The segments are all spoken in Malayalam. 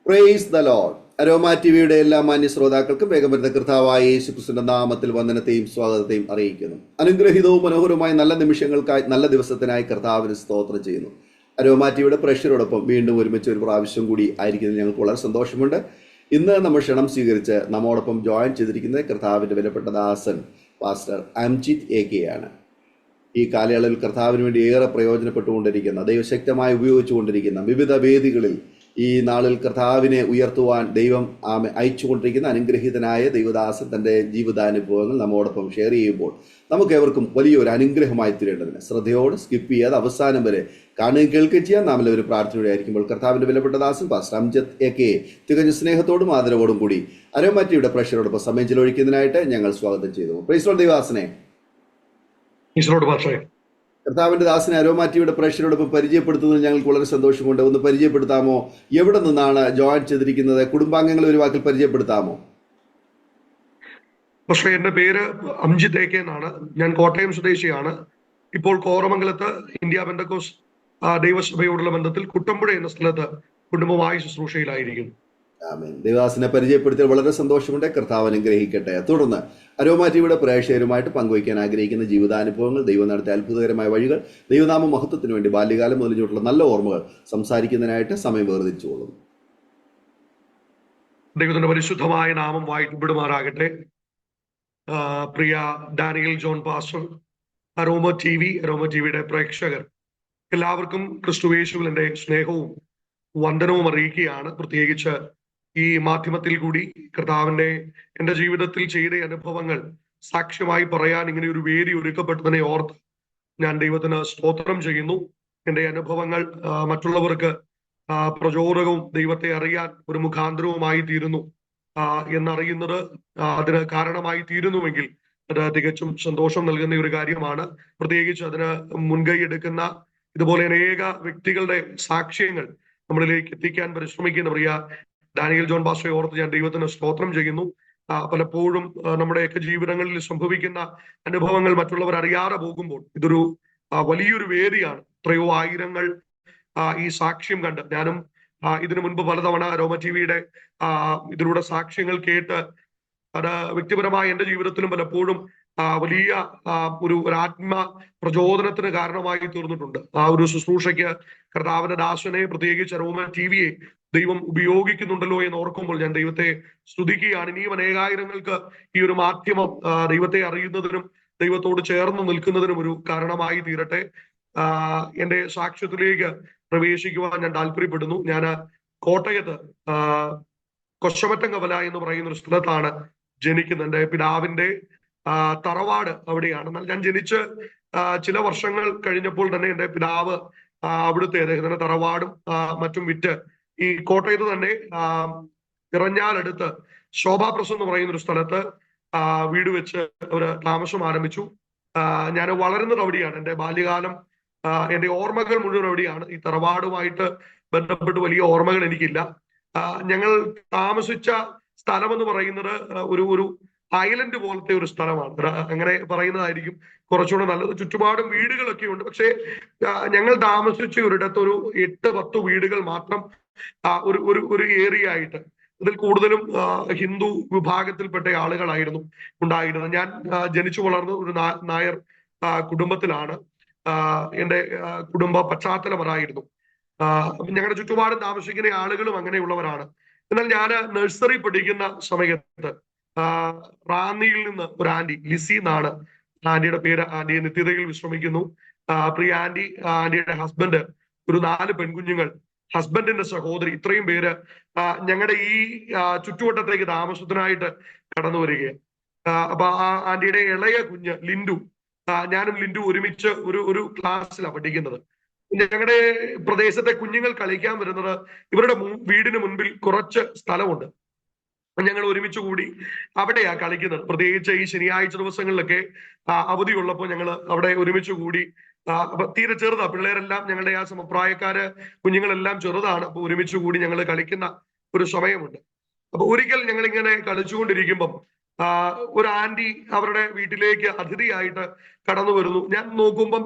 Praise the Lord. അരോമ ടിവിയുടെ എല്ലാ മാന്യ ശ്രോതാക്കൾക്കും വേഗം വരുന്ന കർത്താവായ യേശുക്രിസ്തുവിന്റെ നാമത്തിൽ വന്ദനത്തെയും സ്വാഗതത്തെയും അറിയിക്കുന്നു. അനുഗ്രഹീതവും മനോഹരവുമായ നല്ല നിമിഷങ്ങൾക്കായി, നല്ല ദിവസത്തിനായി കർത്താവിന് സ്തോത്രം ചെയ്യുന്നു. അരോമ ടിവിയുടെ പ്രേക്ഷകരോടൊപ്പം വീണ്ടും ഒരുമിച്ച് ഒരു പ്രാവശ്യം കൂടി ആയിരിക്കുന്നത് ഞങ്ങൾക്ക് വളരെ സന്തോഷമുണ്ട്. ഇന്ന് നമ്മൾ ക്ഷണം സ്വീകരിച്ച് നമ്മോടൊപ്പം ജോയിൻ ചെയ്തിരിക്കുന്നത് കർത്താവിന്റെ വിലപ്പെട്ട ദാസൻ പാസ്റ്റർ അംജിത് AK ആണ്. ഈ കാലയളവിൽ കർത്താവിന് വേണ്ടി ഏറെ പ്രയോജനപ്പെട്ടുകൊണ്ടിരിക്കുന്ന, ദൈവശക്തമായി ഉപയോഗിച്ചുകൊണ്ടിരിക്കുന്ന, വിവിധ വേദികളിൽ ഈ നാളിൽ കർത്താവിനെ ഉയർത്തുവാൻ ദൈവം അയച്ചുകൊണ്ടിരിക്കുന്ന അനുഗ്രഹീതനായ ദൈവദാസൻ തൻ്റെ ജീവിതാനുഭവങ്ങൾ നമ്മോടൊപ്പം ഷെയർ ചെയ്യുമ്പോൾ നമുക്ക് ഏവർക്കും വലിയൊരു അനുഗ്രഹമായി തീരേണ്ടതിന് ശ്രദ്ധയോട് സ്കിപ്പ് ചെയ്യാതെ അവസാനം വരെ കാണുകയും കേൾക്കുകയും ചെയ്യാൻ നാം എല്ലാവരും പ്രാർത്ഥനയോടെ ആയിരിക്കുമ്പോൾ കർത്താവിൻ്റെ വിലപ്പെട്ട ദാസൻ പാസ്റ്റർ അംജിത് AK തികഞ്ഞ സ്നേഹത്തോടും ആദരവോടും കൂടി അരോമ ടിവിയുടെ പ്രേക്ഷകരോടൊപ്പം സമയം ചിലവഴിക്കുന്നതിനായിട്ട് ഞങ്ങൾ സ്വാഗതം ചെയ്തു. പ്രൈസ് ലോർഡ് ദൈവദാസനെ. കർത്താവിന്റെ ദാസനെ അരോമ ടിവിയുടെ പ്രേക്ഷകരോടൊപ്പം പരിചയപ്പെടുത്തുന്നത് ഞങ്ങൾക്ക് വളരെ സന്തോഷമുണ്ട്. ഒന്ന് പരിചയപ്പെടുത്താമോ? എവിടെ നിന്നാണ് ജോയിൻ ചെയ്തിരിക്കുന്നത്? കുടുംബാംഗങ്ങളെ ഒരു വാക്കിൽ പരിചയപ്പെടുത്താമോ? പക്ഷേ എന്റെ പേര് അംജിത് AK എന്നാണ്. ഞാൻ കോട്ടയം സ്വദേശിയാണ്. ഇപ്പോൾ കോറമംഗലത്ത് ഇന്ത്യ പെന്തക്കോസ് ദൈവസഭയോടുള്ള ബന്ധത്തിൽ കുട്ടമ്പുഴ എന്ന സ്ഥലത്ത് കുടുംബമായി ശുശ്രൂഷയിലായിരിക്കും. ദൈവദാസനെ പരിചയപ്പെടുത്തിയാൽ വളരെ സന്തോഷമുണ്ട്. കർത്താവ് അനുഗ്രഹിക്കട്ടെ. തുടർന്ന് അരോമ ടിവിയുടെ പ്രേക്ഷകരുമായിട്ട് പങ്കുവയ്ക്കാൻ ആഗ്രഹിക്കുന്ന ജീവിതാനുഭവങ്ങൾ, ദൈവം നടത്തിയ അത്ഭുതകരമായ വഴികൾ, ദൈവനാമ മഹത്വത്തിന് വേണ്ടി ബാല്യകാലം മുതലിഞ്ഞിട്ടുള്ള നല്ല ഓർമ്മകൾ സംസാരിക്കുന്നതിനായിട്ട് സമയം വേർതിരിച്ചുകൊള്ളും. ദൈവത്തിന്റെ പരിശുദ്ധമായ നാമം വാഴ്ത്തപ്പെടുമാറാകട്ടെ. പ്രിയ ഡാനിയൽ ജോൺ പാസ്റ്റർ, അരോമ ടിവിയുടെ പ്രേക്ഷകർ എല്ലാവർക്കും ക്രിസ്തുയേശുവിൽ എൻ്റെ സ്നേഹവും വന്ദനവും അറിയിക്കുകയാണ്. പ്രത്യേകിച്ച് ഈ മാധ്യമത്തിൽ കൂടി കർത്താവിന്റെ എൻ്റെ ജീവിതത്തിൽ ചെയ്ത അനുഭവങ്ങൾ സാക്ഷ്യമായി പറയാൻ ഇങ്ങനെ ഒരു വേദി ഒരുക്കപ്പെട്ടതിനെ ഓർത്ത് ഞാൻ ദൈവത്തിന് സ്തോത്രം ചെയ്യുന്നു. എൻ്റെ അനുഭവങ്ങൾ മറ്റുള്ളവർക്ക് പ്രചോദകവും ദൈവത്തെ അറിയാൻ ഒരു മുഖാന്തരവുമായി തീരുന്നു എന്നറിയുന്നത് അതിന് കാരണമായി തീരുന്നുവെങ്കിൽ അത് തികച്ചും സന്തോഷം നൽകുന്ന ഒരു കാര്യമാണ്. പ്രത്യേകിച്ച് അതിന് മുൻകൈ എടുക്കുന്ന ഇതുപോലെ അനേക വ്യക്തികളുടെ സാക്ഷ്യങ്ങൾ നമ്മളിലേക്ക് എത്തിക്കാൻ പരിശ്രമിക്കുന്ന പ്രിയ ഡാനിയൽ ജോൺ പാസ്റ്ററെ ഓർത്ത് ഞാൻ ദൈവത്തിന് സ്തോത്രം ചെയ്യുന്നു. പലപ്പോഴും നമ്മുടെയൊക്കെ ജീവിതങ്ങളിൽ സംഭവിക്കുന്ന അനുഭവങ്ങൾ മറ്റുള്ളവർ അറിയാതെ പോകുമ്പോൾ ഇതൊരു വലിയൊരു വേദിയാണ്. എത്രയോ ആയിരങ്ങൾ ഈ സാക്ഷ്യം കണ്ട്, ഞാനും ഇതിനു മുൻപ് പലതവണ അരോമ ടിവിയുടെ ഇതിലൂടെ സാക്ഷ്യങ്ങൾ കേട്ട് അത് വ്യക്തിപരമായ എൻ്റെ ജീവിതത്തിലും പലപ്പോഴും വലിയ ഒരു ആത്മ പ്രചോദനത്തിന് കാരണമായി തീർന്നിട്ടുണ്ട്. ആ ഒരു ശുശ്രൂഷയ്ക്ക് കർത്താവിന്റെ ദാസനെ, പ്രത്യേകിച്ച് അരോമ ടിവിയെ ദൈവം ഉപയോഗിക്കുന്നുണ്ടല്ലോ എന്ന് ഓർക്കുമ്പോൾ ഞാൻ ദൈവത്തെ സ്തുതിക്കുകയാണ്. ഇനിയും അനേകായിരങ്ങൾക്ക് ഈ ഒരു മാധ്യമം ദൈവത്തെ അറിയുന്നതിനും ദൈവത്തോട് ചേർന്ന് നിൽക്കുന്നതിനും ഒരു കാരണമായി തീരട്ടെ. എൻ്റെ സാക്ഷ്യത്തിലേക്ക് പ്രവേശിക്കുവാൻ ഞാൻ താല്പര്യപ്പെടുന്നു. ഞാൻ കോട്ടയത്ത് കൊശമറ്റങ്കവല എന്ന് പറയുന്ന ഒരു സ്ഥലത്താണ് ജനിക്കുന്നത്. എൻ്റെ പിതാവിന്റെ തറവാട് അവിടെയാണ്. എന്നാൽ ഞാൻ ജനിച്ച് ചില വർഷങ്ങൾ കഴിഞ്ഞപ്പോൾ തന്നെ എൻ്റെ പിതാവ് അവിടുത്തെ അദ്ദേഹത്തിന്റെ തറവാടും മറ്റും വിറ്റ് ഈ കോട്ടയത്ത് തന്നെ ഇറഞ്ഞാലടുത്ത് ശോഭാപ്രസം എന്ന് പറയുന്ന ഒരു സ്ഥലത്ത് വീട് വെച്ച് ഒരു താമസം ആരംഭിച്ചു. ഞാൻ വളരുന്നത് അവിടെയാണ്. എൻ്റെ ബാല്യകാലം, എൻ്റെ ഓർമ്മകൾ മുഴുവൻ അവിടെയാണ്. ഈ തറവാടുമായിട്ട് ബന്ധപ്പെട്ട് വലിയ ഓർമ്മകൾ എനിക്കില്ല. ഞങ്ങൾ താമസിച്ച സ്ഥലം എന്ന് പറയുന്നത് ഒരു ഐലൻഡ് പോലത്തെ ഒരു സ്ഥലമാണ്. അങ്ങനെ പറയുന്നതായിരിക്കും കുറച്ചുകൂടെ നല്ലത്. ചുറ്റുപാടും വീടുകളൊക്കെ ഉണ്ട്. പക്ഷേ ഞങ്ങൾ താമസിച്ച ഒരിടത്ത് ഒരു 8-10 വീടുകൾ മാത്രം ഒരു ഏരിയ ആയിട്ട്. ഇതിൽ കൂടുതലും ഹിന്ദു വിഭാഗത്തിൽപ്പെട്ട ആളുകളായിരുന്നു ഉണ്ടായിരുന്നത്. ഞാൻ ജനിച്ചു വളർന്നത് ഒരു നായർ കുടുംബത്തിലാണ്. എൻ്റെ കുടുംബ പശ്ചാത്തലം അതായിരുന്നു. ഞങ്ങളുടെ ചുറ്റുപാടും താമസിക്കുന്ന ആളുകളും അങ്ങനെയുള്ളവരാണ്. എന്നാൽ ഞാൻ നഴ്സറി പഠിക്കുന്ന സമയത്ത് റാന്നിയിൽ നിന്ന് ഒരു ആന്റി, ലിസി എന്നാണ് ആന്റിയുടെ പേര്. ആന്റി നിത്യതയിൽ വിശ്രമിക്കുന്നു. പ്രിയ ആന്റിയുടെ ഹസ്ബൻഡ്, ഒരു 4 പെൺകുഞ്ഞുങ്ങൾ, ഹസ്ബൻഡിന്റെ സഹോദരി, ഇത്രയും പേര് ഞങ്ങളുടെ ഈ ചുറ്റുവട്ടത്തേക്ക് താമസത്തിനായിട്ട് കടന്നു വരികയാണ്. അപ്പൊ ആ ആന്റിയുടെ ഇളയ കുഞ്ഞ് ലിൻഡു, ഞാനും ലിൻഡു ഒരുമിച്ച് ഒരു ക്ലാസ്സിലാണ് പഠിക്കുന്നത്. ഞങ്ങളുടെ പ്രദേശത്തെ കുഞ്ഞുങ്ങൾ കളിക്കാൻ വരുന്നത് ഇവരുടെ വീടിന് മുൻപിൽ കുറച്ച് സ്ഥലമുണ്ട്. ഞങ്ങൾ ഒരുമിച്ച് കൂടി അവിടെയാ കളിക്കുന്നത്. പ്രത്യേകിച്ച് ഈ ശനിയാഴ്ച ദിവസങ്ങളിലൊക്കെ അവധിയുള്ളപ്പോൾ ഞങ്ങൾ അവിടെ ഒരുമിച്ച് കൂടി. തീരെ ചെറുതാ പിള്ളേരെല്ലാം, ഞങ്ങളുടെ ആ സമപ്രായക്കാര് കുഞ്ഞുങ്ങളെല്ലാം ചെറുതാണ്. അപ്പൊ ഒരുമിച്ച് കൂടി ഞങ്ങൾ കളിക്കുന്ന ഒരു സമയമുണ്ട്. അപ്പൊ ഒരിക്കൽ ഞങ്ങൾ ഇങ്ങനെ കളിച്ചുകൊണ്ടിരിക്കുമ്പം ഒരു ആന്റി അവരുടെ വീട്ടിലേക്ക് അതിഥിയായിട്ട് കടന്നു വരുന്നു. ഞാൻ നോക്കുമ്പം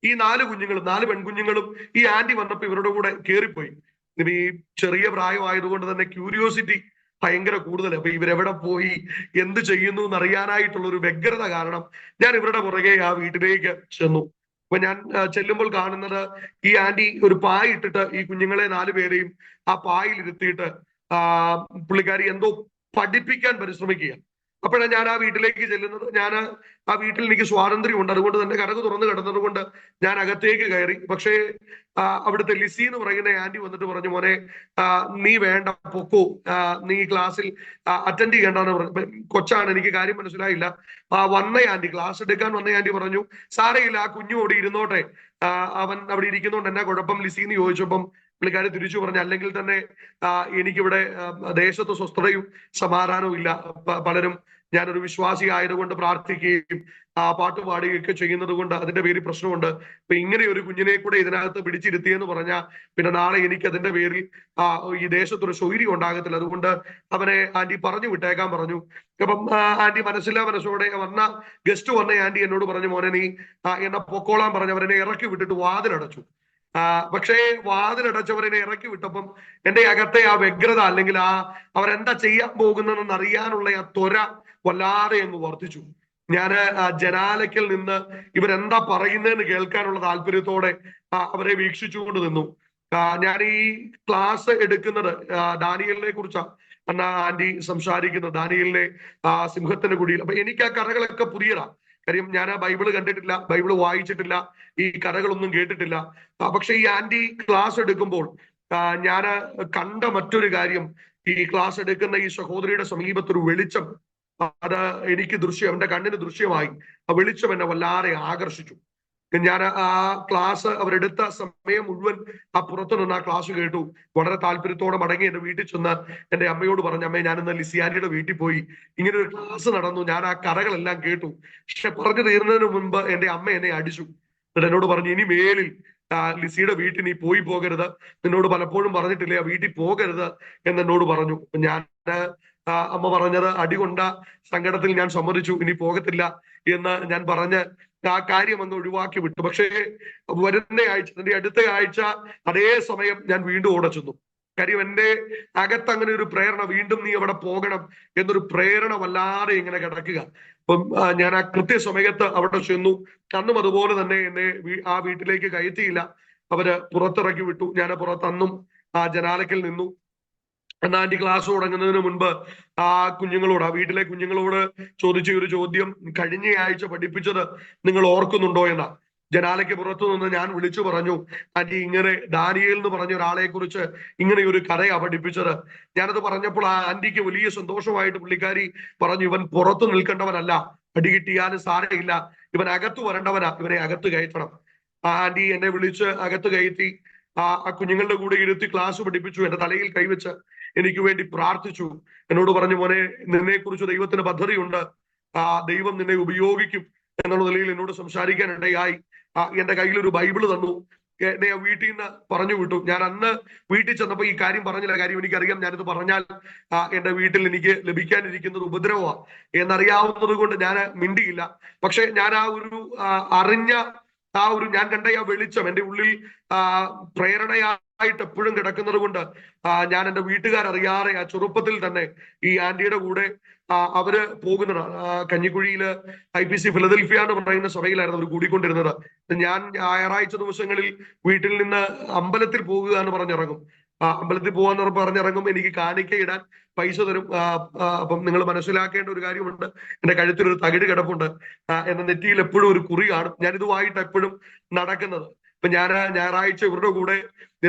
ഈ 4 കുഞ്ഞുങ്ങളും, 4 പെൺകുഞ്ഞുങ്ങളും ഈ ആന്റി വന്നപ്പോ ഇവരുടെ കൂടെ കയറിപ്പോയി. ഈ ചെറിയ പ്രായമായതുകൊണ്ട് തന്നെ ക്യൂരിയോസിറ്റി ഭയങ്കര കൂടുതൽ. അപ്പൊ ഇവരെവിടെ പോയി എന്ത് ചെയ്യുന്നു എന്നറിയാനായിട്ടുള്ള ഒരു വ്യഗ്രത കാരണം ഞാൻ ഇവരുടെ പുറകെ ആ വീട്ടിലേക്ക് ചെന്നു. അപ്പൊ ഞാൻ ചെല്ലുമ്പോൾ കാണുന്നത് ഈ ആന്റി ഒരു പായ ഇട്ടിട്ട് ഈ കുഞ്ഞുങ്ങളെ 4 പേരെയും ആ പായിൽ ഇരുത്തിയിട്ട് ആ പുള്ളിക്കാരി എന്തോ പഠിപ്പിക്കാൻ പരിശ്രമിക്കുക. അപ്പോഴാണ് ഞാൻ ആ വീട്ടിലേക്ക് ചെല്ലുന്നത്. ഞാൻ ആ വീട്ടിൽ എനിക്ക് സ്വാതന്ത്ര്യമുണ്ട്, അതുകൊണ്ട് തന്നെ കതക് തുറന്നു കിടന്നത് കൊണ്ട് ഞാൻ അകത്തേക്ക് കയറി. പക്ഷേ അവിടുത്തെ ലിസി എന്ന് പറയുന്ന ആന്റി വന്നിട്ട് പറഞ്ഞു, മോനെ നീ വേണ്ട പൊക്കോ, നീ ക്ലാസ്സിൽ അറ്റൻഡ് ചെയ്യേണ്ടെന്ന് പറഞ്ഞു. കൊച്ചാണ്, എനിക്ക് കാര്യം മനസ്സിലായില്ല. വന്ന ആന്റി, ക്ലാസ് എടുക്കാൻ വന്ന ആന്റി പറഞ്ഞു, സാരയില്ല, ആ കുഞ്ഞു ഓടി ഇരുന്നോട്ടെ, അവൻ അവിടെ ഇരിക്കുന്നോണ്ട് എന്നാ കുഴപ്പം ലിസി എന്ന് ചോദിച്ചപ്പം പുള്ളിക്കാരി തിരിച്ചു പറഞ്ഞു, അല്ലെങ്കിൽ തന്നെ എനിക്കിവിടെ ദേശത്ത് സ്വസ്ഥതയും സമാധാനവും ഇല്ല. പലരും ഞാനൊരു വിശ്വാസി ആയതുകൊണ്ട് പ്രാർത്ഥിക്കുകയും പാട്ട് പാടുകയൊക്കെ ചെയ്യുന്നത് കൊണ്ട് അതിന്റെ പേരിൽ പ്രശ്നമുണ്ട്. അപ്പൊ ഇങ്ങനെ ഒരു കുഞ്ഞിനെ കൂടെ ഇതിനകത്ത് പിടിച്ചിരുത്തിയെന്ന് പറഞ്ഞാൽ പിന്നെ നാളെ എനിക്ക് അതിന്റെ പേരിൽ ഈ ദേശത്തൊരു സ്വൈര്യം ഉണ്ടാകത്തില്ല. അതുകൊണ്ട് അവനെ ആന്റി പറഞ്ഞു വിട്ടേക്കാൻ പറഞ്ഞു. അപ്പം ആന്റി മനസ്സില്ലാ മനസ്സോടെ ഗസ്റ്റ് വന്ന ആന്റി എന്നോട് പറഞ്ഞു, മോനെ നീ എന്നെ പൊക്കോളാൻ പറഞ്ഞു. അവരെന്നെ ഇറക്കി വിട്ടിട്ട് വാതിലടച്ചു. പക്ഷേ വാതിലടച്ചവരെന്നെ ഇറക്കി വിട്ടപ്പം എന്റെ അകത്തെ ആ വ്യഗ്രത, അല്ലെങ്കിൽ അവരെന്താ ചെയ്യാൻ പോകുന്നതെന്ന് അറിയാനുള്ള ആ ത്വര വല്ലാതെ അങ്ങ് വർദ്ധിച്ചു. ഞാൻ ജനാലയ്ക്കൽ നിന്ന് ഇവരെന്താ പറയുന്നതെന്ന് കേൾക്കാനുള്ള താല്പര്യത്തോടെ അവരെ വീക്ഷിച്ചുകൊണ്ട് നിന്നു. ഞാൻ ഈ ക്ലാസ് എടുക്കുന്നത് ദാനിയേലിനെ കുറിച്ചാണ്. എന്നാ ആന്റി സംസാരിക്കുന്നത് ദാനിയേലിനെ സിംഹത്തിന്റെ കുടിയിൽ. അപ്പൊ എനിക്ക് ആ കഥകളൊക്കെ പുതിയതാ. കാര്യം ഞാൻ ആ ബൈബിള് കണ്ടിട്ടില്ല, ബൈബിള് വായിച്ചിട്ടില്ല, ഈ കഥകളൊന്നും കേട്ടിട്ടില്ല. പക്ഷെ ഈ ആന്റി ക്ലാസ് എടുക്കുമ്പോൾ ഞാൻ കണ്ട മറ്റൊരു കാര്യം, ഈ ക്ലാസ് എടുക്കുന്ന ഈ സഹോദരിയുടെ സമീപത്തൊരു വെളിച്ചം, അത് എനിക്ക് എന്റെ കണ്ണിന് ദൃശ്യമായി. ആ വെളിച്ചം എന്നെ വല്ലാതെ ആകർഷിച്ചു. ഞാൻ ആ ക്ലാസ് അവരെടുത്ത സമയം മുഴുവൻ ആ പുറത്തു നിന്ന് ആ ക്ലാസ് കേട്ടു. വളരെ താല്പര്യത്തോടെ മടങ്ങി എന്റെ വീട്ടിൽ ചെന്ന് എന്റെ അമ്മയോട് പറഞ്ഞു, അമ്മേ ഞാനിന്ന് ലിസിയാനിയുടെ വീട്ടിൽ പോയി, ഇങ്ങനെ ഒരു ക്ലാസ് നടന്നു, ഞാൻ ആ കഥകളെല്ലാം കേട്ടു. പക്ഷെ പറഞ്ഞു തീർന്നതിന് മുൻപ് എന്റെ അമ്മ എന്നെ അടിച്ചു. എന്നിട്ട് എന്നോട് പറഞ്ഞു, ഇനി മേലിൽ ലിസിയുടെ വീട്ടിൽ നീ പോകരുത്, നിന്നോട് പലപ്പോഴും പറഞ്ഞിട്ടില്ലേ ആ വീട്ടിൽ പോകരുത് എന്നോട് പറഞ്ഞു. ഞാൻ അമ്മ പറഞ്ഞത് അടികൊണ്ട സങ്കടത്തിൽ ഞാൻ സമ്മതിച്ചു, ഇനി പോകത്തില്ല എന്ന് ഞാൻ പറഞ്ഞ് ആ കാര്യം അങ്ങ് ഒഴിവാക്കി വിട്ടു. പക്ഷേ അതിന്റെ അടുത്ത ആഴ്ച അതേ സമയം ഞാൻ വീണ്ടും ഓടെ ചെന്നു. കാര്യം എന്റെ അകത്ത് അങ്ങനെ ഒരു പ്രേരണ, വീണ്ടും നീ അവിടെ പോകണം എന്നൊരു പ്രേരണ വല്ലാതെ ഇങ്ങനെ കിടക്കുക. അപ്പം ഞാൻ ആ കൃത്യസമയത്ത് അവിടെ ചെന്നു. അന്നും അതുപോലെ തന്നെ എന്നെ ആ വീട്ടിലേക്ക് കയറ്റിയില്ല, അവര് പുറത്തിറക്കി വിട്ടു. ഞാൻ പുറത്തന്നും ആ ജനാലയ്ക്കൽ നിന്നു. എന്നാ ആന്റി ക്ലാസ് തുടങ്ങുന്നതിന് മുൻപ് ആ വീട്ടിലെ കുഞ്ഞുങ്ങളോട് ചോദിച്ച ഒരു ചോദ്യം, കഴിഞ്ഞ ആഴ്ച പഠിപ്പിച്ചത് നിങ്ങൾ ഓർക്കുന്നുണ്ടോ എന്നാ. ജനാലയ്ക്ക് പുറത്തു നിന്ന് ഞാൻ വിളിച്ചു പറഞ്ഞു, ആന്റി ഇങ്ങനെ ദാനിയേൽ എന്ന് പറഞ്ഞ ഒരാളെ കുറിച്ച് ഇങ്ങനെ ഒരു കഥയാ പഠിപ്പിച്ചത്. ഞാനത് പറഞ്ഞപ്പോൾ ആ ആന്റിക്ക് വലിയ സന്തോഷമായിട്ട് പുള്ളിക്കാരി പറഞ്ഞു, ഇവൻ പുറത്തു നിൽക്കേണ്ടവനല്ല, അടി കിട്ടിയാലും സാരമില്ല, ഇവൻ അകത്ത് വരേണ്ടവനാ, ഇവനെ അകത്ത് കയറ്റണം. ആ ആന്റി എന്നെ വിളിച്ച് അകത്ത് കയറ്റി ആ കുഞ്ഞുങ്ങളുടെ കൂടെ ഇരുത്തി ക്ലാസ് പഠിപ്പിച്ചു. എന്റെ തലയിൽ കൈവച്ച് എനിക്ക് വേണ്ടി പ്രാർത്ഥിച്ചു. എന്നോട് പറഞ്ഞു, മോനെ നിന്നെ കുറിച്ച് ദൈവത്തിന് പദ്ധതിയുണ്ട്, ദൈവം നിന്നെ ഉപയോഗിക്കും എന്നുള്ള നിലയിൽ എന്നോട് സംസാരിക്കാൻ ഇടയായി. എന്റെ കയ്യിൽ ഒരു ബൈബിള് തന്നു. എന്നെ വീട്ടിൽ നിന്ന് പറഞ്ഞു വിട്ടു. ഞാൻ അന്ന് വീട്ടിൽ ചെന്നപ്പോ ഈ കാര്യം പറഞ്ഞില്ല. കാര്യം എനിക്കറിയാം, ഞാനിത് പറഞ്ഞാൽ എന്റെ വീട്ടിൽ എനിക്ക് ലഭിക്കാനിരിക്കുന്നത് ഉപദ്രവമാണ് എന്നറിയാവുന്നത് കൊണ്ട് ഞാൻ മിണ്ടിയില്ല. പക്ഷെ ഞാൻ അറിഞ്ഞ ഞാൻ കണ്ട ആ വെളിച്ചം എന്റെ ഉള്ളിൽ പ്രേരണയായിട്ട് എപ്പോഴും കിടക്കുന്നത് കൊണ്ട് ഞാൻ എന്റെ വീട്ടുകാരറിയാതെ ആ ചെറുപ്പത്തിൽ തന്നെ ഈ ആന്റിയുടെ കൂടെ അവര് പോകുന്നതാണ്. കഞ്ഞിക്കുഴിയില് IPC ഫിലദൽഫിയ എന്ന് പറയുന്ന സഭയിലായിരുന്നു അവർ കൂടിക്കൊണ്ടിരുന്നത്. ഞാൻ ഞായറാഴ്ച ദിവസങ്ങളിൽ വീട്ടിൽ നിന്ന് അമ്പലത്തിൽ പോകുക എന്ന് പറഞ്ഞിറങ്ങും. അമ്പലത്തിൽ പോകാന്ന് പറഞ്ഞിറങ്ങും. എനിക്ക് കാണിക്ക ഇടാൻ പൈസ തരും. അപ്പം നിങ്ങൾ മനസ്സിലാക്കേണ്ട ഒരു കാര്യമുണ്ട്, എന്റെ കഴുത്തിൽ ഒരു തകിട് കിടപ്പുണ്ട്, എന്റെ നെറ്റിയിൽ എപ്പോഴും ഒരു കുറി കാണും. ഞാൻ ഇതുമായിട്ട് എപ്പോഴും നടക്കുന്നത്. ഇപ്പൊ ഞാൻ ഞായറാഴ്ച ഇവരുടെ കൂടെ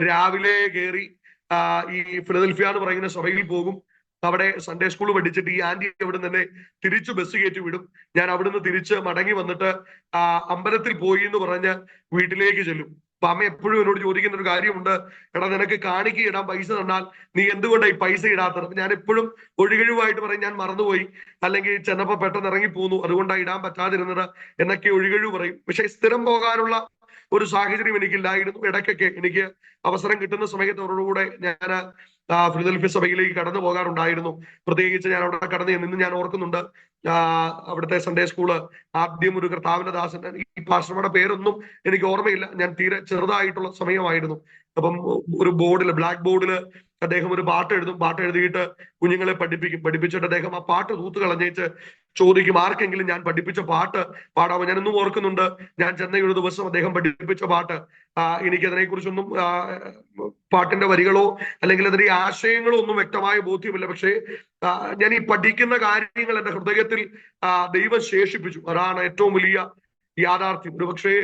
രാവിലെ കയറി ഈ ഫിലദൽഫിയ എന്ന് പറയുന്ന സഭയിൽ പോകും. അവിടെ സൺഡേ സ്കൂൾ പഠിച്ചിട്ട് ഈ ആന്റി അവിടെ തന്നെ തിരിച്ച് ബസ് കയറ്റി വിടും. ഞാൻ അവിടുന്ന് തിരിച്ച് മടങ്ങി വന്നിട്ട് അമ്പലത്തിൽ പോയി എന്ന് പറഞ്ഞ് വീട്ടിലേക്ക് ചെല്ലും. അപ്പൊ അമ്മ എപ്പോഴും എന്നോട് ചോദിക്കുന്ന ഒരു കാര്യമുണ്ട്, എടാ നിനക്ക് കാണിക്ക ഇടാൻ പൈസ തന്നാൽ നീ എന്തുകൊണ്ടാണ് ഈ പൈസ ഇടാത്തത്? അപ്പൊ ഞാൻ എപ്പോഴും ഒഴികഴിവായിട്ട് പറയും, ഞാൻ മറന്നുപോയി, അല്ലെങ്കിൽ ചെന്നപ്പോ പെട്ടെന്ന് ഇറങ്ങി പോന്നു, അതുകൊണ്ടാണ് ഇടാൻ പറ്റാതിരുന്നത് എന്നൊക്കെ ഒഴികഴിവ് പറയും. പക്ഷെ സ്ഥിരം പോകാനുള്ള ഒരു സാഹചര്യം എനിക്കില്ലായിരുന്നു. ഇടയ്ക്കൊക്കെ എനിക്ക് അവസരം കിട്ടുന്ന സമയത്ത് അവരോടുകൂടെ ഞാൻ ഫിലദൽഫിയ സഭയിലേക്ക് കടന്നു പോകാറുണ്ടായിരുന്നു. പ്രത്യേകിച്ച് ഞാൻ അവിടെ കടന്നു നിന്ന് ഞാൻ ഓർക്കുന്നുണ്ട്, അവിടുത്തെ സൺഡേ സ്കൂള് ആദ്യം ഒരു കർത്താവിന്റെ ദാസൻ, ഈ പാസ്റ്റർമാരുടെ പേരൊന്നും എനിക്ക് ഓർമ്മയില്ല, ഞാൻ തീരെ ചെറുതായിട്ടുള്ള സമയമായിരുന്നു. അപ്പം ഒരു ബോർഡിൽ, ബ്ലാക്ക് ബോർഡിൽ അദ്ദേഹം ഒരു പാട്ട് എഴുതും. പാട്ട് എഴുതിയിട്ട് കുഞ്ഞുങ്ങളെ പഠിപ്പിക്കും. പഠിപ്പിച്ചിട്ട് അദ്ദേഹം ആ പാട്ട് തൂത്ത് കളഞ്ഞേച്ച് ചോദിക്കും, ആർക്കെങ്കിലും ഞാൻ പഠിപ്പിച്ച പാട്ട് പാടാമോ? ഞാൻ ഇന്നും ഓർക്കുന്നുണ്ട്, ഞാൻ ചെന്ന ഒരു ദിവസം അദ്ദേഹം പഠിപ്പിച്ച പാട്ട്. എനിക്ക് അതിനെക്കുറിച്ചൊന്നും പാട്ടിന്റെ വരികളോ അല്ലെങ്കിൽ അതിന്റെ ആശയങ്ങളോ ഒന്നും വ്യക്തമായ ബോധ്യമില്ല. പക്ഷേ ഞാൻ ഈ പഠിക്കുന്ന കാര്യങ്ങൾ എന്റെ ഹൃദയത്തിൽ ദൈവം ശേഷിപ്പിച്ചു. അതാണ് ഏറ്റവും വലിയ യാഥാർത്ഥ്യം. ഒരു പക്ഷേ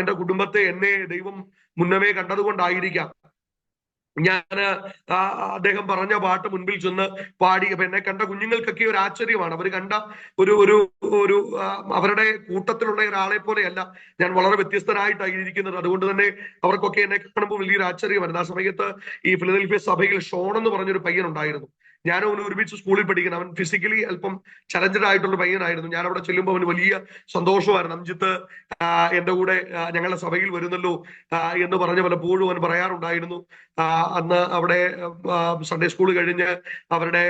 എന്റെ കുടുംബത്തെ, എന്നെ ദൈവം മുന്നമേ കണ്ടതുകൊണ്ടായിരിക്കാം ഞാൻ അദ്ദേഹം പറഞ്ഞ പാട്ട് മുൻപിൽ ചെന്ന് പാടി. അപ്പൊ എന്നെ കണ്ട കുഞ്ഞുങ്ങൾക്കൊക്കെ ഒരു ആശ്ചര്യമാണ്. അവർ കണ്ട ഒരു ഒരു ഒരു അവരുടെ കൂട്ടത്തിലുള്ള ഒരാളെ പോലെയല്ല ഞാൻ, വളരെ വ്യത്യസ്തനായിട്ടാണ് ഇരിക്കുന്നത്. അതുകൊണ്ട് തന്നെ അവർക്കൊക്കെ എന്നെ കാണുമ്പോൾ വലിയൊരു ആശ്ചര്യമായിരുന്നു. ആ സമയത്ത് ഈ ഫിലദൽഫിയ സഭയിൽ ഷോൺ എന്ന് പറഞ്ഞൊരു പയ്യൻ ഉണ്ടായിരുന്നു. ഞാനും അവന് ഒരുമിച്ച് സ്കൂളിൽ പഠിക്കണം. അവൻ ഫിസിക്കലി അല്പം ചലഞ്ചഡ് ആയിട്ടുള്ള പയ്യനായിരുന്നു. ഞാൻ അവിടെ ചെല്ലുമ്പോൾ അവന് വലിയ സന്തോഷമായിരുന്നു. അംജിത്ത് എന്റെ കൂടെ ഞങ്ങളുടെ സഭയിൽ വരുന്നല്ലോ എന്ന് പറഞ്ഞ് പലപ്പോഴും അവൻ പറയാറുണ്ടായിരുന്നു. അന്ന് അവിടെ സൺഡേ സ്കൂൾ കഴിഞ്ഞ് അവരുടെ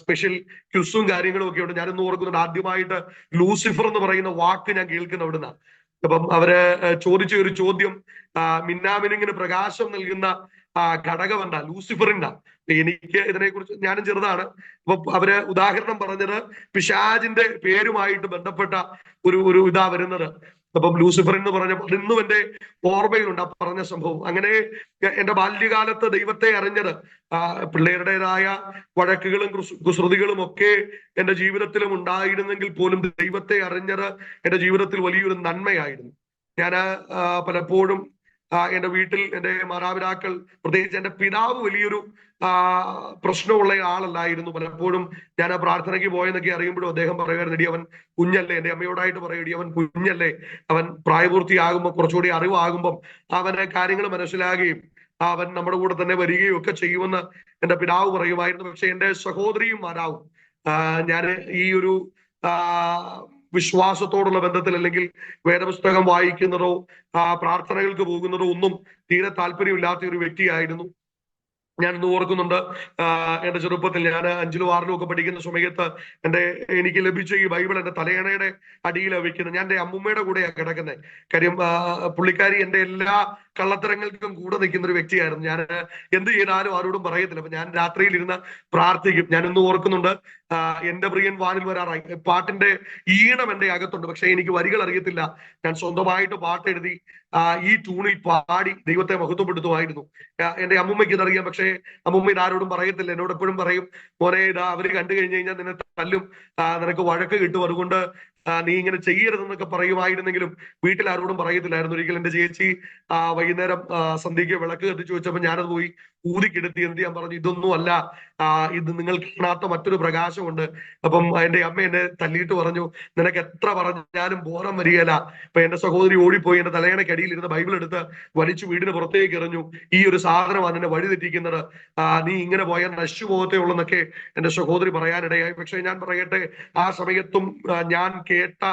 സ്പെഷ്യൽ ക്വിസും കാര്യങ്ങളും ഒക്കെ ഉണ്ട്. ഞാനിന്ന് ഓർക്കുന്നുണ്ട്, ആദ്യമായിട്ട് ലൂസിഫർ എന്ന് പറയുന്ന വാക്ക് ഞാൻ കേൾക്കുന്ന അവിടുന്ന്. അപ്പം അവര് ചോദിച്ച ഒരു ചോദ്യം, മിന്നാമിനിങ്ങിന് പ്രകാശം നൽകുന്ന ഘടകം എന്താ? ലൂസിഫറിന്റെ. എനിക്ക് ഇതിനെക്കുറിച്ച്, ഞാനും ചെറുതാണ്, അപ്പൊ അവര് ഉദാഹരണം പറഞ്ഞത് പിശാചിന്റെ പേരുമായിട്ട് ബന്ധപ്പെട്ട ഒരു ഇതാ വരുന്നത്. അപ്പം ലൂസിഫർ എന്ന് പറഞ്ഞപ്പോൾ ഇന്നും എന്റെ ഓർമ്മയിലുണ്ട് ആ പറഞ്ഞ സംഭവം. അങ്ങനെ എന്റെ ബാല്യകാലത്ത് ദൈവത്തെ അറിഞ്ഞത് പിള്ളേരുടേതായ വഴക്കുകളും കുസൃതികളും ഒക്കെ എന്റെ ജീവിതത്തിലും ഉണ്ടായിരുന്നെങ്കിൽ പോലും ദൈവത്തെ അറിഞ്ഞത് എന്റെ ജീവിതത്തിൽ വലിയൊരു നന്മയായിരുന്നു. ഞാൻ പലപ്പോഴും എന്റെ വീട്ടിൽ എന്റെ മാതാപിതാക്കൾ, പ്രത്യേകിച്ച് എന്റെ പിതാവ് വലിയൊരു പ്രശ്നമുള്ള ആളല്ലായിരുന്നു. പലപ്പോഴും ഞാൻ പ്രാർത്ഥനയ്ക്ക് പോയെന്നൊക്കെ അറിയുമ്പോഴും അദ്ദേഹം പറയുമായിരുന്നു, എടി അവൻ കുഞ്ഞല്ലേ, എന്റെ അമ്മയോടായിട്ട് പറയും, എടി അവൻ കുഞ്ഞല്ലേ, അവൻ പ്രായപൂർത്തിയാകുമ്പോൾ കുറച്ചുകൂടി അറിവാകുമ്പം അവന് കാര്യങ്ങൾ മനസ്സിലാകുകയും അവൻ നമ്മുടെ കൂടെ തന്നെ വരികയും ഒക്കെ ചെയ്യുമെന്ന് എന്റെ പിതാവ് പറയുമായിരുന്നു. പക്ഷെ എന്റെ സഹോദരിയും മാതാവും ഞാൻ ഈ ഒരു വിശ്വാസത്തോടുള്ള ബന്ധത്തിൽ അല്ലെങ്കിൽ വേദപുസ്തകം വായിക്കുന്നതോ പ്രാർത്ഥനകൾക്ക് പോകുന്നതോ ഒന്നും തീരെ താല്പര്യമില്ലാത്ത ഒരു വ്യക്തിയായിരുന്നു. ഞാൻ ഇന്ന് ഓർക്കുന്നുണ്ട്, എന്റെ ചെറുപ്പത്തിൽ ഞാൻ 5ലും 6ലും ഒക്കെ പഠിക്കുന്ന സമയത്ത് എനിക്ക് ലഭിച്ച ഈ ബൈബിൾ എന്റെ തലയണയുടെ അടിയിലാണ് വെക്കുന്നത്. ഞാൻ എന്റെ അമ്മുമ്മയുടെ കൂടെയാണ് കിടക്കുന്നത്. കാര്യം പുള്ളിക്കാരി എന്റെ എല്ലാ കള്ളത്തരങ്ങൾക്കും കൂടെ നിൽക്കുന്ന ഒരു വ്യക്തിയായിരുന്നു. ഞാൻ എന്ത് ചെയ്താലും ആരോടും പറയത്തില്ല. അപ്പൊ ഞാൻ രാത്രിയിൽ ഇരുന്ന് പ്രാർത്ഥിക്കും. ഞാൻ ഇന്ന് ഓർക്കുന്നുണ്ട്, എന്റെ പ്രിയൻ വാനിൽ വരാറായി, പാട്ടിന്റെ ഈണം എന്റെ അകത്തുണ്ട്, പക്ഷെ എനിക്ക് വരികൾ അറിയത്തില്ല. ഞാൻ സ്വന്തമായിട്ട് പാട്ട് എഴുതി ഈ ട്യൂണിൽ പാടി ദൈവത്തെ മഹത്വപ്പെടുത്തുമായിരുന്നു. എന്റെ അമ്മുമ്മയ്ക്ക് ഇതറിയാം, പക്ഷേ അമ്മുമ്മ ഇത് ആരോടും പറയത്തില്ല. എന്നോട് എപ്പോഴും പറയും, മോനെ ഇതാ അവര് കണ്ടു കഴിഞ്ഞു കഴിഞ്ഞാൽ നിന്നെ തല്ലും, നിനക്ക് വഴക്ക് കിട്ടും, അതുകൊണ്ട് നീ ഇങ്ങനെ ചെയ്യരുതെന്നൊക്കെ പറയുമായിരുന്നെങ്കിലും വീട്ടിൽ ആരോടും പറയത്തില്ലായിരുന്നു. ഒരിക്കൽ എന്റെ ചേച്ചി വൈകുന്നേരം സന്ധ്യയ്ക്ക് വിളക്ക് കത്തിച്ചു വെച്ചപ്പോൾ ഞാനത് പോയി ഊതിക്കെടുത്തി. എന്ത് ഞാൻ പറഞ്ഞു, ഇതൊന്നും അല്ല, ഇത് നിങ്ങൾ കാണാത്ത മറ്റൊരു പ്രകാശമുണ്ട്. അപ്പം എന്റെ അമ്മ എന്നെ തല്ലിയിട്ട് പറഞ്ഞു, നിനക്ക് എത്ര പറഞ്ഞാലും ബോധം വരികയില്ല. അപ്പൊ എന്റെ സഹോദരി ഓടിപ്പോയി എന്റെ തലയണക്കടിയിൽ ഇരുന്ന് ബൈബിൾ എടുത്ത് വലിച്ചു വീടിന് പുറത്തേക്ക് എറിഞ്ഞു. ഈ ഒരു സാധനമാണ് നിന്നെ വഴിതെറ്റിക്കുന്നത്, നീ ഇങ്ങനെ പോയാൽ നശിച്ചു പോകത്തേ ഉള്ളെന്നൊക്കെ എന്റെ സഹോദരി പറയാനിടയായി. പക്ഷെ ഞാൻ പറയട്ടെ, ആ സമയത്തും ഞാൻ കേട്ട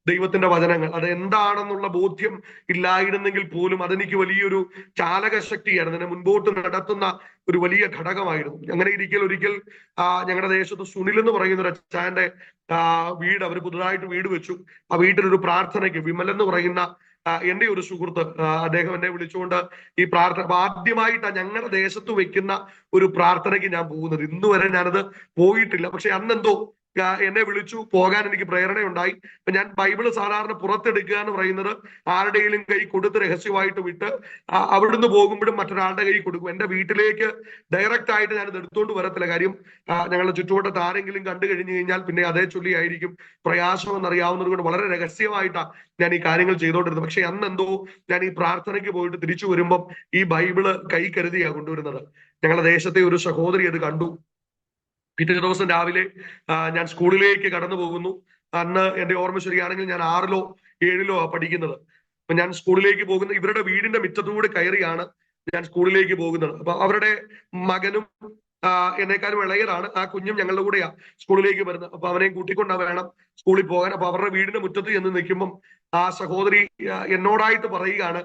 ദൈവത്തിന്റെ വചനങ്ങൾ അത് എന്താണെന്നുള്ള ബോധ്യം ഇല്ലായിരുന്നെങ്കിൽ പോലും അതെനിക്ക് വലിയൊരു ചാലകശക്തിയായിരുന്നു, എന്നെ മുൻപോട്ട് നടത്തുന്ന ഒരു വലിയ ഘടകമായിരുന്നു. അങ്ങനെ ഒരിക്കൽ ഞങ്ങളുടെ ദേശത്ത് സുനിൽ എന്ന് പറയുന്ന ഒരു അച്ഛന്റെ വീട്, അവർ പുതുതായിട്ട് വീട് വെച്ചു. ആ വീട്ടിലൊരു പ്രാർത്ഥനയ്ക്ക് വിമൽ എന്ന് പറയുന്ന എന്റെ ഒരു സുഹൃത്ത്, അദ്ദേഹം എന്നെ വിളിച്ചുകൊണ്ട് ഈ പ്രാർത്ഥന ആദ്യമായിട്ടാണ് ഞങ്ങളുടെ ദേശത്ത് വെക്കുന്ന ഒരു പ്രാർത്ഥനയ്ക്ക് ഞാൻ പോകുന്നത്. ഇന്ന് വരെ ഞാനത് പോയിട്ടില്ല. പക്ഷെ അന്നെന്തോ എന്നെ വിളിച്ചു, പോകാൻ എനിക്ക് പ്രേരണയുണ്ടായി. അപ്പൊ ഞാൻ ബൈബിള് സാധാരണ പുറത്തെടുക്കുക എന്ന് പറയുന്നത് ആരുടെയും കൈ കൊടുത്ത് രഹസ്യമായിട്ട് വിട്ട് അവിടുന്ന് പോകുമ്പോഴും മറ്റൊരാളുടെ കൈ കൊടുക്കും. എന്റെ വീട്ടിലേക്ക് ഡയറക്റ്റ് ആയിട്ട് ഞാൻ ഇത് എടുത്തുകൊണ്ട് വരത്തില്ല. കാര്യം ഞങ്ങളുടെ ചുറ്റുവട്ടത്ത് ആരെങ്കിലും കണ്ടു കഴിഞ്ഞു കഴിഞ്ഞാൽ പിന്നെ അതേ ചൊല്ലിയായിരിക്കും പ്രയാസം എന്നറിയാവുന്നത് കൊണ്ട് വളരെ രഹസ്യമായിട്ടാണ് ഞാൻ ഈ കാര്യങ്ങൾ ചെയ്തുകൊണ്ടിരുന്നത്. പക്ഷെ അന്നെന്തോ ഞാൻ ഈ പ്രാർത്ഥനയ്ക്ക് പോയിട്ട് തിരിച്ചു വരുമ്പം ഈ ബൈബിള് കൈ കരുതിയാണ് കൊണ്ടുവരുന്നത്. ഞങ്ങളുടെ ദേശത്തെ ഒരു സഹോദരി അത് കണ്ടു. പിറ്റേ ദിവസം രാവിലെ ഞാൻ സ്കൂളിലേക്ക് കടന്നു പോകുന്നു. അന്ന് എന്റെ ഓർമ്മ ശരിയാണെങ്കിൽ ഞാൻ 6ലോ 7ലോ പഠിക്കുന്നത്. അപ്പൊ ഞാൻ സ്കൂളിലേക്ക് പോകുന്ന ഇവരുടെ വീടിന്റെ മുറ്റത്തുകൂടെ കയറിയാണ് ഞാൻ സ്കൂളിലേക്ക് പോകുന്നത്. അപ്പൊ അവരുടെ മകനും എന്നെക്കാളും ഇളയതാണ്. ആ കുഞ്ഞും ഞങ്ങളുടെ കൂടെയാ സ്കൂളിലേക്ക് വരുന്നത്. അപ്പൊ അവനെയും കൂട്ടിക്കൊണ്ടാ വേണം സ്കൂളിൽ പോകാൻ. അപ്പൊ അവരുടെ വീടിന്റെ മുറ്റത്ത് ചെന്ന് നിൽക്കുമ്പം ആ സഹോദരി എന്നോടായിട്ട് പറയുകയാണ്,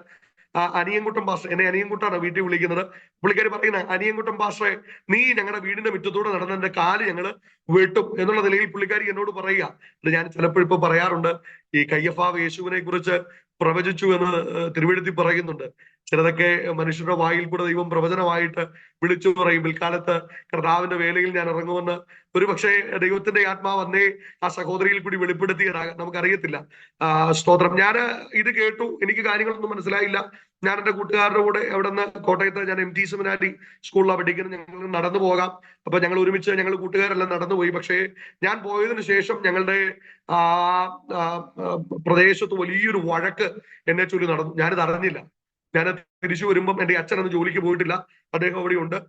അനിയൻകുട്ടൻ പാസ്റ്റർ, എന്നെ അനിയൻകുട്ടാണ് വീട്ടിൽ വിളിക്കുന്നത്. പുള്ളിക്കാരി പറയുന്നത്, അനിയൻകുട്ടൻ പാസ്റ്ററെ, നീ ഞങ്ങളുടെ വീടിന്റെ മുറ്റത്തൂടെ നടന്ന എന്റെ കാല് ഞങ്ങള് വെട്ടും എന്നുള്ള നിലയിൽ പുള്ളിക്കാരി എന്നോട് പറയുക. ഞാൻ ചിലപ്പോൾ ഇപ്പൊ പറയാറുണ്ട്, ഈ കയ്യഫാവ് യേശുവിനെ കുറിച്ച് പ്രവചിച്ചു എന്ന് തിരുവെഴുത്തി പറയുന്നുണ്ട്. ചിലതൊക്കെ മനുഷ്യരുടെ വായിൽ കൂടെ ദൈവം പ്രവചനമായിട്ട് വിളിച്ചു പറയും. പിൽക്കാലത്ത് കർത്താവിന്റെ വേലയിൽ ഞാൻ ഇറങ്ങുമെന്ന് ഒരു പക്ഷേ ദൈവത്തിന്റെ ആത്മാവ് അന്നേ ആ സഹോദരിയിൽ കൂടി വെളിപ്പെടുത്തിയതാകാം, നമുക്കറിയത്തില്ല. സ്തോത്രം. ഞാൻ ഇത് കേട്ടു, എനിക്ക് കാര്യങ്ങളൊന്നും മനസ്സിലായില്ല. ഞാൻ എന്റെ കൂട്ടുകാരുടെ കൂടെ അവിടെ നിന്ന് കോട്ടയത്ത് ഞാൻ MT സെമിനാരി സ്കൂളിലാണ് പഠിക്കുന്നത്. ഞങ്ങൾ നടന്നു പോകാം, അപ്പൊ ഞങ്ങൾ ഒരുമിച്ച് ഞങ്ങൾ കൂട്ടുകാരെല്ലാം നടന്നുപോയി. പക്ഷേ ഞാൻ പോയതിനു ശേഷം ഞങ്ങളുടെ ആ ആ, പ്രദേശത്ത് വലിയൊരു വഴക്ക് എന്നെ ചൊല്ലി നടന്നു. ഞാനിത് അറിഞ്ഞില്ല. ഞാൻ തിരിച്ചു വരുമ്പം എന്റെ അച്ഛൻ അന്ന് ജോലിക്ക് പോയിട്ടില്ല, അദ്ദേഹം അവിടെ ഉണ്ട്.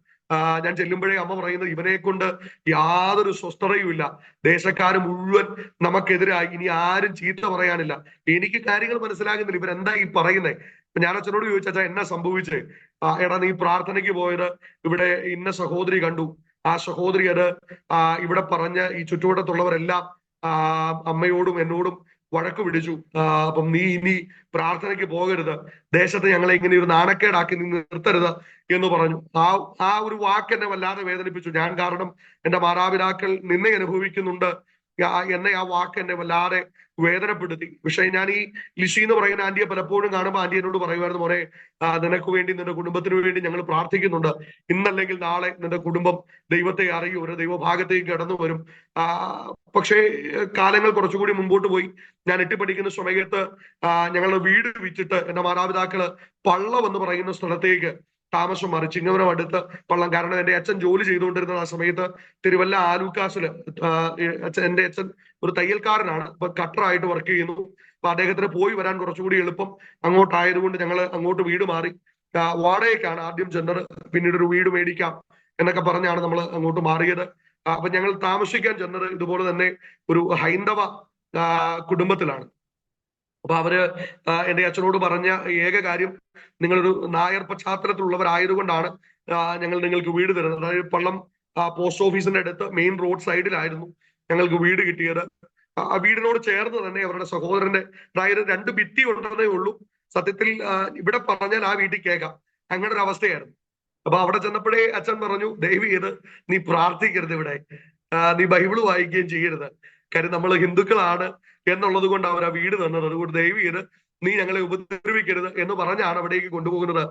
ഞാൻ ചെല്ലുമ്പോഴേ അമ്മ പറയുന്നത്, ഇവനെ കൊണ്ട് യാതൊരു സ്വസ്ഥതയും ഇല്ല, ദേശക്കാര് മുഴുവൻ നമുക്കെതിരായി, ഇനി ആരും ചീത്ത പറയാനില്ല. എനിക്ക് കാര്യങ്ങൾ മനസ്സിലാകുന്നില്ല, ഇവരെന്താ ഈ പറയുന്നത്. ഞാൻ അച്ഛനോട് ചോദിച്ചാ എന്നാ സംഭവിച്ചേ? എടാ, നീ പ്രാർത്ഥനയ്ക്ക് പോയത് ഇവിടെ ഇന്ന സഹോദരി കണ്ടു, ആ സഹോദരി അത് ഇവിടെ പറഞ്ഞ് ഈ ചുറ്റുവട്ടത്തുള്ളവരെല്ലാം അമ്മയോടും എന്നോടും വഴക്ക് പിടിച്ചു. അപ്പം നീ ഇനി പ്രാർത്ഥനയ്ക്ക് പോകരുത്, ദേശത്ത് ഞങ്ങളെ ഇങ്ങനെ ഒരു നാണക്കേടാക്കി നീ നിർത്തരുത് എന്ന് പറഞ്ഞു. ആ ഒരു വാക്ക് എന്നെ വല്ലാതെ വേദനിപ്പിച്ചു. ഞാൻ കാരണം എന്റെ മാതാപിതാക്കൾ നിന്നെ അനുഭവിക്കുന്നുണ്ട് എന്നെ ആ വാക്ക് എന്നെ വല്ലാതെ വേദനപ്പെടുത്തി. പക്ഷെ ഞാൻ ഈ ലിഷി എന്ന് പറയുന്ന ആന്റിയെ പലപ്പോഴും കാണുമ്പോൾ ആന്റി എന്നോട് പറയുമായിരുന്നു, മോനെ നിനക്ക് വേണ്ടി നിന്റെ കുടുംബത്തിന് വേണ്ടി ഞങ്ങൾ പ്രാർത്ഥിക്കുന്നുണ്ട്, ഇന്നല്ലെങ്കിൽ നാളെ നിന്റെ കുടുംബം ദൈവത്തെ അറിയും, ഒരു ദൈവഭാഗത്തേക്ക് കടന്നു വരും. പക്ഷേ കാലങ്ങൾ കുറച്ചുകൂടി മുമ്പോട്ട് പോയി. ഞാൻ പഠിക്കുന്ന സമയത്ത് ഞങ്ങളുടെ വീട് വിറ്റിട്ട് എന്റെ മാതാപിതാക്കള് പള്ളം എന്ന് പറയുന്ന സ്ഥലത്തേക്ക് താമസം മാറി. ചിങ്ങവനം അടുത്ത് പള്ളം. കാരണം എന്റെ അച്ഛൻ ജോലി ചെയ്തുകൊണ്ടിരുന്ന ആ സമയത്ത് തിരുവല്ല ആലൂക്കാസില് എന്റെ അച്ഛൻ ഒരു തയ്യൽക്കാരനാണ്, അപ്പൊ കട്ടറായിട്ട് വർക്ക് ചെയ്യുന്നു. അപ്പൊ അദ്ദേഹത്തിന് പോയി വരാൻ കുറച്ചുകൂടി എളുപ്പം അങ്ങോട്ടായതുകൊണ്ട് ഞങ്ങൾ അങ്ങോട്ട് വീട് മാറി. വാടകയ്ക്കാണ് ആദ്യം ചെന്നത്, പിന്നീട് ഒരു വീട് മേടിക്കാം എന്നൊക്കെ പറഞ്ഞാണ് നമ്മൾ അങ്ങോട്ട് മാറിയത്. അപ്പൊ ഞങ്ങൾ താമസിക്കാൻ ചെന്നത് ഇതുപോലെ തന്നെ ഒരു ഹൈന്ദവ കുടുംബത്തിലാണ്. അപ്പൊ അവര് എന്റെ അച്ഛനോട് പറഞ്ഞ ഏക കാര്യം, നിങ്ങളൊരു നായർ പശ്ചാത്തലത്തിലുള്ളവരായതുകൊണ്ടാണ് ഞങ്ങൾ നിങ്ങൾക്ക് വീട് തരുന്നത്. അതായത് പള്ളം പോസ്റ്റ് ഓഫീസിന്റെ അടുത്ത് മെയിൻ റോഡ് സൈഡിലായിരുന്നു ഞങ്ങൾക്ക് വീട് കിട്ടിയത്. ആ വീടിനോട് ചേർന്ന് തന്നെ അവരുടെ സഹോദരന്റെ, അതായത് 2 ഭിത്തി ഉണ്ടെന്നേ ഉള്ളൂ. സത്യത്തിൽ ഇവിടെ പറഞ്ഞാൽ ആ വീട്ടിൽ കേൾക്കാം, അങ്ങനെ ഒരു അവസ്ഥയായിരുന്നു. അപ്പൊ അവിടെ ചെന്നപ്പോഴേ അച്ഛൻ പറഞ്ഞു, ദയവ് ചെയ്ത് നീ പ്രാർത്ഥിക്കരുത് ഇവിടെ, നീ ബൈബിള് വായിക്കുകയും ചെയ്യരുത്, കാര്യം നമ്മൾ ഹിന്ദുക്കളാണ് എന്നുള്ളത് കൊണ്ട് അവർ ആ വീട് തന്നത്, അതുകൊണ്ട് ദയവ് ചെയ്ത് നീ ഞങ്ങളെ ഉപദ്രവിക്കരുത് എന്ന് പറഞ്ഞാണ് അവിടേക്ക് കൊണ്ടുപോകുന്നത്.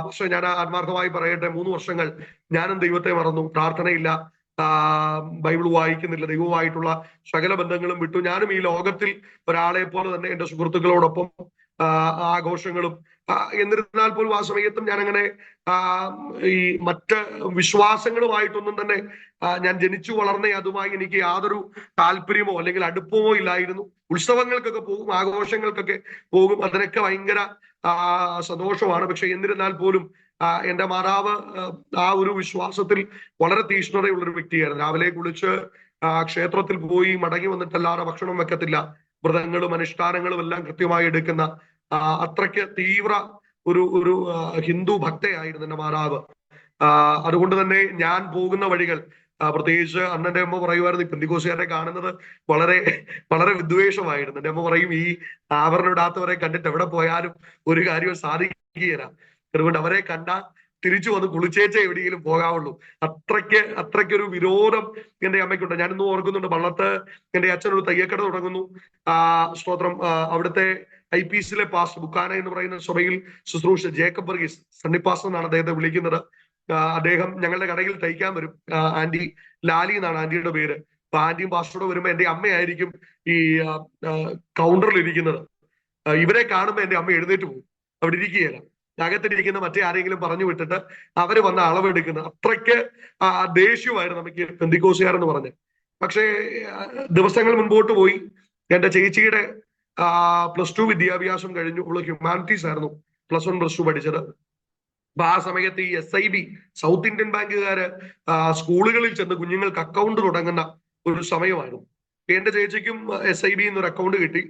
പക്ഷെ ഞാൻ ആത്മാർത്ഥമായി പറയട്ടെ, 3 വർഷങ്ങൾ ഞാനും ദൈവത്തെ മറന്നു, പ്രാർത്ഥനയില്ല, ബൈബിൾ വായിക്കുന്നില്ല, ദൈവവുമായിട്ടുള്ള സകല ബന്ധങ്ങളും വിട്ടു. ഞാനും ഈ ലോകത്തിൽ ഒരാളെ പോലെ തന്നെ എന്റെ സുഹൃത്തുക്കളോടൊപ്പം ആഘോഷങ്ങളും എന്നിരുന്നാൽ പോലും ആ സമയത്തും ഞാൻ അങ്ങനെ ഈ മറ്റ് വിശ്വാസങ്ങളുമായിട്ടൊന്നും തന്നെ ഞാൻ ജനിച്ചു വളർന്ന അതുമായി എനിക്ക് യാതൊരു താല്പര്യമോ അല്ലെങ്കിൽ അടുപ്പമോ ഇല്ലായിരുന്നു. ഉത്സവങ്ങൾക്കൊക്കെ പോകും, ആഘോഷങ്ങൾക്കൊക്കെ പോകും, അതിനൊക്കെ ഭയങ്കര സന്തോഷമാണ്. പക്ഷെ എന്നിരുന്നാൽ പോലും എന്റെ മാതാവ് ആ ഒരു വിശ്വാസത്തിൽ വളരെ തീഷ്ണതയുള്ളൊരു വ്യക്തിയായിരുന്നു. രാവിലെ കുളിച്ച് ക്ഷേത്രത്തിൽ പോയി മടങ്ങി വന്നിട്ടല്ലാതെ ഭക്ഷണം വെക്കത്തില്ല. വ്രതങ്ങളും അനുഷ്ഠാനങ്ങളും എല്ലാം കൃത്യമായി എടുക്കുന്ന അത്രയ്ക്ക് തീവ്ര ഒരു ഹിന്ദു ഭക്തയായിരുന്നു എന്റെ മാതാവ്. അതുകൊണ്ട് തന്നെ ഞാൻ പോകുന്ന വഴികൾ, പ്രത്യേകിച്ച് അന്നെന്റെ അമ്മ പറയുമായിരുന്നു, ഈ പെന്തിക്കോസുകാരെ കാണുന്നത് വളരെ വളരെ വിദ്വേഷമായിരുന്നു. എന്റെ അമ്മ പറയും, ഈ ആഭരണം ഇടാത്തവരെ കണ്ടിട്ട് എവിടെ പോയാലും ഒരു കാര്യവും സാധിക്കുകയില്ല, അതുകൊണ്ട് അവരെ കണ്ടാൽ തിരിച്ചു വന്ന് കുളിച്ചേച്ചേ എവിടെയെങ്കിലും പോകാവുള്ളൂ. അത്രയ്ക്കൊരു വിരോധം എന്റെ അമ്മയ്ക്കുണ്ട്. ഞാനിന്ന് ഓർക്കുന്നുണ്ട്, വള്ളത്ത് എന്റെ അച്ഛൻ ഒരു തയ്യക്കട തുടങ്ങുന്നു. സ്തോത്രം. അവിടുത്തെ IPCയിലെ പാസ്റ്റർ, ബുക്കാന എന്ന് പറയുന്ന സഭയിൽ ശുശ്രൂഷ ജേക്കബ് വർഗീസ്, സണ്ണി പാസ്റ്റർ എന്നാണ് അദ്ദേഹത്തെ വിളിക്കുന്നത്. അദ്ദേഹം ഞങ്ങളുടെ കടയിൽ തയ്ക്കാൻ വരും. ആന്റി ലാലി എന്നാണ് ആന്റിയുടെ പേര്. അപ്പൊ ആന്റിയും പാസ്റ്ററോട് വരുമ്പോ എന്റെ അമ്മയായിരിക്കും ഈ കൗണ്ടറിൽ ഇരിക്കുന്നത്. ഇവരെ കാണുമ്പോ എന്റെ അമ്മ എഴുന്നേറ്റ് പോകും, അവിടെ ഇരിക്കുകയില്ല, അകത്തിരിക്കുന്ന മറ്റേ ആരെങ്കിലും പറഞ്ഞു വിട്ടിട്ട് അവര് വന്ന അളവെടുക്കുന്നത്. അത്രയ്ക്ക് ദേഷ്യമായിരുന്നു നമുക്ക് പെന്തിക്കോസുകാരെന്ന് പറഞ്ഞ്. പക്ഷേ ദിവസങ്ങൾ മുൻപോട്ട് പോയി. എന്റെ ചേച്ചിയുടെ +2 വിദ്യാഭ്യാസം കഴിഞ്ഞു. അവള് ഹ്യൂമാനിറ്റീസ് ആയിരുന്നു +1 +2 പഠിച്ചത്. അപ്പൊ ആ സമയത്ത് ഈ SIB, സൗത്ത് ഇന്ത്യൻ ബാങ്കുകാര് സ്കൂളുകളിൽ ചെന്ന് കുഞ്ഞുങ്ങൾക്ക് അക്കൗണ്ട് തുടങ്ങുന്ന ഒരു സമയമായിരുന്നു. എന്റെ ചേച്ചിക്കും SIB എന്നൊരു അക്കൗണ്ട് കിട്ടി.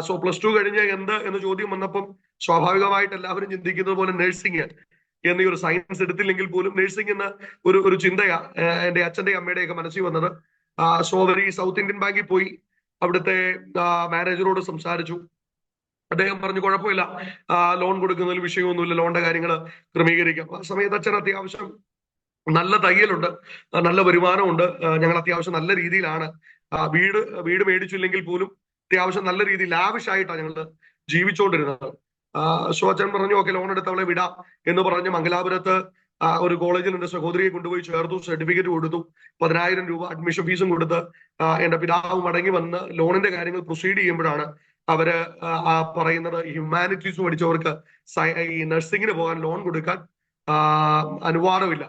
സോ +2 കഴിഞ്ഞ് എന്ത് എന്ന് ചോദ്യം വന്നപ്പം സ്വാഭാവികമായിട്ട് എല്ലാവരും ചിന്തിക്കുന്നത് പോലെ നഴ്സിംഗ് എന്നീ ഒരു സയൻസ് എടുത്തില്ലെങ്കിൽ പോലും നഴ്സിംഗ് എന്ന ഒരു ചിന്തയാ എന്റെ അച്ഛന്റെ അമ്മയുടെയൊക്കെ മനസ്സിൽ വന്നത്. സോ അവർ ഈ സൗത്ത് ഇന്ത്യൻ ബാങ്കിൽ പോയി അവിടുത്തെ മാനേജറോട് സംസാരിച്ചു. അദ്ദേഹം പറഞ്ഞു, കുഴപ്പമില്ല, ലോൺ കൊടുക്കുന്നതിൽ വിഷയമൊന്നുമില്ല, ലോണിന്റെ കാര്യങ്ങൾ ക്രമീകരിക്കാം. ആ സമയത്ത് അച്ഛൻ അത്യാവശ്യം നല്ല തയ്യലുണ്ട്, നല്ല വരുമാനമുണ്ട്, ഞങ്ങൾ അത്യാവശ്യം നല്ല രീതിയിലാണ് വീട് മേടിച്ചില്ലെങ്കിൽ പോലും അത്യാവശ്യം നല്ല രീതിയിൽ ലാവിഷായിട്ടാണ് ഞങ്ങൾ ജീവിച്ചുകൊണ്ടിരുന്നത്. സോ അച്ഛൻ പറഞ്ഞു ഓക്കെ ലോൺ എടുത്ത് അവളെ വിടാം എന്ന് പറഞ്ഞ് മംഗലാപുരത്ത് ഒരു കോളേജിൽ എന്റെ സഹോദരിയെ കൊണ്ടുപോയി ചേർത്തു, സർട്ടിഫിക്കറ്റ് കൊടുത്തു, 10,000 രൂപ അഡ്മിഷൻ ഫീസും കൊടുത്ത് എന്റെ പിതാവ് മടങ്ങി വന്ന് ലോണിന്റെ കാര്യങ്ങൾ പ്രൊസീഡ് ചെയ്യുമ്പോഴാണ് അവര് പറയുന്നത് ഹ്യൂമാനിറ്റീസ് പഠിച്ചവർക്ക് ഈ നഴ്സിംഗിന് പോകാൻ ലോൺ കൊടുക്കാൻ അനുവാദമില്ല.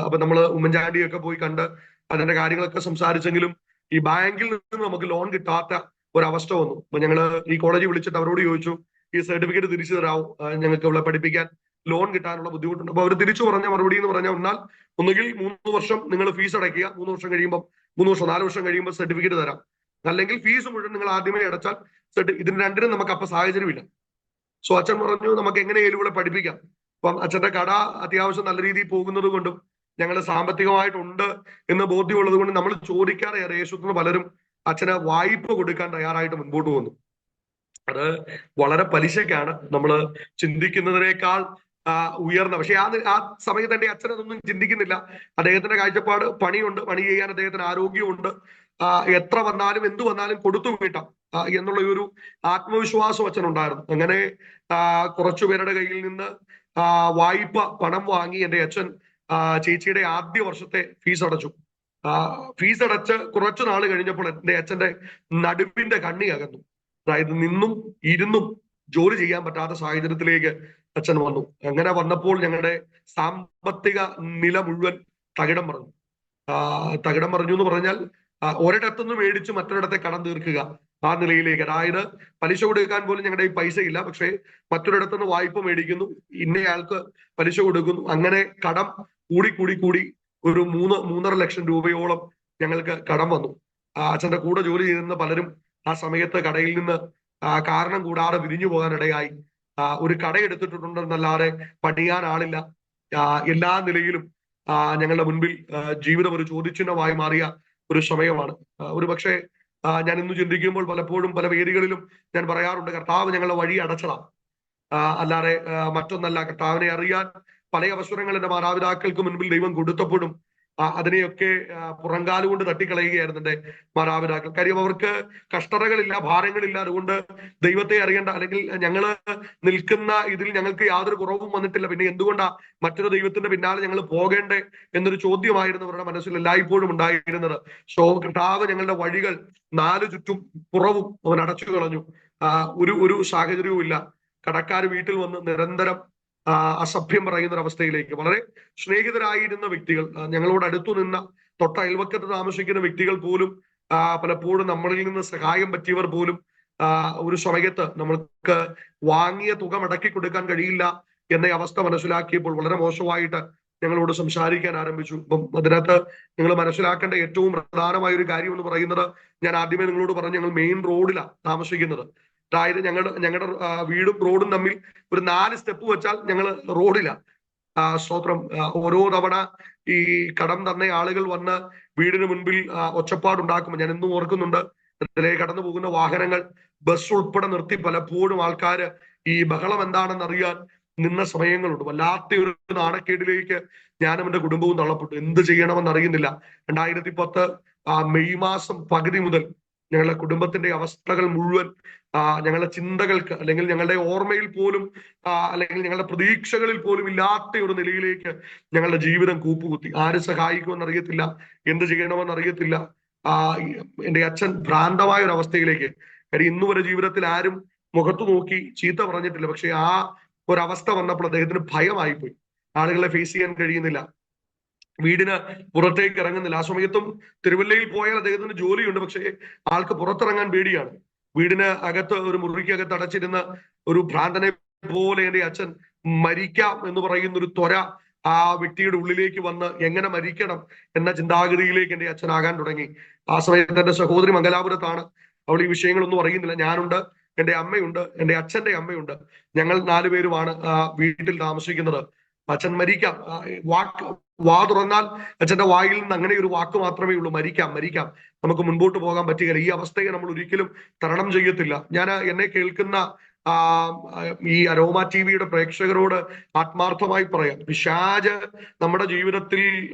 അപ്പൊ നമ്മള് ഉമ്മൻചാണ്ടിയൊക്കെ പോയി കണ്ട് അതിന്റെ കാര്യങ്ങളൊക്കെ സംസാരിച്ചെങ്കിലും ഈ ബാങ്കിൽ നിന്ന് നമുക്ക് ലോൺ കിട്ടാത്ത ഒരവസ്ഥ വന്നു. അപ്പൊ ഞങ്ങള് ഈ കോളേജിൽ വിളിച്ചിട്ട് അവരോട് ചോദിച്ചു, ഈ സർട്ടിഫിക്കറ്റ് തിരിച്ചു തരാവും, ഞങ്ങൾക്ക് ഇവിടെ പഠിപ്പിക്കാൻ ലോൺ കിട്ടാനുള്ള ബുദ്ധിമുട്ടുണ്ട്. അപ്പൊ അവർ തിരിച്ചു പറഞ്ഞ മറുപടി എന്ന് പറഞ്ഞാൽ, എന്നാൽ ഒന്നുകിൽ 3 വർഷം നിങ്ങൾ ഫീസ് അടയ്ക്കുക, 3 വർഷം കഴിയുമ്പോൾ 3 വർഷം 4 വർഷം കഴിയുമ്പോൾ സർട്ടിഫിക്കറ്റ് തരാം, അല്ലെങ്കിൽ ഫീസ് മുഴുവൻ നിങ്ങൾ ആദ്യമേ അടച്ചാൽ ഇതിന് രണ്ടിനും നമുക്ക് അപ്പൊ സാഹചര്യമില്ല. സോ അച്ഛൻ പറഞ്ഞു നമുക്ക് എങ്ങനെയായാലും ഇവിടെ പഠിപ്പിക്കാം. അപ്പം അച്ഛന്റെ കട അത്യാവശ്യം നല്ല രീതിയിൽ പോകുന്നത് കൊണ്ടും ഞങ്ങൾ സാമ്പത്തികമായിട്ടുണ്ട് എന്ന് ബോധ്യമുള്ളത് കൊണ്ട് നമ്മൾ ചോദിക്കാതെ യേശുത്തിന് പലരും അച്ഛന് വായ്പ കൊടുക്കാൻ തയ്യാറായിട്ട് മുൻപോട്ട് വന്നു. അത് വളരെ പലിശക്കാണ്, നമ്മൾ ചിന്തിക്കുന്നതിനേക്കാൾ ഉയർന്ന. പക്ഷെ ആ സമയത്ത് എന്റെ അച്ഛൻ അതൊന്നും ചിന്തിക്കുന്നില്ല. അദ്ദേഹത്തിന്റെ കാഴ്ചപ്പാട് പണിയുണ്ട്, പണി ചെയ്യാൻ അദ്ദേഹത്തിന് ആരോഗ്യമുണ്ട്, എത്ര വന്നാലും എന്തു വന്നാലും കൊടുത്തു വീട്ടാം എന്നുള്ള ഒരു ആത്മവിശ്വാസം അച്ഛനുണ്ടായിരുന്നു. അങ്ങനെ കുറച്ചുപേരുടെ കയ്യിൽ നിന്ന് വായ്പ പണം വാങ്ങി എന്റെ അച്ഛൻ ചേച്ചിയുടെ ആദ്യ വർഷത്തെ ഫീസ് അടച്ചു. ഫീസ് അടച്ച് കുറച്ചു നാൾ കഴിഞ്ഞപ്പോൾ എന്റെ അച്ഛന്റെ നടുവിന്റെ കണ്ണി അകന്നു. അതായത് നിന്നും ഇരുന്നും ജോലി ചെയ്യാൻ പറ്റാത്ത സാഹചര്യത്തിലേക്ക് അച്ഛൻ വന്നു. അങ്ങനെ വന്നപ്പോൾ ഞങ്ങളുടെ സാമ്പത്തിക നില മുഴുവൻ തകിടം പറഞ്ഞു. തകിടം പറഞ്ഞു എന്ന് പറഞ്ഞാൽ ഒരിടത്തുനിന്ന് മേടിച്ച് മറ്റൊരിടത്തെ കടം തീർക്കുക, ആ നിലയിലേക്ക്. അതായത് പലിശ കൊടുക്കാൻ പോലും ഞങ്ങളുടെ ഈ പൈസ ഇല്ല, പക്ഷേ മറ്റൊരിടത്തുനിന്ന് വായ്പ മേടിക്കുന്നു, ഇന്നയാൾക്ക് പലിശ കൊടുക്കുന്നു. അങ്ങനെ കടം കൂടി ഒരു 3.5 ലക്ഷം രൂപയോളം ഞങ്ങൾക്ക് കടം വന്നു. അച്ഛന്റെ കൂടെ ജോലി ചെയ്തിരുന്ന പലരും ആ സമയത്ത് കടയിൽ നിന്ന് കാരണം കൂടാതെ വിരിഞ്ഞു പോകാനിടയായി. ഒരു കട എടുത്തിട്ടുണ്ടെന്നല്ലാതെ പണിയാൻ ആളില്ല. എല്ലാ നിലയിലും ഞങ്ങളുടെ മുൻപിൽ ജീവിതം ഒരു ചോദ്യചിഹ്നമായി മാറിയ ഒരു സമയമാണ്. ഒരു പക്ഷേ ഞാൻ ഇന്ന് ചിന്തിക്കുമ്പോൾ പലപ്പോഴും പല വേദികളിലും ഞാൻ പറയാറുണ്ട്, കർത്താവ് ഞങ്ങളുടെ വഴി അടച്ചതാണ്, അല്ലാതെ മറ്റൊന്നല്ല. കർത്താവിനെ അറിയാൻ പല അവസരങ്ങൾ എന്റെ മാതാപിതാക്കൾക്ക് മുൻപിൽ ദൈവം കൊടുത്തപ്പോഴും അതിനെയൊക്കെ പുറങ്കാലുകൊണ്ട് തട്ടിക്കളയുകയായിരുന്നു എന്റെ മാതാപിതാക്കൾ. കാര്യം അവർക്ക് കഷ്ടതകളില്ല, ഭാരങ്ങളില്ല. അതുകൊണ്ട് ദൈവത്തെ അറിയേണ്ട, അല്ലെങ്കിൽ ഞങ്ങള് നിൽക്കുന്ന ഇതിൽ ഞങ്ങൾക്ക് യാതൊരു കുറവും വന്നിട്ടില്ല, പിന്നെ എന്തുകൊണ്ടാ മറ്റൊരു ദൈവത്തിന്റെ പിന്നാലെ ഞങ്ങൾ പോകേണ്ടേ എന്നൊരു ചോദ്യമായിരുന്നു അവരുടെ മനസ്സിൽ എല്ലായ്പ്പോഴും ഉണ്ടായിരുന്നത്. സോ കർത്താവ് ഞങ്ങളുടെ വഴികൾ 4 ചുറ്റും പുറവും അവൻ അടച്ചു കളഞ്ഞു. ഒരു സാഹചര്യവും ഇല്ല. കടക്കാർ വീട്ടിൽ വന്ന് നിരന്തരം അസഭ്യം പറയുന്ന ഒരവസ്ഥയിലേക്ക്. വളരെ സ്നേഹിതരായിരുന്ന വ്യക്തികൾ, ഞങ്ങളോട് അടുത്തു നിന്ന തൊട്ട അയൽവക്കത്ത് താമസിക്കുന്ന വ്യക്തികൾ പോലും പലപ്പോഴും നമ്മളിൽ നിന്ന് സഹായം പറ്റിയവർ പോലും ഒരു സമയത്ത് നമ്മൾക്ക് വാങ്ങിയ തുക മടക്കി കൊടുക്കാൻ കഴിയില്ല എന്ന അവസ്ഥ മനസ്സിലാക്കിയപ്പോൾ വളരെ മോശമായിട്ട് ഞങ്ങളോട് സംസാരിക്കാൻ ആരംഭിച്ചു. അപ്പം അതിനകത്ത് നിങ്ങൾ മനസ്സിലാക്കേണ്ട ഏറ്റവും പ്രധാനമായ ഒരു കാര്യം എന്ന് പറയുന്നത്, ഞാൻ ആദ്യമേ നിങ്ങളോട് പറഞ്ഞു, ഞങ്ങൾ മെയിൻ റോഡിലാണ് താമസിക്കുന്നത്. അതായത് ഞങ്ങളുടെ വീടും റോഡും തമ്മിൽ ഒരു 4 സ്റ്റെപ്പ് വെച്ചാൽ ഞങ്ങൾ റോഡിലാണ്. സ്തോത്രം. ഓരോ തവണ ഈ കടം തന്ന ആളുകൾ വന്ന് വീടിന് മുൻപിൽ ഒച്ചപ്പാടുണ്ടാക്കുമ്പോൾ ഞാൻ എന്നും ഓർക്കുന്നുണ്ട്, അതിലേക്ക് കടന്നു പോകുന്ന വാഹനങ്ങൾ, ബസ് ഉൾപ്പെടെ നിർത്തി പലപ്പോഴും ആൾക്കാര് ഈ ബഹളം എന്താണെന്ന് അറിയാൻ നിന്ന സമയങ്ങളുണ്ട്. വല്ലാത്ത ഒരു നാണക്കേടിലേക്ക് ഞാനും എന്റെ കുടുംബവും തള്ളപ്പെട്ടു. എന്ത് ചെയ്യണമെന്ന് അറിയുന്നില്ല. 2010 മെയ് മാസം പകുതി മുതൽ ഞങ്ങളുടെ കുടുംബത്തിന്റെ അവസ്ഥകൾ മുഴുവൻ ഞങ്ങളുടെ ചിന്തകൾക്ക്, അല്ലെങ്കിൽ ഞങ്ങളുടെ ഓർമ്മയിൽ പോലും അല്ലെങ്കിൽ ഞങ്ങളുടെ പ്രതീക്ഷകളിൽ പോലും ഇല്ലാത്ത ഒരു നിലയിലേക്ക് ഞങ്ങളുടെ ജീവിതം കൂപ്പുകുത്തി. ആര് സഹായിക്കുമെന്ന് അറിയത്തില്ല, എന്ത് ചെയ്യണമെന്ന് അറിയത്തില്ല. എന്റെ അച്ഛൻ ഭ്രാന്തമായ ഒരു അവസ്ഥയിലേക്ക്. കാര്യം ഇന്നു വരെ ജീവിതത്തിൽ ആരും മുഖത്തു നോക്കി ചീത്ത പറഞ്ഞിട്ടില്ല, പക്ഷെ ആ ഒരവസ്ഥ വന്നപ്പോൾ അദ്ദേഹത്തിന് ഭയമായിപ്പോയി. ആളുകളെ ഫേസ് ചെയ്യാൻ കഴിയുന്നില്ല, വീടിന് പുറത്തേക്ക് ഇറങ്ങുന്നില്ല. ആ സമയത്തും തിരുവല്ലയിൽ പോയാൽ അദ്ദേഹത്തിന് ജോലിയുണ്ട്, പക്ഷേ ആൾക്ക് പുറത്തിറങ്ങാൻ പേടിയാണ്. വീടിന് അകത്ത് ഒരു മുറിക്കകത്ത് അടച്ചിരുന്ന ഒരു ഭ്രാന്തനെ പോലെ എന്റെ അച്ഛൻ മരിക്കാം എന്ന് പറയുന്ന ഒരു ത്വര ആ വ്യക്തിയുടെ ഉള്ളിലേക്ക് വന്ന് എങ്ങനെ മരിക്കണം എന്ന ചിന്താഗതിയിലേക്ക് എന്റെ അച്ഛനാകാൻ തുടങ്ങി. ആ സമയത്ത് എന്റെ സഹോദരി മംഗലാപുരത്താണ്. അവൾ ഈ വിഷയങ്ങളൊന്നും അറിയുന്നില്ല. ഞാനുണ്ട്, എന്റെ അമ്മയുണ്ട്, എന്റെ അച്ഛന്റെ അമ്മയുണ്ട്. ഞങ്ങൾ 4 പേരുമാണ് വീട്ടിൽ താമസിക്കുന്നത്. അച്ഛൻ മരിക്കാം, വാ തുറന്നാൽ അച്ഛന്റെ വായിൽ നിന്ന് അങ്ങനെ ഒരു വാക്ക് മാത്രമേ ഉള്ളൂ, മരിക്കാം, മരിക്കാം, നമുക്ക് മുൻപോട്ട് പോകാൻ പറ്റുകയില്ല. ഈ അവസ്ഥയെ നമ്മൾ ഒരിക്കലും തരണം ചെയ്യത്തില്ല. ഞാൻ എന്നെ കേൾക്കുന്ന ഈ അരോമ ടിവിയുടെ പ്രേക്ഷകരോട് ആത്മാർത്ഥമായി പറയാം, പിശാച് നമ്മുടെ ജീവിതത്തിൽ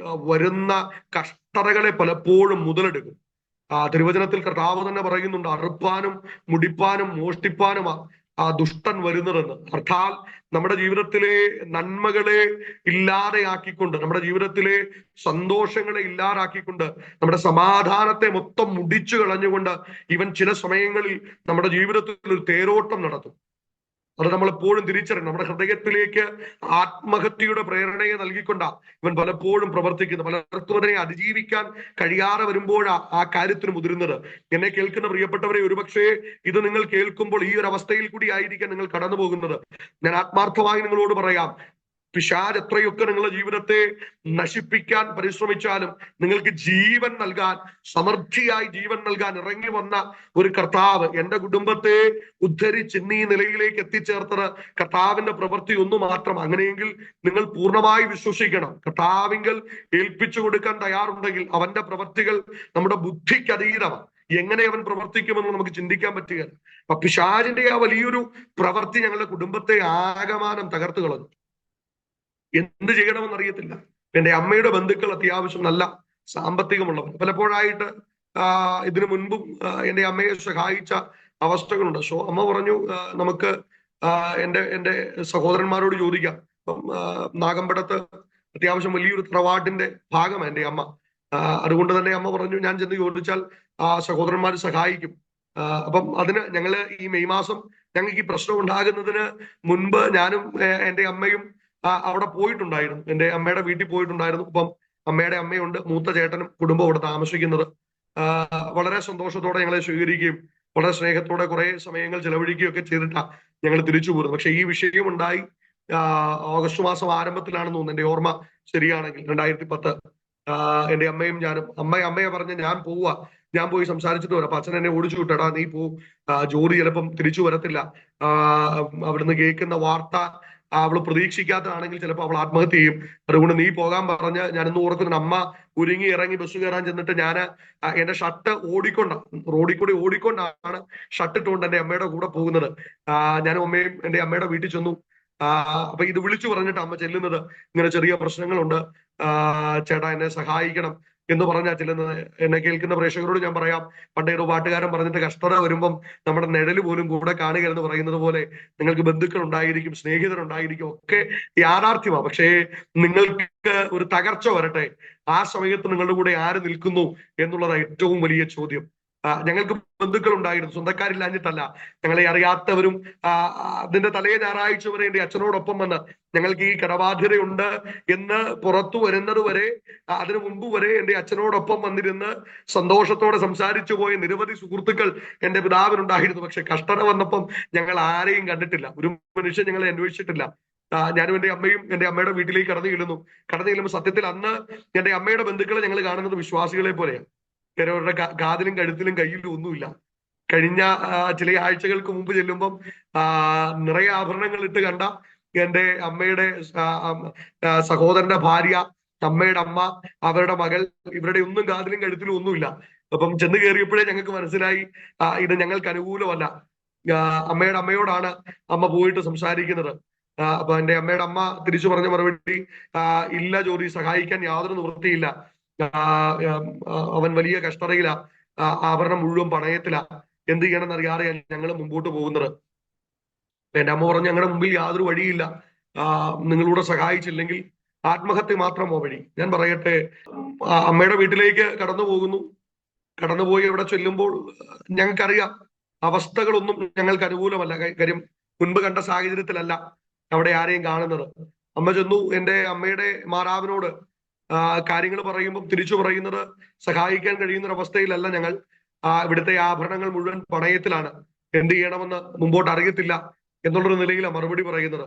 വരുന്ന കഷ്ടതകളെ പലപ്പോഴും മുതലെടുക്കും. തിരുവചനത്തിൽ കർത്താവ് തന്നെ പറയുന്നുണ്ട്, അറുപ്പാനും മുടിപ്പാനും മോഷ്ടിപ്പാനുമാ ആ ദുഷ്ടൻ വരുന്നതെന്ന്. അർത്ഥാൽ നമ്മുടെ ജീവിതത്തിലെ നന്മകളെ ഇല്ലാതെയാക്കിക്കൊണ്ട്, നമ്മുടെ ജീവിതത്തിലെ സന്തോഷങ്ങളെ ഇല്ലാതാക്കിക്കൊണ്ട്, നമ്മുടെ സമാധാനത്തെ മൊത്തം മുടിച്ചു കളഞ്ഞുകൊണ്ട് ഇവൻ ചില സമയങ്ങളിൽ നമ്മുടെ ജീവിതത്തിൽ ഒരു തേരോട്ടം നടത്തും. അത് നമ്മൾ എപ്പോഴും തിരിച്ചറിയണം. നമ്മുടെ ഹൃദയത്തിലേക്ക് ആത്മഹത്യയുടെ പ്രേരണയെ നൽകിക്കൊണ്ടാ ഇവൻ പലപ്പോഴും പ്രവർത്തിക്കുന്നത്. പലർക്കും അതിനെ അതിജീവിക്കാൻ കഴിയാതെ വരുമ്പോഴാ ആ കാര്യത്തിന് മുതിരുന്നത്. എന്നെ കേൾക്കുന്ന പ്രിയപ്പെട്ടവരെ, ഒരുപക്ഷെ ഇത് നിങ്ങൾ കേൾക്കുമ്പോൾ ഈ ഒരു അവസ്ഥയിൽ കൂടി ആയിരിക്കാം നിങ്ങൾ കടന്നു പോകുന്നത്. ഞാൻ ആത്മാർത്ഥമായി നിങ്ങളോട് പറയാം, പിശാച് എത്രയൊക്കെ നിങ്ങളുടെ ജീവിതത്തെ നശിപ്പിക്കാൻ പരിശ്രമിച്ചാലും നിങ്ങൾക്ക് ജീവൻ നൽകാൻ, സമൃദ്ധിയായി ജീവൻ നൽകാൻ ഇറങ്ങി വന്ന ഒരു കർത്താവ്, എന്റെ കുടുംബത്തെ ഉദ്ധരിച്ച് ഇന്ന് ഈ നിലയിലേക്ക് എത്തിച്ചേർത്തത് കർത്താവിന്റെ പ്രവൃത്തി ഒന്നു മാത്രം. അങ്ങനെയെങ്കിൽ നിങ്ങൾ പൂർണ്ണമായി വിശ്വസിക്കണം, കർത്താവിങ്കൽ ഏൽപ്പിച്ചു കൊടുക്കാൻ തയ്യാറുണ്ടെങ്കിൽ അവന്റെ പ്രവൃത്തികൾ നമ്മുടെ ബുദ്ധിക്ക് അതീതമാണ്. എങ്ങനെ അവൻ പ്രവർത്തിക്കുമെന്ന് നമുക്ക് ചിന്തിക്കാൻ പറ്റുകയില്ല. അപ്പൊ പിശാചിന്റെ ആ വലിയൊരു പ്രവൃത്തി ഞങ്ങളുടെ കുടുംബത്തെ ആകമാനം തകർത്തു കളഞ്ഞു. എന്ത് ചെയ്യണമെന്ന് അറിയത്തില്ല. എന്റെ അമ്മയുടെ ബന്ധുക്കൾ അത്യാവശ്യം നല്ല സാമ്പത്തികമുള്ളവർ. പലപ്പോഴായിട്ട് ഇതിനു മുൻപും എന്റെ അമ്മയെ സഹായിച്ച അവസ്ഥകളുണ്ട്. സോ അമ്മ പറഞ്ഞു, നമുക്ക് എന്റെ സഹോദരന്മാരോട് ചോദിക്കാം. അപ്പം നാഗമ്പടത്ത് അത്യാവശ്യം വലിയൊരു തറവാട്ടിന്റെ ഭാഗമാണ് എന്റെ അമ്മ. അതുകൊണ്ട് തന്നെ അമ്മ പറഞ്ഞു, ഞാൻ ചെന്ന് ചോദിച്ചാൽ സഹോദരന്മാർ സഹായിക്കും. അപ്പം അതിന് ഞങ്ങള് ഈ മെയ് മാസം ഞങ്ങൾക്ക് ഈ പ്രശ്നം ഉണ്ടാകുന്നതിന് മുൻപ് ഞാനും എന്റെ അമ്മയും അവിടെ പോയിട്ടുണ്ടായിരുന്നു. എന്റെ അമ്മയുടെ വീട്ടിൽ പോയിട്ടുണ്ടായിരുന്നു. അപ്പം അമ്മയുടെ അമ്മയുണ്ട്, മൂത്ത ചേട്ടനും കുടുംബം അവിടെ താമസിക്കുന്നത്. വളരെ സന്തോഷത്തോടെ ഞങ്ങളെ സ്വീകരിക്കുകയും വളരെ സ്നേഹത്തോടെ കുറെ സമയങ്ങൾ ചെലവഴിക്കുകയും ഒക്കെ ചെയ്തിട്ടാണ് ഞങ്ങൾ തിരിച്ചു പോരുന്നത്. പക്ഷെ ഈ വിഷയം ഉണ്ടായി ഓഗസ്റ്റ് മാസം ആരംഭത്തിലാണെന്ന് തോന്നുന്നു, എന്റെ ഓർമ്മ ശരിയാണെങ്കിൽ 2010. എന്റെ അമ്മയും ഞാനും, അമ്മയെ പറഞ്ഞ് ഞാൻ പോവുക, ഞാൻ പോയി സംസാരിച്ചിട്ട് വരാം. അപ്പൊ അച്ഛൻ എന്നെ ഓടിച്ചു വിട്ടടാ, നീ പോ, ജോലി ചിലപ്പം തിരിച്ചു വരത്തില്ല, അവിടുന്ന് കേൾക്കുന്ന വാർത്ത അവള് പ്രതീക്ഷിക്കാത്തതാണെങ്കിൽ ചിലപ്പോൾ അവൾ ആത്മഹത്യ ചെയ്യും, അതുകൊണ്ട് നീ പോകാൻ പറഞ്ഞ് ഞാനിന്ന് ഓർക്കുന്നു. അമ്മ ഒരുങ്ങി ഇറങ്ങി ബസ് കയറാൻ ചെന്നിട്ട് ഞാൻ എന്റെ ഷർട്ട് റോഡിൽ കൂടി ഓടിക്കൊണ്ടാണ് ഷർട്ട് ഇട്ടുകൊണ്ട് എന്റെ അമ്മയുടെ കൂടെ പോകുന്നത്. ഞാനും അമ്മയും എന്റെ അമ്മയുടെ വീട്ടിൽ ചെന്നു. അപ്പൊ ഇത് വിളിച്ചു പറഞ്ഞിട്ട് അമ്മ ചെല്ലുന്നത്, ഇങ്ങനെ ചെറിയ പ്രശ്നങ്ങളുണ്ട്, ചേട്ടാ എന്നെ സഹായിക്കണം എന്ന് പറഞ്ഞാൽ ചെല്ലുന്നത്. എന്നെ കേൾക്കുന്ന പ്രേക്ഷകരോട് ഞാൻ പറയാം, പണ്ട് ഏതോ പാട്ടുകാരൻ പറഞ്ഞിട്ട്, കഷ്ടത വരുമ്പം നമ്മുടെ നിഴല് പോലും കൂടെ കാണുക എന്ന് പറയുന്നത് പോലെ നിങ്ങൾക്ക് ബന്ധുക്കൾ ഉണ്ടായിരിക്കും, സ്നേഹിതരുണ്ടായിരിക്കും, ഒക്കെ യാഥാർത്ഥ്യമാണ്. പക്ഷേ നിങ്ങൾക്ക് ഒരു തകർച്ച വരട്ടെ, ആ സമയത്ത് നിങ്ങളുടെ കൂടെ ആര് നിൽക്കുന്നു എന്നുള്ളതാണ് ഏറ്റവും വലിയ ചോദ്യം. ഞങ്ങൾക്ക് ബന്ധുക്കൾ ഉണ്ടായിരുന്നു, സ്വന്തക്കാരില്ലാഞ്ഞിട്ടല്ല, ഞങ്ങളെ അറിയാത്തവരും. അതിന്റെ തലേ ഞായറാഴ്ച വരെ എന്റെ അച്ഛനോടൊപ്പം വന്ന് ഞങ്ങൾക്ക് ഈ കടബാധ്യതയുണ്ട് എന്ന് പുറത്തു വരുന്നത് വരെ, അതിനു മുമ്പ് വരെ എന്റെ അച്ഛനോടൊപ്പം വന്നിരുന്ന് സന്തോഷത്തോടെ സംസാരിച്ചു പോയ നിരവധി സുഹൃത്തുക്കൾ എന്റെ പിതാവിനുണ്ടായിരുന്നു. പക്ഷെ കഷ്ടത വന്നപ്പം ഞങ്ങൾ ആരെയും കണ്ടിട്ടില്ല, ഒരു മനുഷ്യൻ ഞങ്ങളെ അന്വേഷിച്ചിട്ടില്ല. ഞാനും എന്റെ അമ്മയും എന്റെ അമ്മയുടെ വീട്ടിലേക്ക് കടന്നു ചെല്ലുമ്പോൾ സത്യത്തിൽ അന്ന് എന്റെ അമ്മയുടെ ബന്ധുക്കളെ ഞങ്ങൾ കാണുന്നത് വിശ്വാസികളെ പോലെയാണ്. അവരുടെ കാതിലും കഴുത്തിലും കയ്യിലും ഒന്നുമില്ല. കഴിഞ്ഞ ചില ആഴ്ചകൾക്ക് മുമ്പ് ചെല്ലുമ്പം നിറയെ ആഭരണങ്ങൾ ഇട്ട് കണ്ട എന്റെ അമ്മയുടെ സഹോദരന്റെ ഭാര്യ, അമ്മയുടെ അമ്മ, അവരുടെ മകൾ, ഇവരുടെ ഒന്നും കാതിലും കഴുത്തിലും ഒന്നുമില്ല. അപ്പം ചെന്ന് കയറിയപ്പോഴേ ഞങ്ങൾക്ക് മനസ്സിലായി ഇത് ഞങ്ങൾക്ക് അനുകൂലമല്ല. അമ്മയുടെ അമ്മയോടാണ് അമ്മ പോയിട്ട് സംസാരിക്കുന്നത്. അപ്പൊ എന്റെ അമ്മയുടെ അമ്മ തിരിച്ചു പറഞ്ഞ മറുപടി, ഇല്ല ജ്യോതി, സഹായിക്കാൻ യാതൊരു നിവൃത്തിയില്ല, അവൻ വലിയ കഷ്ടതയിലാ, ആഭരണം മുഴുവൻ പണയത്തിലാ, എന്ത് ചെയ്യണമെന്ന് അറിയാതെ ഞങ്ങൾ മുമ്പോട്ട് പോകുന്നത്. എന്റെ അമ്മ പറഞ്ഞു, ഞങ്ങളുടെ മുമ്പിൽ യാതൊരു വഴിയില്ല, നിങ്ങളൂടെ സഹായിച്ചില്ലെങ്കിൽ ആത്മഹത്യ മാത്രമോ വഴി. ഞാൻ പറയട്ടെ, അമ്മയുടെ വീട്ടിലേക്ക് കടന്നുപോയി അവിടെ ചെല്ലുമ്പോൾ ഞങ്ങൾക്കറിയാം അവസ്ഥകളൊന്നും ഞങ്ങൾക്ക് അനുകൂലമല്ല. കാര്യം മുൻപ് കണ്ട സാഹചര്യത്തിലല്ല അവിടെ ആരെയും കാണുന്നത്. അമ്മ ചെന്നു എന്റെ അമ്മയുടെ മാതാവിനോട് കാര്യങ്ങൾ പറയുമ്പോൾ തിരിച്ചു പറയുന്നത്, സഹായിക്കാൻ കഴിയുന്ന ഒരു അവസ്ഥയിലല്ല ഞങ്ങൾ, ഇവിടുത്തെ ആഭരണങ്ങൾ മുഴുവൻ പണയത്തിലാണ്, എന്ത് ചെയ്യണമെന്ന് മുമ്പോട്ട് അറിയത്തില്ല എന്നുള്ളൊരു നിലയിലാണ് മറുപടി പറയുന്നത്.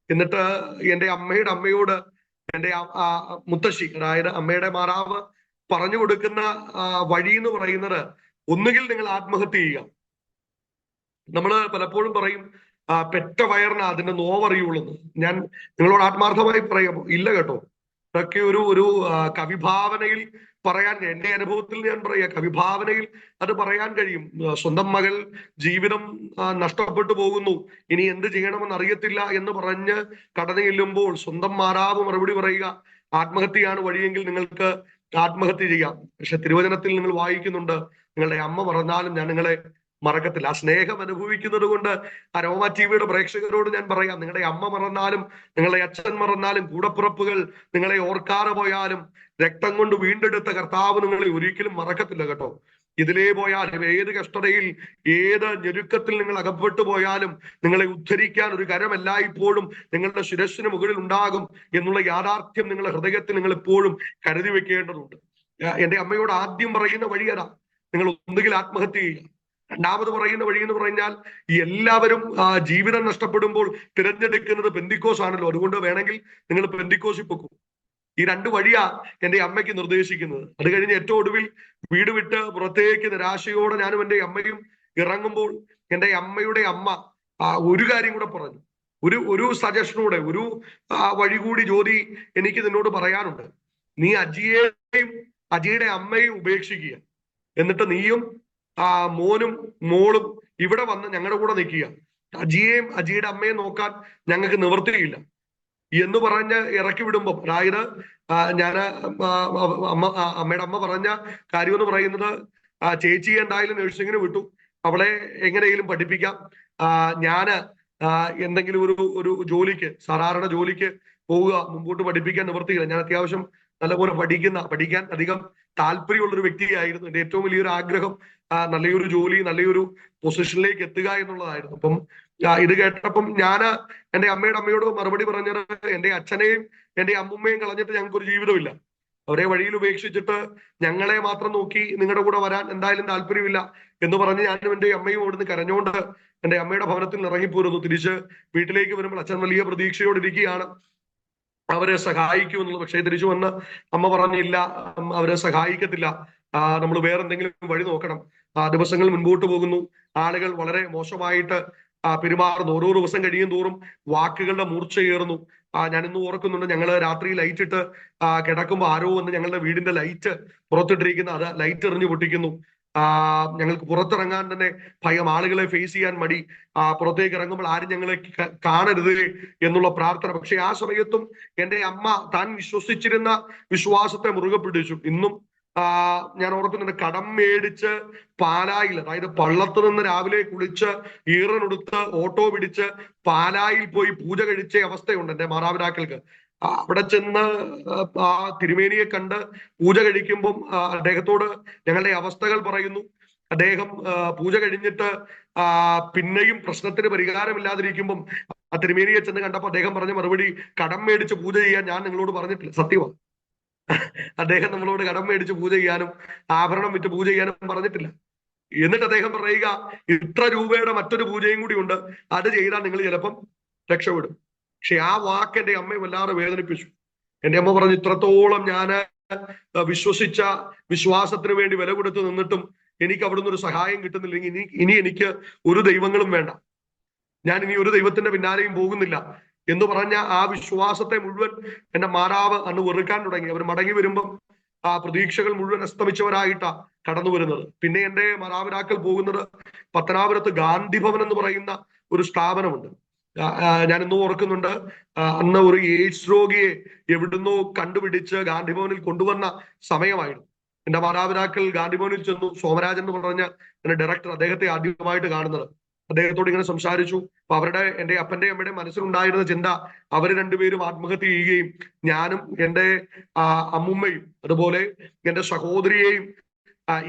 എന്നിട്ട് എന്റെ അമ്മയുടെ അമ്മയോട് എന്റെ മുത്തശ്ശി, അതായത് അമ്മയുടെ മാതാവ് പറഞ്ഞു കൊടുക്കുന്ന വഴി എന്ന് പറയുന്നത്, ഒന്നുകിൽ നിങ്ങൾ ആത്മഹത്യ ചെയ്യുക. നമ്മൾ പലപ്പോഴും പറയും പെറ്റ വയറിന് അതിന്റെ നോവറിയുള്ളൂ. ഞാൻ നിങ്ങളോട് ആത്മാർത്ഥമായി പറയാം, ഇല്ല കേട്ടോ. ഇതൊക്കെ ഒരു കവിഭാവനയിൽ പറയാൻ, എന്റെ അനുഭവത്തിൽ ഞാൻ പറയാം, കവിഭാവനയിൽ അത് പറയാൻ കഴിയും. സ്വന്തം മകൾ ജീവിതം നഷ്ടപ്പെട്ടു പോകുന്നു, ഇനി എന്ത് ചെയ്യണമെന്ന് അറിയത്തില്ല എന്ന് പറഞ്ഞ് കടന്നു ചെല്ലുമ്പോൾ സ്വന്തം മാതാവ് മറുപടി പറയുക, ആത്മഹത്യയാണ് വഴിയെങ്കിൽ നിങ്ങൾക്ക് ആത്മഹത്യ ചെയ്യാം. പക്ഷെ തിരുവചനത്തിൽ നിങ്ങൾ വായിക്കുന്നുണ്ട്, നിങ്ങളുടെ അമ്മ പറഞ്ഞാലും ഞാൻ നിങ്ങളെ മറക്കത്തില്ല. ആ സ്നേഹം അനുഭവിക്കുന്നത് കൊണ്ട് അരോമ ടിവിയുടെ പ്രേക്ഷകരോട് ഞാൻ പറയാം, നിങ്ങളുടെ അമ്മ മറന്നാലും നിങ്ങളുടെ അച്ഛൻ മറന്നാലും കൂടപ്പിറപ്പുകൾ നിങ്ങളെ ഓർക്കാതെ പോയാലും രക്തം കൊണ്ട് വീണ്ടെടുത്ത കർത്താവ് നിങ്ങളെ ഒരിക്കലും മറക്കത്തില്ല കേട്ടോ. ഇതിലേ പോയാലും ഏത് കഷ്ടതയിൽ ഏത് ഞെരുക്കത്തിൽ നിങ്ങൾ അകപ്പെട്ടു പോയാലും നിങ്ങളെ ഉദ്ധരിക്കാൻ ഒരു കരം എല്ലായ്പ്പോഴും നിങ്ങളുടെ ശിരസ്സിന് മുകളിൽ ഉണ്ടാകും എന്നുള്ള യാഥാർത്ഥ്യം നിങ്ങളുടെ ഹൃദയത്തിൽ നിങ്ങൾ എപ്പോഴും കരുതി വെക്കേണ്ടതുണ്ട്. എന്റെ അമ്മയോട് ആദ്യം പറയുന്ന വഴി അതാ, നിങ്ങൾ ഒന്നുകിൽ ആത്മഹത്യ ചെയ്യുക. രണ്ടാമത് പറയുന്ന വഴി എന്ന് പറഞ്ഞാൽ എല്ലാവരും ജീവിതം നഷ്ടപ്പെടുമ്പോൾ തിരഞ്ഞെടുക്കുന്നത് പെന്തിക്കോസ് ആണല്ലോ, അതുകൊണ്ട് വേണമെങ്കിൽ നിങ്ങൾ പെന്തിക്കോസിൽ പൊക്കും. ഈ രണ്ട് വഴിയാ എന്റെ അമ്മയ്ക്ക് നിർദ്ദേശിക്കുന്നത്. അത് കഴിഞ്ഞ് ഏറ്റവും ഒടുവിൽ വീട് വിട്ട് പുറത്തേക്ക് നിരാശയോടെ ഞാനും എന്റെ അമ്മയും ഇറങ്ങുമ്പോൾ എന്റെ അമ്മയുടെ അമ്മ ഒരു കാര്യം കൂടെ പറഞ്ഞു, ഒരു സജഷനൂടെ, ഒരു വഴി കൂടി ജ്യോതി എനിക്ക് നിന്നോട് പറയാനുണ്ട്. നീ അജിയെയും അജിയുടെ അമ്മയും ഉപേക്ഷിക്കുക, എന്നിട്ട് നീയും മോനും മോളും ഇവിടെ വന്ന് ഞങ്ങളുടെ കൂടെ നിൽക്കുക. അജിയെയും അജിയുടെ അമ്മയും നോക്കാൻ ഞങ്ങൾക്ക് നിവൃത്തിയില്ല എന്ന് പറഞ്ഞ് ഇറക്കി വിടുമ്പം, അതായത് ഞാന് അമ്മയുടെ അമ്മ പറഞ്ഞ കാര്യം എന്ന് പറയുന്നത്, ചേച്ചിയെ എന്തായാലും നഴ്സിങ്ങിന് വിട്ടു, അവളെ എങ്ങനെയെങ്കിലും പഠിപ്പിക്കാം, ഞാന് എന്തെങ്കിലും ഒരു ജോലിക്ക്, സാധാരണ ജോലിക്ക് പോവുക, മുമ്പോട്ട് പഠിപ്പിക്കാൻ നിവൃത്തിയില്ല. ഞാൻ അത്യാവശ്യം നല്ലപോലെ പഠിക്കാൻ അധികം താല്പര്യമുള്ള ഒരു വ്യക്തിയായിരുന്നു. എന്റെ ഏറ്റവും വലിയൊരു ആഗ്രഹം നല്ലൊരു ജോലി, നല്ലൊരു പൊസിഷനിലേക്ക് എത്തുക എന്നുള്ളതായിരുന്നു. അപ്പം ഇത് കേട്ടപ്പം ഞാൻ എന്റെ അമ്മയോട് മറുപടി പറഞ്ഞത്, എന്റെ അച്ഛനെയും എന്റെ അമ്മുമ്മയും കളഞ്ഞിട്ട് ഞങ്ങൾക്കൊരു ജീവിതമില്ല, അവരെ വഴിയിൽ ഉപേക്ഷിച്ചിട്ട് ഞങ്ങളെ മാത്രം നോക്കി നിങ്ങളുടെ കൂടെ വരാൻ എന്തായാലും താല്പര്യമില്ല എന്ന് പറഞ്ഞ് ഞാനും എന്റെ അമ്മയും അവിടുന്ന് കരഞ്ഞുകൊണ്ട് എന്റെ അമ്മയുടെ ഭവനത്തിൽ ഇറങ്ങിപ്പോരുന്നു. തിരിച്ച് വീട്ടിലേക്ക് വരുമ്പോൾ അച്ഛൻ വലിയ പ്രതീക്ഷയോടിരിക്കുകയാണ്, അവരെ സഹായിക്കുമെന്നുള്ളത്. പക്ഷേ തിരിച്ചു വന്ന് അമ്മ പറഞ്ഞില്ല, അവരെ സഹായിക്കത്തില്ല, നമ്മൾ വേറെ എന്തെങ്കിലും വഴി നോക്കണം. ദിവസങ്ങൾ മുൻപോട്ട് പോകുന്നു, ആളുകൾ വളരെ മോശമായിട്ട് പെരുമാറുന്നു. ഓരോ ദിവസം കഴിയും തോറും വാക്കുകളുടെ മൂർച്ചയേറുന്നു. ഞാൻ ഇന്ന് ഓർക്കുന്നുണ്ട്, ഞങ്ങൾ രാത്രി ലൈറ്റ് ഇട്ട് കിടക്കുമ്പോൾ ആരോ വന്ന് ഞങ്ങളുടെ വീടിന്റെ ലൈറ്റ് പുറത്തിട്ടിരിക്കുന്ന അത് ലൈറ്റ് എറിഞ്ഞു പൊട്ടിക്കുന്നു. ഞങ്ങൾക്ക് പുറത്തിറങ്ങാൻ തന്നെ ഭയം, ആളുകളെ ഫേസ് ചെയ്യാൻ മടി, പുറത്തേക്ക് ഇറങ്ങുമ്പോൾ ആരും ഞങ്ങളെ കാണരുത് എന്നുള്ള പ്രാർത്ഥന. പക്ഷെ ആ സമയത്തും എന്റെ അമ്മ താൻ വിശ്വസിച്ചിരുന്ന വിശ്വാസത്തെ മുറുകെ പിടിച്ചു. ഇന്നും ഞാൻ ഓർക്കുന്നുണ്ട്, കടം മേടിച്ച് പാലായിൽ, അതായത് പള്ളത്ത് നിന്ന് രാവിലെ കുളിച്ച് ഈറനെടുത്ത് ഓട്ടോ പിടിച്ച് പാലായിൽ പോയി പൂജ കഴിച്ച അവസ്ഥയുണ്ട് എന്റെ മാതാപിതാക്കൾക്ക്. അവിടെ ചെന്ന് ആ തിരുമേനിയെ കണ്ട് പൂജ കഴിക്കുമ്പം അദ്ദേഹത്തോട് ഞങ്ങളുടെ അവസ്ഥകൾ പറയുന്നു. അദ്ദേഹം പൂജ കഴിഞ്ഞിട്ട് പിന്നെയും പ്രശ്നത്തിന് പരിഹാരമില്ലാതിരിക്കുമ്പം ആ തിരുമേനിയെ ചെന്ന് കണ്ടപ്പോൾ അദ്ദേഹം പറഞ്ഞ മറുപടി, കടം മേടിച്ച് പൂജ ചെയ്യാൻ ഞാൻ നിങ്ങളോട് പറഞ്ഞിട്ടില്ല. സത്യമാണ്, അദ്ദേഹം നമ്മളോട് കടം മേടിച്ച് പൂജ ചെയ്യാനും ആഭരണം വിറ്റ് പൂജ ചെയ്യാനും പറഞ്ഞിട്ടില്ല. എന്നിട്ട് അദ്ദേഹം പറയുക, ഇത്ര രൂപയുടെ മറ്റൊരു പൂജയും കൂടി ഉണ്ട്, അത് ചെയ്താൽ നിങ്ങൾ ചിലപ്പം രക്ഷപ്പെടും. പക്ഷെ ആ വാക്ക് എന്റെ അമ്മയെ വല്ലാതെ വേദനിപ്പിച്ചു. എന്റെ അമ്മ പറഞ്ഞു, ഇത്രത്തോളം ഞാൻ വിശ്വസിച്ച വിശ്വാസത്തിന് വേണ്ടി വില കൊടുത്ത് നിന്നിട്ടും എനിക്ക് അവിടുന്ന് ഒരു സഹായം കിട്ടുന്നില്ലെങ്കിൽ ഇനി എനിക്ക് ഒരു ദൈവങ്ങളും വേണ്ട, ഞാൻ ഇനി ഒരു ദൈവത്തിന്റെ പിന്നാലെയും പോകുന്നില്ല എന്ന് പറഞ്ഞ ആ വിശ്വാസത്തെ മുഴുവൻ എന്റെ മാതാവ് അന്ന് വെറുക്കാൻ തുടങ്ങി. അവർ മടങ്ങി വരുമ്പം ആ പ്രതീക്ഷകൾ മുഴുവൻ അസ്തമിച്ചവരായിട്ടാ കടന്നു വരുന്നത്. പിന്നെ എന്റെ മാതാപിതാക്കൾ പോകുന്നത് പത്തനാപുരത്ത് ഗാന്ധി ഭവൻ എന്ന് പറയുന്ന ഒരു സ്ഥാപനമുണ്ട്. ഞാൻ ഇന്നും ഓർക്കുന്നുണ്ട്, അന്ന് ഒരു എയ്ഡ്സ് രോഗിയെ എവിടുന്നോ കണ്ടുപിടിച്ച് ഗാന്ധിഭവനിൽ കൊണ്ടുവന്ന സമയമായിരുന്നു. എന്റെ മാതാപിതാക്കൾ ഗാന്ധിഭവനിൽ ചെന്നു. സോമരാജൻ എന്ന് പറഞ്ഞ എന്റെ ഡയറക്ടർ, അദ്ദേഹത്തെ ആദ്യമായിട്ട് കാണുന്നത്. അദ്ദേഹത്തോട് ഇങ്ങനെ സംസാരിച്ചു. അപ്പൊ അവരുടെ, എന്റെ അപ്പന്റെ അമ്മയുടെ മനസ്സിലുണ്ടായിരുന്ന ചിന്ത, അവർ രണ്ടുപേരും ആത്മഹത്യ ചെയ്യുകയും ഞാനും എന്റെ അമ്മുമ്മയും അതുപോലെ എന്റെ സഹോദരിയെയും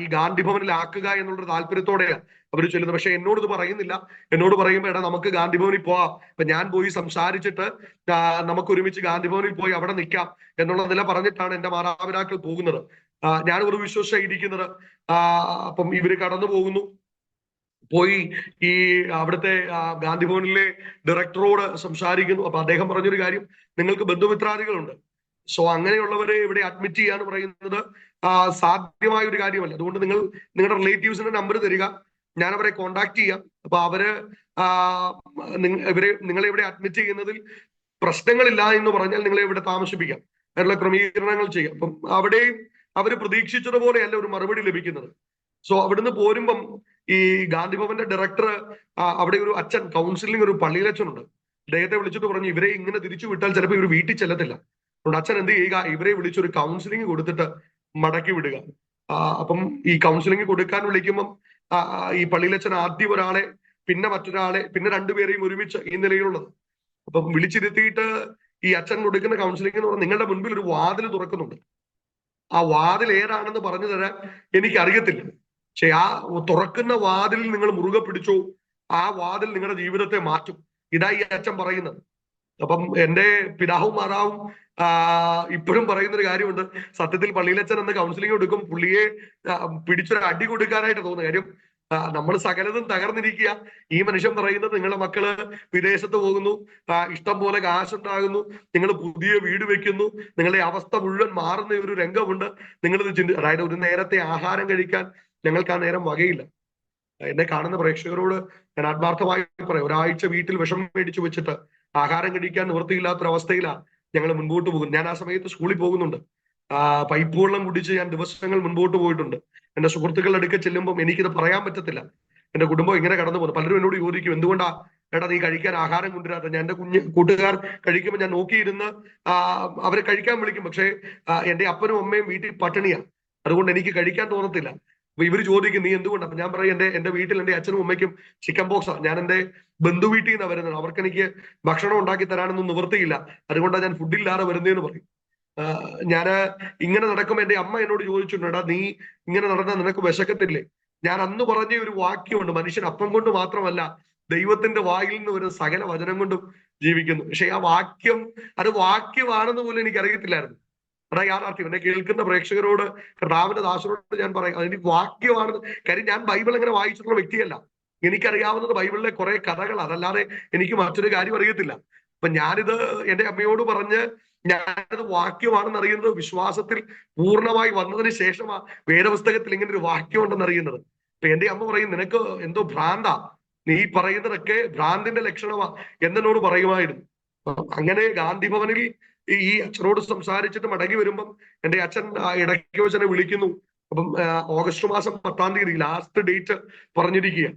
ഈ ഗാന്ധി ഭവനിലാക്കുക എന്നുള്ളൊരു താല്പര്യത്തോടെയാണ് അവർ ചെല്ലുന്നത്. പക്ഷെ എന്നോട് ഇത് പറയുന്നില്ല. എന്നോട് പറയുമ്പോൾ, എടാ നമുക്ക് ഗാന്ധി ഭവനിൽ പോവാം, അപ്പൊ ഞാൻ പോയി സംസാരിച്ചിട്ട് നമുക്ക് ഒരുമിച്ച് ഗാന്ധി ഭവനിൽ പോയി അവിടെ നിൽക്കാം എന്നുള്ള നില പറഞ്ഞിട്ടാണ് എന്റെ മാതാപിതാക്കൾ പോകുന്നത്. ഞാൻ ഒരു വിശ്വസിച്ചിരിക്കുന്നത്. അപ്പം ഇവര് കടന്നു പോകുന്നു. പോയി ഈ അവിടുത്തെ ഗാന്ധി ഭവനിലെ ഡയറക്ടറോട് സംസാരിക്കുന്നു. അപ്പൊ അദ്ദേഹം പറഞ്ഞൊരു കാര്യം, നിങ്ങൾക്ക് ബന്ധുമിത്രാദികളുണ്ട്, സോ അങ്ങനെയുള്ളവരെ ഇവിടെ അഡ്മിറ്റ് ചെയ്യാന്ന് പറയുന്നത് സാധ്യമായ ഒരു കാര്യമല്ല. അതുകൊണ്ട് നിങ്ങളുടെ റിലേറ്റീവ്സിന്റെ നമ്പർ തരിക, ഞാൻ അവരെ കോണ്ടാക്ട് ചെയ്യാം. അപ്പൊ അവര് നിങ്ങളെ ഇവിടെ അഡ്മിറ്റ് ചെയ്യുന്നതിൽ പ്രശ്നങ്ങളില്ല എന്ന് പറഞ്ഞാൽ നിങ്ങളെ ഇവിടെ താമസിപ്പിക്കാം, അതിനുള്ള ക്രമീകരണങ്ങൾ ചെയ്യാം. അപ്പം അവിടെയും അവര് പ്രതീക്ഷിച്ചതുപോലെയല്ല ഒരു മറുപടി ലഭിക്കുന്നത്. സോ അവിടുന്ന് പോരുമ്പം ഈ ഗാന്ധി ഭവന്റെ ഡയറക്ടർ, അവിടെ ഒരു അച്ഛൻ, കൗൺസിലിംഗ് ഒരു പള്ളിയിലച്ഛനുണ്ട്, അദ്ദേഹത്തെ വിളിച്ചിട്ട് പറഞ്ഞു, ഇവരെ ഇങ്ങനെ തിരിച്ചു വിട്ടാൽ ചിലപ്പോൾ ഇവർ വീട്ടിൽ ചെല്ലത്തില്ല, അതുകൊണ്ട് അച്ഛൻ എന്ത് ചെയ്യുക, ഇവരെ വിളിച്ചൊരു കൗൺസിലിംഗ് കൊടുത്തിട്ട് മടക്കി വിടുക. അപ്പം ഈ കൗൺസിലിംഗ് കൊടുക്കാൻ വിളിക്കുമ്പം ഈ പള്ളിയിലച്ഛൻ ആദ്യം ഒരാളെ, പിന്നെ മറ്റൊരാളെ, പിന്നെ രണ്ടുപേരെയും ഒരുമിച്ച് ഈ നിലയിലുള്ളത്. അപ്പം വിളിച്ചിരുത്തിയിട്ട് ഈ അച്ഛൻ കൊടുക്കുന്ന കൗൺസിലിംഗ് എന്ന് പറഞ്ഞാൽ നിങ്ങളുടെ മുൻപിൽ ഒരു വാതിൽ തുറക്കുന്നുണ്ട്. ആ വാതിൽ ഏതാണെന്ന് പറഞ്ഞു തരാൻ എനിക്കറിയത്തില്ല. പക്ഷെ ആ തുറക്കുന്ന വാതിൽ നിങ്ങൾ മുറുകെ പിടിച്ചു, ആ വാതിൽ നിങ്ങളുടെ ജീവിതത്തെ മാറ്റും. ഇതാ ഈ അച്ഛൻ പറയുന്നത്. അപ്പം എന്റെ പിതാവും മാതാവും ഇപ്പോഴും പറയുന്ന ഒരു കാര്യമുണ്ട്. സത്യത്തിൽ പള്ളിയിലച്ഛൻ എന്ന് കൗൺസിലിംഗ് കൊടുക്കും പുള്ളിയെ പിടിച്ചൊരു അടി കൊടുക്കാനായിട്ട് തോന്നുന്നു. കാര്യം നമ്മൾ സകലതും തകർന്നിരിക്കുക. ഈ മനുഷ്യൻ പറയുന്നത് നിങ്ങളുടെ മക്കള് വിദേശത്ത് പോകുന്നു, ഇഷ്ടം പോലെ കാശുണ്ടാകുന്നു, നിങ്ങൾ പുതിയ വീട് വെക്കുന്നു, നിങ്ങളുടെ അവസ്ഥ മുഴുവൻ മാറുന്ന ഒരു രംഗമുണ്ട്. നിങ്ങളിത് അതായത് ഒരു നേരത്തെ ആഹാരം കഴിക്കാൻ ഞങ്ങൾക്ക് ആ നേരം വകയില്ല. എന്നെ കാണുന്ന പ്രേക്ഷകരോട് ഞാൻ ആത്മാർത്ഥമായി പറയാം, ഒരാഴ്ച വീട്ടിൽ വിഷം മേടിച്ചു വെച്ചിട്ട് ആഹാരം കഴിക്കാൻ നിവൃത്തിയില്ലാത്തൊരവസ്ഥയിലാണ് ഞങ്ങൾ മുൻപോട്ട് പോകുന്നത്. ഞാൻ ആ സമയത്ത് സ്കൂളിൽ പോകുന്നുണ്ട്. പൈപ്പ് വെള്ളം കുടിച്ച് ഞാൻ ദിവസങ്ങൾ മുൻപോട്ട് പോയിട്ടുണ്ട്. എന്റെ സുഹൃത്തുക്കളുടെ അടുക്ക ചെല്ലുമ്പോൾ എനിക്കിത് പറയാൻ പറ്റത്തില്ല. എന്റെ കുടുംബം ഇങ്ങനെ കടന്നു പോകുന്നു. പലരും എന്നോട് ചോദിക്കും, എന്തുകൊണ്ടാ ഏട്ടാ നീ കഴിക്കാൻ ആഹാരം കൊണ്ടുവരാത്ത? ഞാൻ എന്റെ കൂട്ടുകാർ കഴിക്കുമ്പോൾ ഞാൻ നോക്കിയിരുന്ന് അവരെ കഴിക്കാൻ വിളിക്കും. പക്ഷേ എന്റെ അപ്പനും അമ്മയും വീട്ടിൽ പട്ടിണിയാണ്, അതുകൊണ്ട് എനിക്ക് കഴിക്കാൻ തോന്നത്തില്ല. അപ്പൊ ഇവർ ചോദിക്കും നീ എന്തുകൊണ്ട്? അപ്പൊ ഞാൻ പറയും എന്റെ വീട്ടിൽ എന്റെ അച്ഛനും അമ്മയ്ക്കും ചിക്കൻ ബോക്സാണ്. ഞാൻ എന്റെ ബന്ധു വീട്ടിൽ നിന്നാണ് വരുന്നത്. അവർക്ക് എനിക്ക് ഭക്ഷണം ഉണ്ടാക്കി തരാനൊന്നും നിവൃത്തിയില്ല, അതുകൊണ്ടാണ് ഞാൻ ഫുഡില്ലാതെ വരുന്നതെന്ന് പറയും. ഞാന് ഇങ്ങനെ നടക്കുമ്പോൾ എന്റെ അമ്മ എന്നോട് ചോദിച്ചിട്ടുണ്ടാ, നീ ഇങ്ങനെ നടന്നാൽ നിനക്ക് വിശക്കത്തില്ലേ? ഞാൻ അന്ന് പറഞ്ഞ ഒരു വാക്യമുണ്ട്, മനുഷ്യൻ അപ്പം കൊണ്ട് മാത്രമല്ല ദൈവത്തിന്റെ വായിൽ നിന്ന് വരുന്ന സകല വചനം കൊണ്ടും ജീവിക്കുന്നു. പക്ഷെ ആ വാക്യം അത് വാക്യമാണെന്ന് പോലും എനിക്ക് അറിയത്തില്ലായിരുന്നു. അതാ യാഥാർത്ഥ്യം. എന്നെ കേൾക്കുന്ന പ്രേക്ഷകരോട്, കർത്താവിന്റെ ദാസരോട് ഞാൻ പറയും, അതിന് വാക്യമാണെന്ന്. കാര്യം ഞാൻ ബൈബിൾ അങ്ങനെ വായിച്ചിട്ടുള്ള വ്യക്തിയല്ല. എനിക്കറിയാവുന്നത് ബൈബിളിലെ കുറെ കഥകൾ, അതല്ലാതെ എനിക്ക് മറ്റൊരു കാര്യം അറിയത്തില്ല. അപ്പൊ ഞാനിത് എന്റെ അമ്മയോട് പറഞ്ഞ് ഞാനത് വാക്യമാണെന്ന് അറിയുന്നത് വിശ്വാസത്തിൽ പൂർണ്ണമായി വന്നതിന് ശേഷമാ വേദപുസ്തകത്തിൽ ഇങ്ങനെ ഒരു വാക്യം ഉണ്ടെന്ന് അറിയുന്നത്. അപ്പൊ എന്റെ അമ്മ പറയും, നിനക്ക് എന്തോ ഭ്രാന്താ, നീ പറയുന്നതൊക്കെ ഭ്രാന്തിന്റെ ലക്ഷണമാ എന്നോട് പറയുമായിരുന്നു. അങ്ങനെ ഗാന്ധി ഭവനിൽ ഈ അച്ഛനോട് സംസാരിച്ചിട്ട് മടങ്ങി വരുമ്പം എന്റെ അച്ഛൻ ഇടയ്ക്ക് വെച്ചെന്നെ വിളിക്കുന്നു. അപ്പം ഓഗസ്റ്റ് മാസം 10-ാം തീയതി ലാസ്റ്റ് ഡേറ്റ് പറഞ്ഞിരിക്കുക.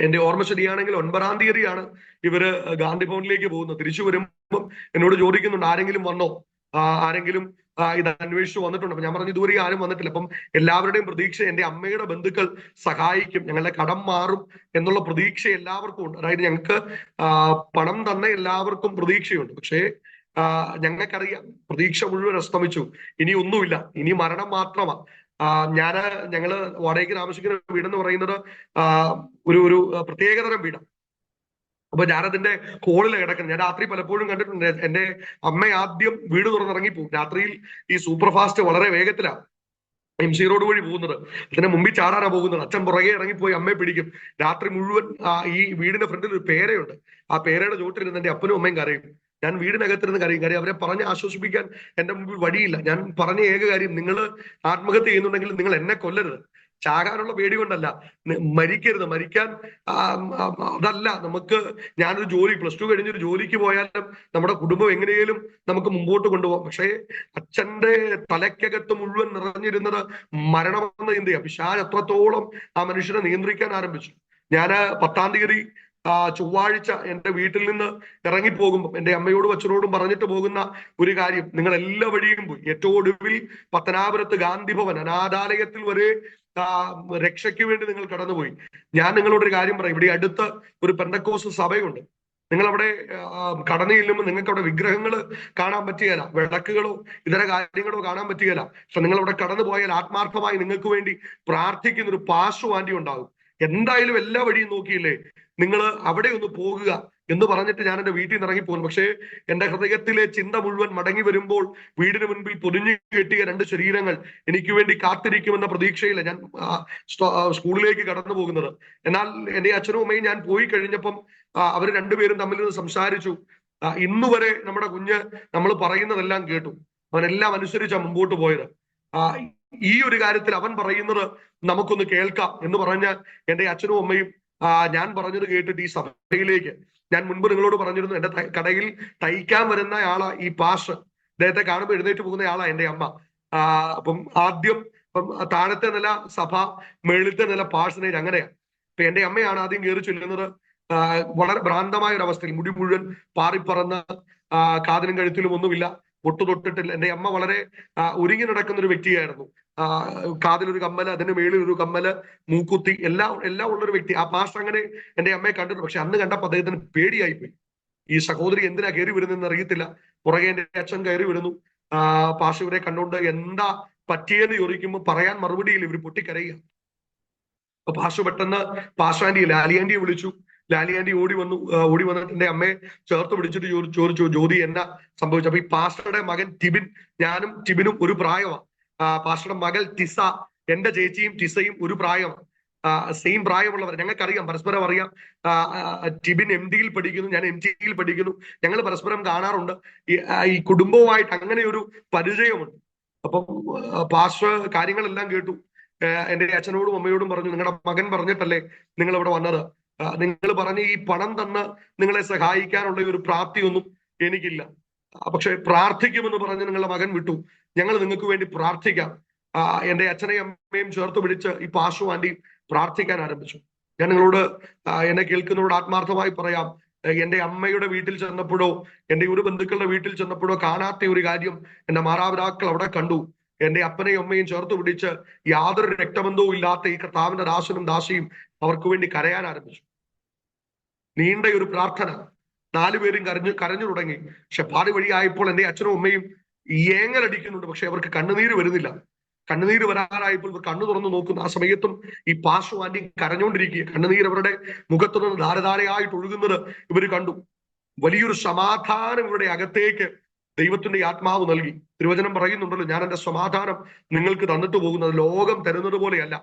എന്റെ ഓർമ്മ ശരിയാണെങ്കിൽ 9-ാം തീയതിയാണ് ഇവര് ഗാന്ധി ഭവനിലേക്ക് പോകുന്നത്. തിരിച്ചു വരുമ്പം എന്നോട് ചോദിക്കുന്നുണ്ട്, ആരെങ്കിലും വന്നോ, ആരെങ്കിലും ഇത് അന്വേഷിച്ചു വന്നിട്ടുണ്ടോ? അപ്പൊ ഞാൻ പറഞ്ഞു ഇതുവരെ ആരും വന്നിട്ടില്ല. അപ്പം എല്ലാവരുടെയും പ്രതീക്ഷ എന്റെ അമ്മയുടെ ബന്ധുക്കൾ സഹായിക്കും, ഞങ്ങളുടെ കടം മാറും എന്നുള്ള പ്രതീക്ഷ എല്ലാവർക്കും ഉണ്ട്. അതായത് ഞങ്ങൾക്ക് പണം തന്ന എല്ലാവർക്കും പ്രതീക്ഷയുണ്ട്. പക്ഷേ ഞങ്ങൾക്കറിയാം പ്രതീക്ഷ മുഴുവൻ അസ്തമിച്ചു. ഇനി ഒന്നുമില്ല, ഇനി മരണം മാത്രമാണ്. ഞങ്ങള് വാടകയ്ക്ക് താമസിക്കുന്ന വീടെന്ന് പറയുന്നത് ഒരു പ്രത്യേകതരം വീടാണ്. അപ്പൊ ഞാനതിന്റെ ഹോളിൽ കിടക്കുന്നത്. ഞാൻ രാത്രി പലപ്പോഴും കണ്ടിട്ടുണ്ട്, എന്റെ അമ്മ ആദ്യം വീട് തുറന്നിറങ്ങിപ്പോകും. രാത്രിയിൽ ഈ സൂപ്പർ ഫാസ്റ്റ് വളരെ വേഗത്തിലാണ് MC റോഡ് വഴി പോകുന്നത്. അതിന്റെ മുമ്പിൽ ചാടാനാ പോകുന്നത്. അച്ഛൻ പുറകെ ഇറങ്ങിപ്പോയി അമ്മയെ പിടിക്കും. രാത്രി മുഴുവൻ ഈ വീടിന്റെ ഫ്രണ്ടിൽ ഒരു പേരയുണ്ട്. ആ പേരയുടെ ചോട്ടിലിരുന്ന് എന്റെ അപ്പനും അമ്മയും കരയും. ഞാൻ വീടിനകത്തിരുന്ന് കരയും. കാര്യം അവരെ പറഞ്ഞ് ആശ്വസിപ്പിക്കാൻ എന്റെ മുമ്പിൽ വഴിയില്ല. ഞാൻ പറഞ്ഞ ഏക കാര്യം, നിങ്ങൾ ആത്മഹത്യ ചെയ്യുന്നുണ്ടെങ്കിൽ നിങ്ങൾ എന്നെ കൊല്ലരുത്. ചാകാനുള്ള പേടി കൊണ്ടല്ല, മരിക്കരുത്. മരിക്കാൻ അതല്ല നമുക്ക്. ഞാനൊരു ജോലി +2 കഴിഞ്ഞൊരു ജോലിക്ക് പോയാലും നമ്മുടെ കുടുംബം എങ്ങനെയും നമുക്ക് മുമ്പോട്ട് കൊണ്ടുപോകാം. പക്ഷേ അച്ഛന്റെ തലയ്ക്കകത്ത് മുഴുവൻ നിറഞ്ഞിരുന്നത് മരണമെന്ന ചിന്തയാണ്. പിശാച് അത്രത്തോളം ആ മനുഷ്യനെ നിയന്ത്രിക്കാൻ ആരംഭിച്ചു. ഞാൻ 10-ാം തീയതി ചൊവ്വാഴ്ച എന്റെ വീട്ടിൽ നിന്ന് ഇറങ്ങിപ്പോകുമ്പോൾ എന്റെ അമ്മയോടും അച്ഛനോടും പറഞ്ഞിട്ട് പോകുന്ന ഒരു കാര്യം, നിങ്ങൾ എല്ലാ വഴിയും പോയി. ഏറ്റവും ഒടുവിൽ പത്തനാപുരത്ത് ഗാന്ധി ഭവൻ അനാഥാലയത്തിൽ വരെ രക്ഷയ്ക്ക് വേണ്ടി നിങ്ങൾ കടന്നുപോയി. ഞാൻ നിങ്ങളോടൊരു കാര്യം പറയാം, ഇവിടെ അടുത്ത് ഒരു പെന്തക്കോസ്ത് സഭയുണ്ട്. നിങ്ങൾ അവിടെ കടന്നു ചെല്ലുമ്പോൾ നിങ്ങൾക്ക് അവിടെ വിഗ്രഹങ്ങൾ കാണാൻ പറ്റുകയില്ല, വിളക്കുകളോ ഇതര കാര്യങ്ങളോ കാണാൻ പറ്റുകയില്ല. പക്ഷെ നിങ്ങൾ അവിടെ കടന്നു പോയാൽ ആത്മാർത്ഥമായി നിങ്ങൾക്ക് വേണ്ടി പ്രാർത്ഥിക്കുന്ന ഒരു പാസ്റ്റർ ആന്റി ഉണ്ടാകും. എന്തായാലും എല്ലാ വഴിയും നോക്കിയില്ലേ, നിങ്ങൾ അവിടെ ഒന്ന് പോകുക എന്ന് പറഞ്ഞിട്ട് ഞാൻ എന്റെ വീട്ടിൽ നിന്ന് ഇറങ്ങി പോകുന്നു. പക്ഷേ എന്റെ ഹൃദയത്തിലെ ചിന്ത മുഴുവൻ മടങ്ങി വരുമ്പോൾ വീടിന് മുൻപിൽ പൊതിഞ്ഞു കെട്ടിയ 2 ശരീരങ്ങൾ എനിക്ക് വേണ്ടി കാത്തിരിക്കുമെന്ന പ്രതീക്ഷയില്ല ഞാൻ സ്കൂളിലേക്ക് കടന്നു പോകുന്നത്. എന്നാൽ എന്റെ അച്ഛനും അമ്മയും ഞാൻ പോയി കഴിഞ്ഞപ്പം അവർ രണ്ടുപേരും തമ്മിൽ നിന്ന് സംസാരിച്ചു. ഇന്നുവരെ നമ്മുടെ കുഞ്ഞ് നമ്മൾ പറയുന്നതെല്ലാം കേട്ടു, അവനെല്ലാം അനുസരിച്ചാണ് മുമ്പോട്ട് പോയത്. ഈ ഒരു കാര്യത്തിൽ അവൻ പറയുന്നത് നമുക്കൊന്ന് കേൾക്കാം എന്ന് പറഞ്ഞ് എന്റെ അച്ഛനും അമ്മയും ഞാൻ പറഞ്ഞത് കേട്ടിട്ട് ഈ സഭയിലേക്ക്, ഞാൻ മുൻപ് നിങ്ങളോട് പറഞ്ഞിരുന്നു, എന്റെ കടയിൽ തയ്ക്കാൻ വരുന്ന ആളാ ഈ പാസ്റ്റർ. അദ്ദേഹത്തെ കാണുമ്പോൾ എഴുന്നേറ്റ് പോകുന്ന ആളാ എന്റെ അമ്മ. അപ്പം ആദ്യം താഴത്തെ നില സഭ, മേളിലത്തെ നില പാഴ്സനേജ്, അങ്ങനെയാണ്. അപ്പൊ എന്റെ അമ്മയാണ് ആദ്യം കയറി ചൊല്ലുന്നത്. വളരെ ഭ്രാന്തമായ ഒരു അവസ്ഥയിൽ മുടി മുഴുവൻ പാറിപ്പറന്ന് കാതിനും കഴുത്തിലും ഒന്നുമില്ല, പൊട്ടു തൊട്ടിട്ടില്ല. എന്റെ അമ്മ വളരെ ഒരുങ്ങി നടക്കുന്ന ഒരു വ്യക്തിയായിരുന്നു. കാതിലൊരു കമ്മല്, അതിന് മേളിൽ ഒരു കമ്മല്, മൂക്കുത്തി, എല്ലാം ഉള്ളൊരു വ്യക്തി. ആ പാസ്റ്റർ അങ്ങനെ എന്റെ അമ്മയെ കണ്ടിട്ടുണ്ട്. പക്ഷെ അന്ന് കണ്ടപ്പോൾ അദ്ദേഹത്തിന് പേടിയായി പോയി. ഈ സഹോദരി എന്തിനാ കയറി വരുന്നതെന്ന് അറിയത്തില്ല. പുറകെ എന്റെ അച്ഛൻ കയറി വരുന്നു. പാസ്റ്റർ ഇവരെ കണ്ടുകൊണ്ട് എന്താ പറ്റിയെന്ന് ചോദിക്കുമ്പോൾ പറയാൻ മറുപടിയില്ല, ഇവർ പൊട്ടിക്കരയുക. അപ്പൊ പാസ്റ്റർ പെട്ടെന്ന് പാസ്റ്റർ ആന്റിയെ, ലാലി ആന്റിയെ വിളിച്ചു. ലാലി ആന്റി ഓടി വന്നിട്ട് എന്റെ അമ്മയെ ചേർത്ത് പിടിച്ചിട്ട് ചോദിച്ചു, ജ്യോതി എന്നാ സംഭവിച്ചു? അപ്പൊ ഈ പാസ്റ്ററുടെ മകൻ ടിബിൻ, ഞാനും ടിബിനും ഒരു പ്രായമാണ്. പാസ്റ്ററുടെ മകൾ ടിസ, എന്റെ ചേച്ചിയും ടിസയും ഒരു പ്രായമാണ്. സെയിം പ്രായമുള്ളവർ, ഞങ്ങൾക്കറിയാം, പരസ്പരം അറിയാം. ടിബിൻ MD-യിൽ പഠിക്കുന്നു, ഞാൻ MT-യിൽ പഠിക്കുന്നു. ഞങ്ങൾ പരസ്പരം കാണാറുണ്ട്. ഈ കുടുംബവുമായിട്ട് അങ്ങനെ ഒരു പരിചയമുണ്ട്. അപ്പം പാസ്റ്റർ കാര്യങ്ങളെല്ലാം കേട്ടു. എന്റെ അച്ഛനോടും അമ്മയോടും പറഞ്ഞു, നിങ്ങളുടെ മകൻ പറഞ്ഞിട്ടല്ലേ നിങ്ങൾ ഇവിടെ വന്നത്. നിങ്ങൾ പറഞ്ഞ ഈ പണം തന്ന് നിങ്ങളെ സഹായിക്കാനുള്ള ഒരു പ്രാപ്തിയൊന്നും എനിക്കില്ല. പക്ഷെ പ്രാർത്ഥിക്കുമെന്ന് പറഞ്ഞ് നിങ്ങളുടെ മകൻ വിട്ടു. ഞങ്ങൾ നിങ്ങൾക്ക് വേണ്ടി പ്രാർത്ഥിക്കാം. എന്റെ അച്ഛനെയും അമ്മയും ചേർത്ത് പിടിച്ച് ഈ പാസ്റ്റർ ആന്റിയും പ്രാർത്ഥിക്കാൻ ആരംഭിച്ചു. ഞാൻ നിങ്ങളോട്, എന്നെ കേൾക്കുന്നവരോട് ആത്മാർത്ഥമായി പറയാം, എന്റെ അമ്മയുടെ വീട്ടിൽ ചെന്നപ്പോഴോ എന്റെ ഒരു ബന്ധുക്കളുടെ വീട്ടിൽ ചെന്നപ്പോഴോ കാണാത്ത ഒരു കാര്യം എന്റെ മാതാപിതാക്കൾ അവിടെ കണ്ടു. എന്റെ അപ്പനെയും അമ്മയും ചേർത്ത് പിടിച്ച് യാതൊരു രക്തബന്ധവും ഇല്ലാത്ത ഈ കർത്താവിന്റെ ദാസനും ദാസിയും അവർക്ക് വേണ്ടി കരയാൻ ആരംഭിച്ചു. നീണ്ട ഒരു പ്രാർത്ഥന, 4 പേരും കരഞ്ഞു തുടങ്ങി. പക്ഷെ പാതി വഴിയായപ്പോൾ എന്റെ അച്ഛനും അമ്മയും ഏങ്ങലടിക്കുന്നുണ്ട്. പക്ഷെ അവർക്ക് കണ്ണുനീര് വരുന്നില്ല. കണ്ണുനീര് വരാറായപ്പോൾ ഇവർ കണ്ണു തുറന്നു നോക്കുന്ന ആ സമയത്തും ഈ പാസ്റ്റർ ആന്റി കരഞ്ഞുകൊണ്ടിരിക്കുക. കണ്ണുനീര് അവരുടെ മുഖത്തു നിന്ന് ധാരധാരയായിട്ട് ഒഴുകുന്നത് ഇവർ കണ്ടു. വലിയൊരു സമാധാനം ഇവരുടെ അകത്തേക്ക് ദൈവത്തിന്റെ ആത്മാവ് നൽകി. തിരുവചനം പറയുന്നുണ്ടല്ലോ, ഞാൻ എന്റെ സമാധാനം നിങ്ങൾക്ക് തന്നിട്ട് പോകുന്നത് ലോകം തരുന്നത് പോലെയല്ല.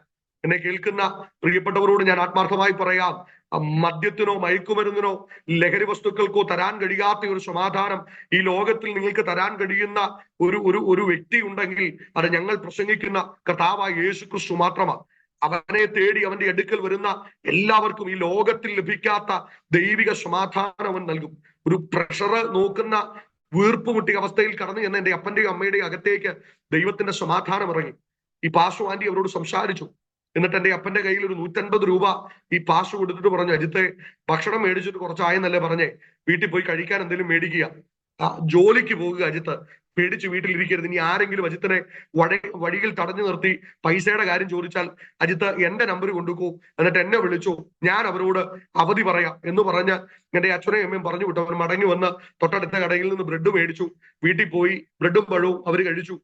എന്നെ കേൾക്കുന്ന പ്രിയപ്പെട്ടവരോട് ഞാൻ ആത്മാർത്ഥമായി പറയാം, മദ്യത്തിനോ മയക്കുമരുന്നിനോ ലഹരി വസ്തുക്കൾക്കോ തരാൻ കഴിയാത്ത ഒരു സമാധാനം ഈ ലോകത്തിൽ നിങ്ങൾക്ക് തരാൻ കഴിയുന്ന ഒരു വ്യക്തി ഉണ്ടെങ്കിൽ അത് ഞങ്ങൾ പ്രസംഗിക്കുന്ന കർത്താവായ യേശു ക്രിസ്തു മാത്രമാണ്. അവനെ തേടി അവന്റെ അടുക്കൽ വരുന്ന എല്ലാവർക്കും ഈ ലോകത്തിൽ ലഭിക്കാത്ത ദൈവിക സമാധാനം അവൻ നൽകും. ഒരു പ്രഷർ നോക്കുന്ന വീർപ്പ് മുട്ടിയ അവസ്ഥയിൽ കടന്നു ചെന്ന എന്റെ അപ്പന്റെയും അമ്മയുടെയും അകത്തേക്ക് ദൈവത്തിന്റെ സമാധാനം ഇറങ്ങി. ഈ പാസ്റ്റർ ആന്റി അവരോട് സംസാരിച്ചു. എന്നിട്ട് എന്റെ അപ്പന്റെ കയ്യിൽ ഒരു 150 രൂപ ഈ പാസ്റ്റർ കൊടുത്തിട്ട് പറഞ്ഞു, അജിത്തെ ഭക്ഷണം മേടിച്ചിട്ട് കുറച്ചായെന്നല്ലേ പറഞ്ഞേ, വീട്ടിൽ പോയി കഴിക്കാൻ എന്തെങ്കിലും മേടിക്കുക. ജോലിക്ക് പോകുക അജിത്ത്, പേടിച്ച് വീട്ടിലിരിക്കരുത്. ഇനി ആരെങ്കിലും അജിത്തിനെ വഴിയിൽ തടഞ്ഞു നിർത്തി പൈസയുടെ കാര്യം ചോദിച്ചാൽ അജിത്ത് എന്റെ നമ്പർ കൊണ്ടുപോകൂ, എന്നിട്ട് എന്നെ വിളിച്ചു, ഞാൻ അവരോട് അവധി പറയാം എന്ന് പറഞ്ഞ് എന്റെ അച്ഛനെയും അമ്മയും പറഞ്ഞു വിട്ടു. അവർ മടങ്ങി വന്ന് തൊട്ടടുത്ത കടയിൽ നിന്ന് ബ്രെഡ് മേടിച്ചു. വീട്ടിൽ പോയി ബ്രെഡും പഴവും അവർ കഴിച്ചു.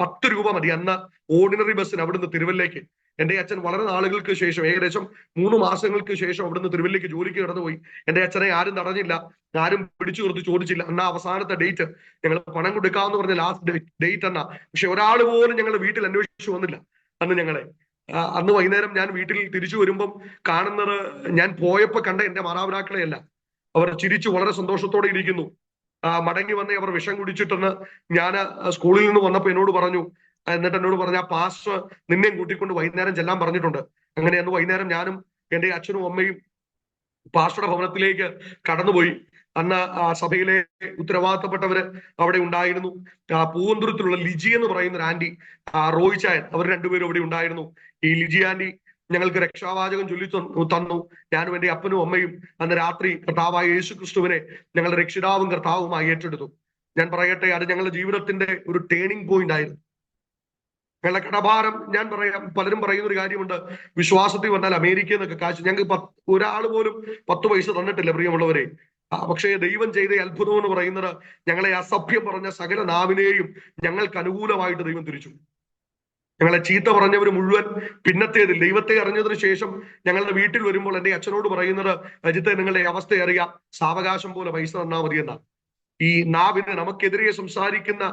10 രൂപ മതി അന്ന് ഓർഡിനറി ബസ്സിന് അവിടുന്ന് തിരുവല്ലേക്ക്. എന്റെ അച്ഛൻ വളരെ നാളുകൾക്ക് ശേഷം, ഏകദേശം 3 മാസങ്ങൾക്ക് ശേഷം അവിടുന്ന് തിരുവല്ലേക്ക് ജോലിക്ക് കടന്നുപോയി. എന്റെ അച്ഛനെ ആരും തടഞ്ഞില്ല, ആരും പിടിച്ചു നിർത്തി ചോദിച്ചില്ല. എന്നാ അവസാനത്തെ ഡേറ്റ്, ഞങ്ങൾ പണം കൊടുക്കാമെന്ന് പറഞ്ഞ ലാസ്റ്റ് ഡേറ്റ് എന്നാ. പക്ഷെ ഒരാൾ പോലും ഞങ്ങളുടെ വീട്ടിൽ അന്വേഷിച്ചു വന്നില്ല അന്ന് ഞങ്ങളെ. അന്ന് വൈകുന്നേരം ഞാൻ വീട്ടിൽ തിരിച്ചു വരുമ്പം കാണുന്നത്, ഞാൻ പോയപ്പോ കണ്ട എന്റെ മാതാപിതാക്കളെയല്ല. അവർ ചിരിച്ചു വളരെ സന്തോഷത്തോടെ ഇരിക്കുന്നു. മടങ്ങി വന്ന് അവർ വിഷം കുടിച്ചിട്ടെന്ന് ഞാൻ സ്കൂളിൽ നിന്ന് വന്നപ്പോ എന്നോട് പറഞ്ഞു. എന്നിട്ട് എന്നോട് പറഞ്ഞ, ആ പാസ്റ്റർ നിന്നെയും കൂട്ടിക്കൊണ്ട് വൈകുന്നേരം ചെല്ലാൻ പറഞ്ഞിട്ടുണ്ട്. അങ്ങനെ അന്ന് വൈകുന്നേരം ഞാനും എന്റെ അച്ഛനും അമ്മയും പാസ്റ്ററുടെ ഭവനത്തിലേക്ക് കടന്നുപോയി. അന്ന് സഭയിലെ ഉത്തരവാദിത്തപ്പെട്ടവര് അവിടെ ഉണ്ടായിരുന്നു. പൂവന്തുരത്തിലുള്ള ലിജി എന്ന് പറയുന്ന ഒരു ആന്റി, റോയ് ചായൻ, അവർ രണ്ടുപേരും അവിടെ ഉണ്ടായിരുന്നു. ഈ ലിജി ആന്റി ഞങ്ങൾക്ക് രക്ഷാവാചകം ചൊല്ലി തന്നു. ഞാനും എന്റെ അപ്പനും അമ്മയും അന്ന് രാത്രി കർത്താവായ യേശു ക്രിസ്തുവിനെ ഞങ്ങളുടെ രക്ഷിതാവും കർത്താവുമായി ഏറ്റെടുത്തു. ഞാൻ പറയട്ടെ, അത് ഞങ്ങളുടെ ജീവിതത്തിന്റെ ഒരു ടേണിംഗ് പോയിന്റ് ആയിരുന്നു. ഞങ്ങളുടെ കടഭാരം, ഞാൻ പറയാം, പലരും പറയുന്ന ഒരു കാര്യമുണ്ട്, വിശ്വാസത്തിൽ വന്നാൽ അമേരിക്കയിൽ നിന്നൊക്കെ കാശ്, ഞങ്ങൾക്ക് ഒരാൾ പോലും 10 പൈസ തന്നിട്ടില്ല പ്രിയമുള്ളവരെ. പക്ഷേ ദൈവം ചെയ്ത അത്ഭുതം എന്ന് പറയുന്നത്, ഞങ്ങളെ അസഭ്യം പറഞ്ഞ സകല നാവിനെയും ഞങ്ങൾക്ക് അനുകൂലമായിട്ട് ദൈവം തിരിച്ചു. ഞങ്ങളെ ചീത്ത പറഞ്ഞവർ മുഴുവൻ പിന്നത്തേതിൽ ദൈവത്തെ അറിഞ്ഞതിന് ശേഷം ഞങ്ങളുടെ വീട്ടിൽ വരുമ്പോൾ എന്റെ അച്ഛനോട് പറയുന്നത്, അജിത്തെ നിങ്ങളുടെ അവസ്ഥ അറിയാം, സാവകാശം പോലെ പൈസ തന്നാൽ മതി എന്നാ. ഈ നാവിന്, നമുക്കെതിരെ സംസാരിക്കുന്ന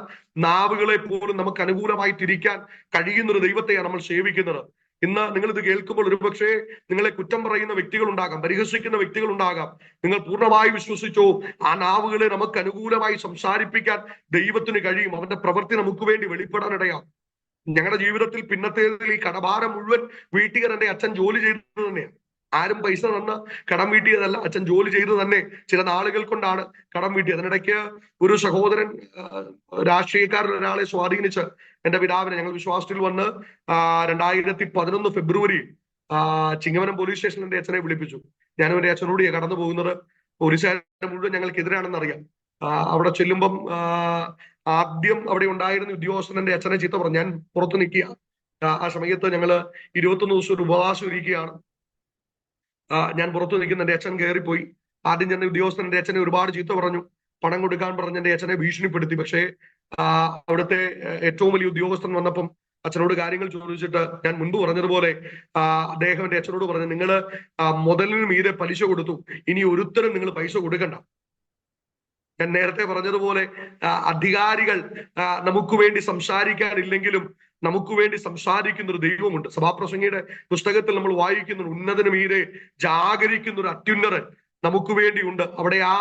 നാവുകളെ പോലും നമുക്ക് അനുകൂലമായി തിരിക്കാൻ കഴിയുന്ന ഒരു ദൈവത്തെയാണ് നമ്മൾ സേവിക്കുന്നത്. ഇന്ന് നിങ്ങൾ ഇത് കേൾക്കുമ്പോൾ ഒരുപക്ഷെ നിങ്ങളെ കുറ്റം പറയുന്ന വ്യക്തികൾ ഉണ്ടാകാം, പരിഹസിക്കുന്ന വ്യക്തികൾ ഉണ്ടാകാം. നിങ്ങൾ പൂർണ്ണമായി വിശ്വസിച്ചോ, ആ നാവുകളെ നമുക്ക് അനുകൂലമായി സംസാരിപ്പിക്കാൻ ദൈവത്തിന് കഴിയും. അവന്റെ പ്രവൃത്തി നമുക്ക് വേണ്ടി വെളിപ്പെടാനിടയാം. ഞങ്ങളുടെ ജീവിതത്തിൽ പിന്നത്തേതിൽ ഈ കടഭാരം മുഴുവൻ വീട്ടുകാർ എന്റെ അച്ഛൻ ജോലി ചെയ്തത് തന്നെയാണ്. ആരും പൈസ തന്ന് കടം വീട്ടിയതല്ല, അച്ഛൻ ജോലി ചെയ്ത് തന്നെ ചില നാളുകൾ കൊണ്ടാണ് കടം വീട്ടിയത്. അതിനിടയ്ക്ക് ഒരു സഹോദരൻ, രാഷ്ട്രീയക്കാരൻ ഒരാളെ സ്വാധീനിച്ച് എന്റെ പിതാവിനെ, ഞങ്ങൾ വിശ്വാസത്തിൽ വന്ന് 2011 ഫെബ്രുവരി ചിങ്ങവനം പോലീസ് സ്റ്റേഷനിൽ എന്റെ അച്ഛനെ വിളിപ്പിച്ചു. ഞാനും എന്റെ അച്ഛനോട് കടന്നു പോകുന്നത് പോലീസുകാരെ മുഴുവൻ ഞങ്ങൾക്ക് എതിരാണെന്ന് അറിയാം. അവിടെ ചെല്ലുമ്പം ആദ്യം അവിടെ ഉണ്ടായിരുന്ന ഉദ്യോഗസ്ഥൻ എന്റെ അച്ഛനെ ചീത്ത പറഞ്ഞു. ഞാൻ പുറത്തു നിൽക്കുക. ആ സമയത്ത് ഞങ്ങള് 21 ദിവസം ഒരു ഉപവാസം ഇരിക്കുകയാണ്. ഞാൻ പുറത്തു നിൽക്കുന്ന എന്റെ അച്ഛൻ കയറിപ്പോയി. ആദ്യം ചെന്ന ഉദ്യോഗസ്ഥൻ എന്റെ അച്ഛനെ ഒരുപാട് ചീത്ത പറഞ്ഞു, പണം കൊടുക്കാൻ പറഞ്ഞ് എന്റെ അച്ഛനെ ഭീഷണിപ്പെടുത്തി. പക്ഷേ അവിടുത്തെ ഏറ്റവും വലിയ ഉദ്യോഗസ്ഥൻ വന്നപ്പം അച്ഛനോട് കാര്യങ്ങൾ ചോദിച്ചിട്ട് ഞാൻ മുൻപ് പറഞ്ഞതുപോലെ അദ്ദേഹം എന്റെ അച്ഛനോട് പറഞ്ഞു, നിങ്ങൾ മുതലിന് മീതെ പലിശ കൊടുത്തു, ഇനി ഒരുത്തരും നിങ്ങൾ പൈസ കൊടുക്കണ്ട. ഞാൻ നേരത്തെ പറഞ്ഞതുപോലെ അധികാരികൾ നമുക്ക് വേണ്ടി സംസാരിക്കാനില്ലെങ്കിലും നമുക്ക് വേണ്ടി സംസാരിക്കുന്ന ഒരു ദൈവമുണ്ട്. സഭാപ്രസംഗിയുടെ പുസ്തകത്തിൽ നമ്മൾ വായിക്കുന്നു, ഉന്നതന് മീതെ ജാഗരിക്കുന്ന ഒരു അത്യുന്നതൻ നമുക്ക് വേണ്ടിയുണ്ട്. അവിടെ ആ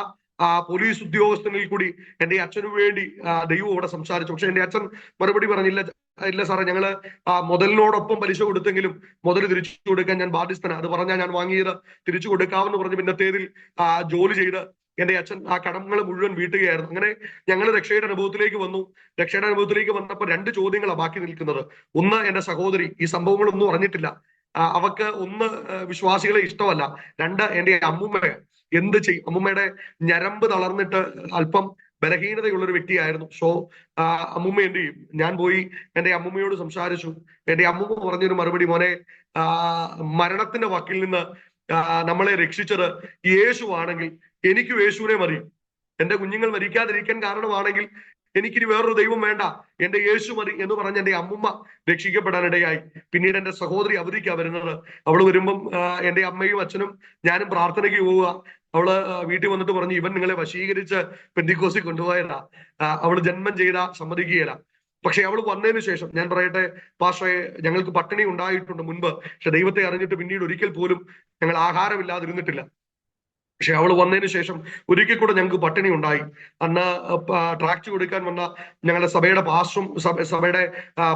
പോലീസ് ഉദ്യോഗസ്ഥനിൽ കൂടി എന്റെ അച്ഛനു വേണ്ടി ദൈവം അവിടെ സംസാരിച്ചു. പക്ഷെ എന്റെ അച്ഛൻ മറുപടി പറഞ്ഞില്ല, ഇല്ല സാറേ, ഞങ്ങള് മുതലിനോടൊപ്പം പലിശ കൊടുത്തെങ്കിലും മുതൽ തിരിച്ചു കൊടുക്കാൻ ഞാൻ ബാധ്യസ്ഥനാണ്. അത് പറഞ്ഞാൽ ഞാൻ വാങ്ങിയത് തിരിച്ചു കൊടുക്കാമെന്ന് പറഞ്ഞ് പിന്നത്തേതിൽ ജോലി ചെയ്ത് എന്റെ അച്ഛൻ ആ കടങ്ങൾ മുഴുവൻ വീട്ടുകയായിരുന്നു. അങ്ങനെ ഞങ്ങൾ രക്ഷയുടെ അനുഭവത്തിലേക്ക് വന്നു. രക്ഷയുടെ അനുഭവത്തിലേക്ക് വന്നപ്പോൾ 2 ചോദ്യങ്ങളാണ് ബാക്കി നിൽക്കുന്നത്. ഒന്ന്, എന്റെ സഹോദരി ഈ സംഭവങ്ങളൊന്നും അറിഞ്ഞിട്ടില്ല, അവക്ക് ഒന്ന് വിശ്വാസികളെ ഇഷ്ടമല്ല. 2, എന്റെ അമ്മുമ്മ എന്ത് ചെയ്യും. അമ്മുമ്മയുടെ ഞരമ്പ് തളർന്നിട്ട് അല്പം ബലഹീനതയുള്ള ഒരു വ്യക്തിയായിരുന്നു. സോ അമ്മുമ്മ എന്ത് ചെയ്യും. ഞാൻ പോയി എന്റെ അമ്മുമ്മയോട് സംസാരിച്ചു. എന്റെ അമ്മുമ്മ പറഞ്ഞൊരു മറുപടി, മോനെ, മരണത്തിന്റെ വക്കിൽ നിന്ന് നമ്മളെ രക്ഷിച്ചത് യേശു ആണെങ്കിൽ എനിക്കും യേശുവിനെ മതി. എന്റെ കുഞ്ഞുങ്ങൾ മരിക്കാതിരിക്കാൻ കാരണമാണെങ്കിൽ എനിക്കിനി വേറൊരു ദൈവം വേണ്ട, എന്റെ യേശു മതി എന്ന് പറഞ്ഞ് എന്റെ അമ്മുമ്മ രക്ഷിക്കപ്പെടാനിടയായി. പിന്നീട് എന്റെ സഹോദരി അവധിക്കാ വരുന്നത്. അവള് വരുമ്പം എന്റെ അമ്മയും അച്ഛനും ഞാനും പ്രാർത്ഥനയ്ക്ക് പോവുക. അവള് വീട്ടിൽ വന്നിട്ട് പറഞ്ഞു, ഇവൻ നിങ്ങളെ വശീകരിച്ച് പെന്തിക്കോസിൽ കൊണ്ടുപോയതാ, അവള് ജന്മം ചെയ്താ സമ്മതിക്കുകയില്ല. പക്ഷെ അവൾ വന്നതിന് ശേഷം ഞാൻ പറയട്ടെ പാസ്റ്ററെ, ഞങ്ങൾക്ക് പട്ടിണി ഉണ്ടായിട്ടുണ്ട് മുൻപ്, പക്ഷെ ദൈവത്തെ അറിഞ്ഞിട്ട് പിന്നീട് ഒരിക്കൽ പോലും ഞങ്ങൾ ആഹാരമില്ലാതിരുന്നിട്ടില്ല. പക്ഷെ അവൾ വന്നതിന് ശേഷം ഒരിക്കൽ കൂടെ ഞങ്ങൾക്ക് പട്ടിണി ഉണ്ടായി. അന്ന് ട്രാക്ട് കൊടുക്കാൻ വന്ന ഞങ്ങളുടെ സഭയുടെ പാസ്റ്ററും സഭയുടെ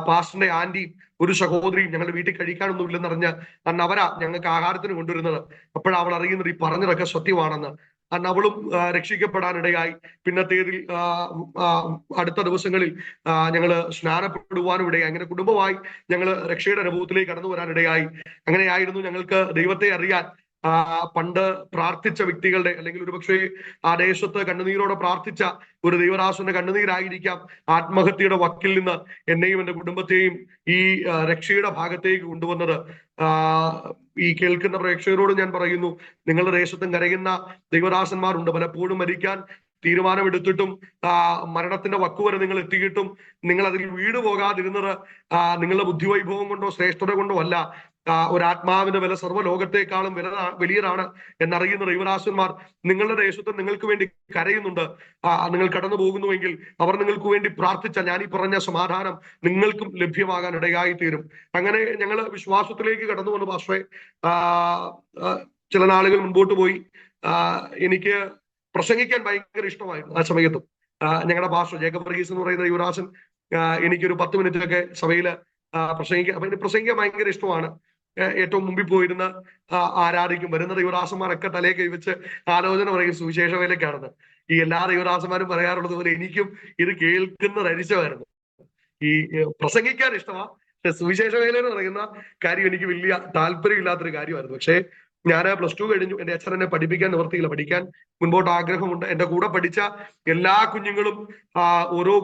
പാസ്റ്ററിന്റെ ആന്റിയും ഒരു സഹോദരിയും ഞങ്ങളുടെ വീട്ടിൽ കഴിക്കാനൊന്നും ഇല്ലെന്നറിഞ്ഞ് അന്ന് അവരാ ഞങ്ങൾക്ക് ആഹാരത്തിന് കൊണ്ടുവരുന്നത്. അപ്പോഴാണ് അവൾ അറിയുന്നത് ഈ പറഞ്ഞതൊക്കെ സത്യമാണെന്ന്. അന്ന് അവളും രക്ഷിക്കപ്പെടാനിടയായി. പിന്നത്തേതിൽ അടുത്ത ദിവസങ്ങളിൽ ഞങ്ങള് സ്നാനപ്പെടുവാനും ഇടയായി. അങ്ങനെ കുടുംബമായി ഞങ്ങൾ രക്ഷയുടെ അനുഭവത്തിലേക്ക് കടന്നു വരാനിടയായി. അങ്ങനെയായിരുന്നു ഞങ്ങൾക്ക് ദൈവത്തെ അറിയാൻ പണ്ട് പ്രാർത്ഥിച്ച വ്യക്തികളുടെ, അല്ലെങ്കിൽ ഒരുപക്ഷെ ആ ദേശത്ത് കണ്ണുനീരോടെ പ്രാർത്ഥിച്ച ഒരു ദൈവദാസന്റെ കണ്ണുനീരായിരിക്കാം ആത്മഹത്യയുടെ വക്കിൽ നിന്ന് എന്നെയും എന്റെ കുടുംബത്തെയും ഈ രക്ഷയുടെ ഭാഗത്തേക്ക് കൊണ്ടുവന്നത്. ഈ കേൾക്കുന്ന പ്രേക്ഷകരോട് ഞാൻ പറയുന്നു, നിങ്ങളുടെ ദേശത്തും കരയുന്ന ദൈവദാസന്മാരുണ്ട്. പലപ്പോഴും മരിക്കാൻ തീരുമാനമെടുത്തിട്ടും മരണത്തിന്റെ വക്കുവരെ നിങ്ങൾ എത്തിയിട്ടും നിങ്ങൾ അതിൽ വീട് പോകാതിരുന്നത് നിങ്ങളുടെ ബുദ്ധിവൈഭവം കൊണ്ടോ ശ്രേഷ്ഠത കൊണ്ടോ അല്ല. ഒരാത്മാവിന്റെ വില സർവ്വലോകത്തെക്കാളും വലിയതാണ് എന്നറിയുന്ന ദൈവദാസന്മാർ നിങ്ങളുടെ ദേശത്ത് നിങ്ങൾക്ക് വേണ്ടി കരയുന്നുണ്ട്. നിങ്ങൾ കടന്നു പോകുന്നുവെങ്കിൽ അവർ നിങ്ങൾക്ക് വേണ്ടി പ്രാർത്ഥിച്ച ഞാൻ ഈ പറഞ്ഞ സമാധാനം നിങ്ങൾക്കും ലഭ്യമാകാൻ ഇടയായി തീരും. അങ്ങനെ ഞങ്ങൾ വിശ്വാസത്തിലേക്ക് കടന്നു വന്നു. പാസ്റ്ററെ, ചില നാളുകൾ മുൻപോട്ട് പോയി. എനിക്ക് പ്രസംഗിക്കാൻ ഭയങ്കര ഇഷ്ടമായിരുന്നു. ആ സമയത്തും ഞങ്ങളുടെ പാസ്റ്റർ ജേക്കബ് വർഗീസ് എന്ന് പറയുന്ന യുവരാജൻ എനിക്കൊരു 10 മിനിറ്റൊക്കെ സഭയില് പ്രസംഗിക്കാൻ ഭയങ്കര ഇഷ്ടമാണ്. ഏറ്റവും മുമ്പിൽ പോയിരുന്ന ആരാധിക്കും. വരുന്ന ദൈവദാസന്മാരൊക്കെ തലയെ കൈവച്ച് ആലോചന പറയും സുവിശേഷ വേലയ്ക്കാണെന്ന്. ഈ എല്ലാ ദൈവദാസന്മാരും പറയാറുള്ളത് പോലെ എനിക്കും ഇത് കേൾക്കുന്നത് അരിശമായിരുന്നു. ഈ പ്രസംഗിക്കാൻ ഇഷ്ടമാണ്, പക്ഷെ സുവിശേഷ വേല എന്ന് പറയുന്ന കാര്യം എനിക്ക് വലിയ താല്പര്യമില്ലാത്തൊരു കാര്യമായിരുന്നു. പക്ഷേ ഞാൻ +2 കഴിഞ്ഞു. എന്റെ അച്ഛൻ എന്നെ പഠിപ്പിക്കാൻ നിവർത്തിയില്ല. പഠിക്കാൻ മുൻപോട്ട് ആഗ്രഹമുണ്ട്. എന്റെ കൂടെ പഠിച്ച എല്ലാ കുഞ്ഞുങ്ങളും ഓരോ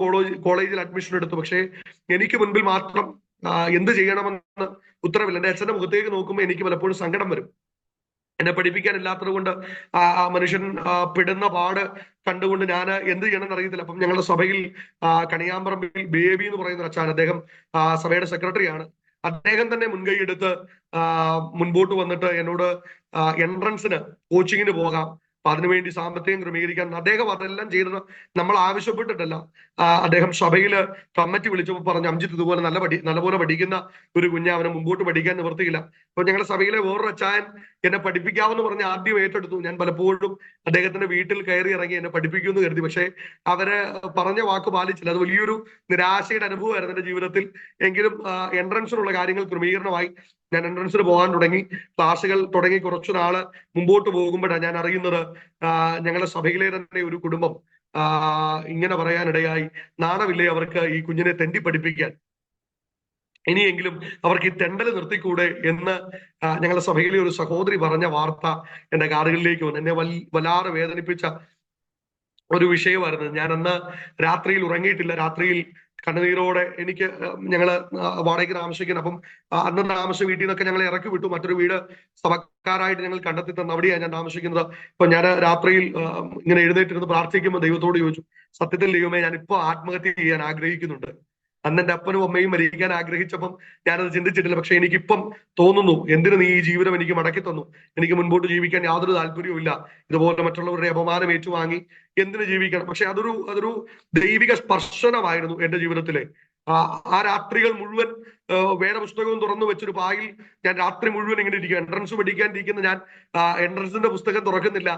കോളേജിൽ അഡ്മിഷൻ എടുത്തു. പക്ഷേ എനിക്ക് മുൻപിൽ മാത്രം എന്ത് ചെയ്യണമെന്ന് ഉത്തരവില്ല. എന്റെ അച്ഛന്റെ മുഖത്തേക്ക് നോക്കുമ്പോൾ എനിക്ക് പലപ്പോഴും സങ്കടം വരും. എന്നെ പഠിപ്പിക്കാൻ ഇല്ലാത്തത് കൊണ്ട് ആ മനുഷ്യൻ പെടുന്ന പാട് കണ്ടുകൊണ്ട് ഞാൻ എന്ത് ചെയ്യണമെന്ന് അറിയത്തില്ല. അപ്പം ഞങ്ങളുടെ സഭയിൽ കണിയാമ്പറമ്പിൽ ബേബി എന്ന് പറയുന്ന അച്ഛൻ, അദ്ദേഹം സഭയുടെ സെക്രട്ടറിയാണ്. അദ്ദേഹം തന്നെ മുൻകൈ എടുത്ത് മുൻപോട്ട് വന്നിട്ട് എന്നോട് എൻട്രൻസിന് കോച്ചിങ്ങിന് പോകാം, അപ്പൊ അതിനുവേണ്ടി സാമ്പത്തികം ക്രമീകരിക്കാൻ അദ്ദേഹം അതെല്ലാം ചെയ്തത് നമ്മൾ ആവശ്യപ്പെട്ടിട്ടല്ല. അദ്ദേഹം സഭയില് കമ്മിറ്റി വിളിച്ചപ്പോൾ പറഞ്ഞു, അംജിത്ത് ഇതുപോലെ നല്ലപോലെ പഠിക്കുന്ന ഒരു കുഞ്ഞ്, അവനെ മുമ്പോട്ട് പഠിക്കാൻ നിവർത്തിയില്ല. അപ്പൊ ഞങ്ങളുടെ സഭയിലെ വേറൊരു അച്ചായൻ എന്നെ പഠിപ്പിക്കാമെന്ന് പറഞ്ഞ് ആദ്യം ഏറ്റെടുത്തു. ഞാൻ പലപ്പോഴും അദ്ദേഹത്തിന്റെ വീട്ടിൽ കയറി ഇറങ്ങി എന്നെ പഠിപ്പിക്കുമെന്ന് കരുതി. പക്ഷെ അവര് പറഞ്ഞ വാക്ക് പാലിച്ചില്ല. അത് വലിയൊരു നിരാശയുടെ അനുഭവമായിരുന്നു എന്റെ ജീവിതത്തിൽ. എങ്കിലും എൻട്രൻസിനുള്ള കാര്യങ്ങൾ ക്രമീകരണമായി. ഞാൻ എൻട്രൻസിന് പോകാൻ തുടങ്ങി. ക്ലാസ്സുകൾ തുടങ്ങി കുറച്ചു നാള് മുമ്പോട്ട് പോകുമ്പോഴാണ് ഞാൻ അറിയുന്നത് ഞങ്ങളുടെ സഭയിലെ തന്നെ ഒരു കുടുംബം ഇങ്ങനെ പറയാനിടയായി, നാണമില്ലേ അവർക്ക് ഈ കുഞ്ഞിനെ തെണ്ടി പഠിപ്പിക്കാൻ, ഇനിയെങ്കിലും അവർക്ക് ഈ തെണ്ടൽ നിർത്തിക്കൂടെ എന്ന് ഞങ്ങളുടെ സഭയിലെ ഒരു സഹോദരി പറഞ്ഞ വാർത്ത എന്റെ കാതുകളിലേക്ക് വന്നു. എന്നെ വല്ലാതെ വേദനിപ്പിച്ച ഒരു വിഷയമായിരുന്നു. ഞാൻ അന്ന് രാത്രിയിൽ ഉറങ്ങിയിട്ടില്ല. രാത്രിയിൽ കണ്ണുനീരോടെ എനിക്ക് ഞങ്ങള് വാടകയ്ക്ക് താമസിക്കുന്നത്. അപ്പം അന്ന് താമസിച്ച വീട്ടിൽ നിന്നൊക്കെ ഞങ്ങളെ ഇറക്കി വിട്ടു. മറ്റൊരു വീട് സമക്കാരായിട്ട് ഞങ്ങൾ കണ്ടെത്തി തന്നു. അവിടെയാണ് ഞാൻ താമസിക്കുന്നത്. അപ്പൊ ഞാൻ രാത്രിയിൽ ഇങ്ങനെ എഴുന്നേറ്റിരുന്ന് പ്രാർത്ഥിക്കുമ്പോൾ ദൈവത്തോട് ചോദിച്ചു, സത്യത്തിൽ ദൈവമേ, ഞാൻ ഇപ്പൊ ആത്മഹത്യ ചെയ്യാൻ ആഗ്രഹിക്കുന്നുണ്ട്. അന്ന് എന്റെ അപ്പനും അമ്മയും മരിക്കാൻ ആഗ്രഹിച്ചപ്പം ഞാനത് ചിന്തിച്ചിട്ടില്ല. പക്ഷെ എനിക്കിപ്പം തോന്നുന്നു, എന്തിനു നീ ഈ ജീവിതം എനിക്ക് മടക്കി തന്നു? എനിക്ക് മുൻപോട്ട് ജീവിക്കാൻ യാതൊരു താല്പര്യവും ഇല്ല. ഇതുപോലെ മറ്റുള്ളവരുടെ അപമാനം ഏറ്റുവാങ്ങി എന്തിനു ജീവിക്കണം? പക്ഷെ അതൊരു ദൈവിക സ്പർശനമായിരുന്നു എന്റെ ജീവിതത്തിലെ. ആ രാത്രികൾ മുഴുവൻ വേദപുസ്തകവും തുറന്നു വെച്ചൊരു പായിൽ ഞാൻ രാത്രി മുഴുവൻ ഇങ്ങനെ ഇരിക്കുക. എൻട്രൻസ് പഠിക്കാൻ ഇരിക്കുന്ന ഞാൻ എൻട്രൻസിന്റെ പുസ്തകം തുറക്കുന്നില്ല,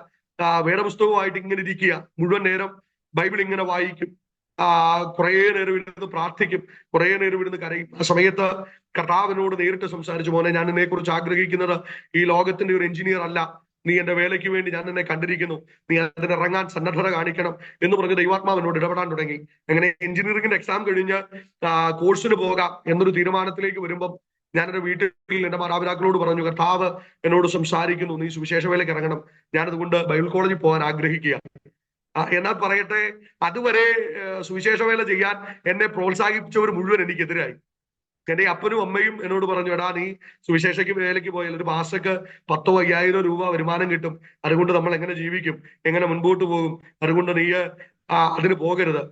വേദപുസ്തകവുമായിട്ട് ഇങ്ങനെ ഇരിക്കുക. മുഴുവൻ നേരം ബൈബിൾ ഇങ്ങനെ വായിക്കും, കുറേ നേരം ഇരുന്ന് പ്രാർത്ഥിക്കും, കുറേ നേരം ഇരുന്ന് കരയും. ആ സമയത്ത് കർത്താവിനോട് നേരിട്ട് സംസാരിച്ചു, മോനെ, ഞാൻ നിന്നെ കുറിച്ച് ആഗ്രഹിക്കുന്നത് ഈ ലോകത്തിന്റെ ഒരു എഞ്ചിനീയർ അല്ല. നീ എന്റെ വേലയ്ക്ക് വേണ്ടി ഞാൻ നിന്നെ കണ്ടിരിക്കുന്നു, നീ അതിനിറങ്ങാൻ സന്നദ്ധത കാണിക്കണം എന്ന് പറഞ്ഞ് ദൈവാത്മാവിനോട് ഇടപെടാൻ തുടങ്ങി. അങ്ങനെ എഞ്ചിനീയറിംഗിന്റെ എക്സാം കഴിഞ്ഞ് കോഴ്സിന് പോകാം എന്നൊരു തീരുമാനത്തിലേക്ക് വരുമ്പം ഞാനെന്റെ വീട്ടിൽ എന്റെ മാതാപിതാക്കളോട് പറഞ്ഞു, കർത്താവ് എന്നോട് സംസാരിക്കുന്നു, നീ സുവിശേഷ വേലയ്ക്ക് ഇറങ്ങണം. ഞാനതുകൊണ്ട് ബൈബിൾ കോളേജിൽ പോകാൻ ആഗ്രഹിക്കുക. എന്നാൽ പറയട്ടെ, അതുവരെ സുവിശേഷ വേല ചെയ്യാൻ എന്നെ പ്രോത്സാഹിപ്പിച്ചവർ മുഴുവൻ എനിക്കെതിരായി. എന്റെ അപ്പനും അമ്മയും എന്നോട് പറഞ്ഞു, എടാ, നീ സുവിശേഷയ്ക്ക് വേലയ്ക്ക് പോയാൽ ഒരു മാസക്ക് 10,000-5,000 രൂപ വരുമാനം കിട്ടും. അതുകൊണ്ട് നമ്മൾ എങ്ങനെ ജീവിക്കും, എങ്ങനെ മുൻപോട്ട് പോകും? അതുകൊണ്ട് നീ അതിന് പോകരുത്.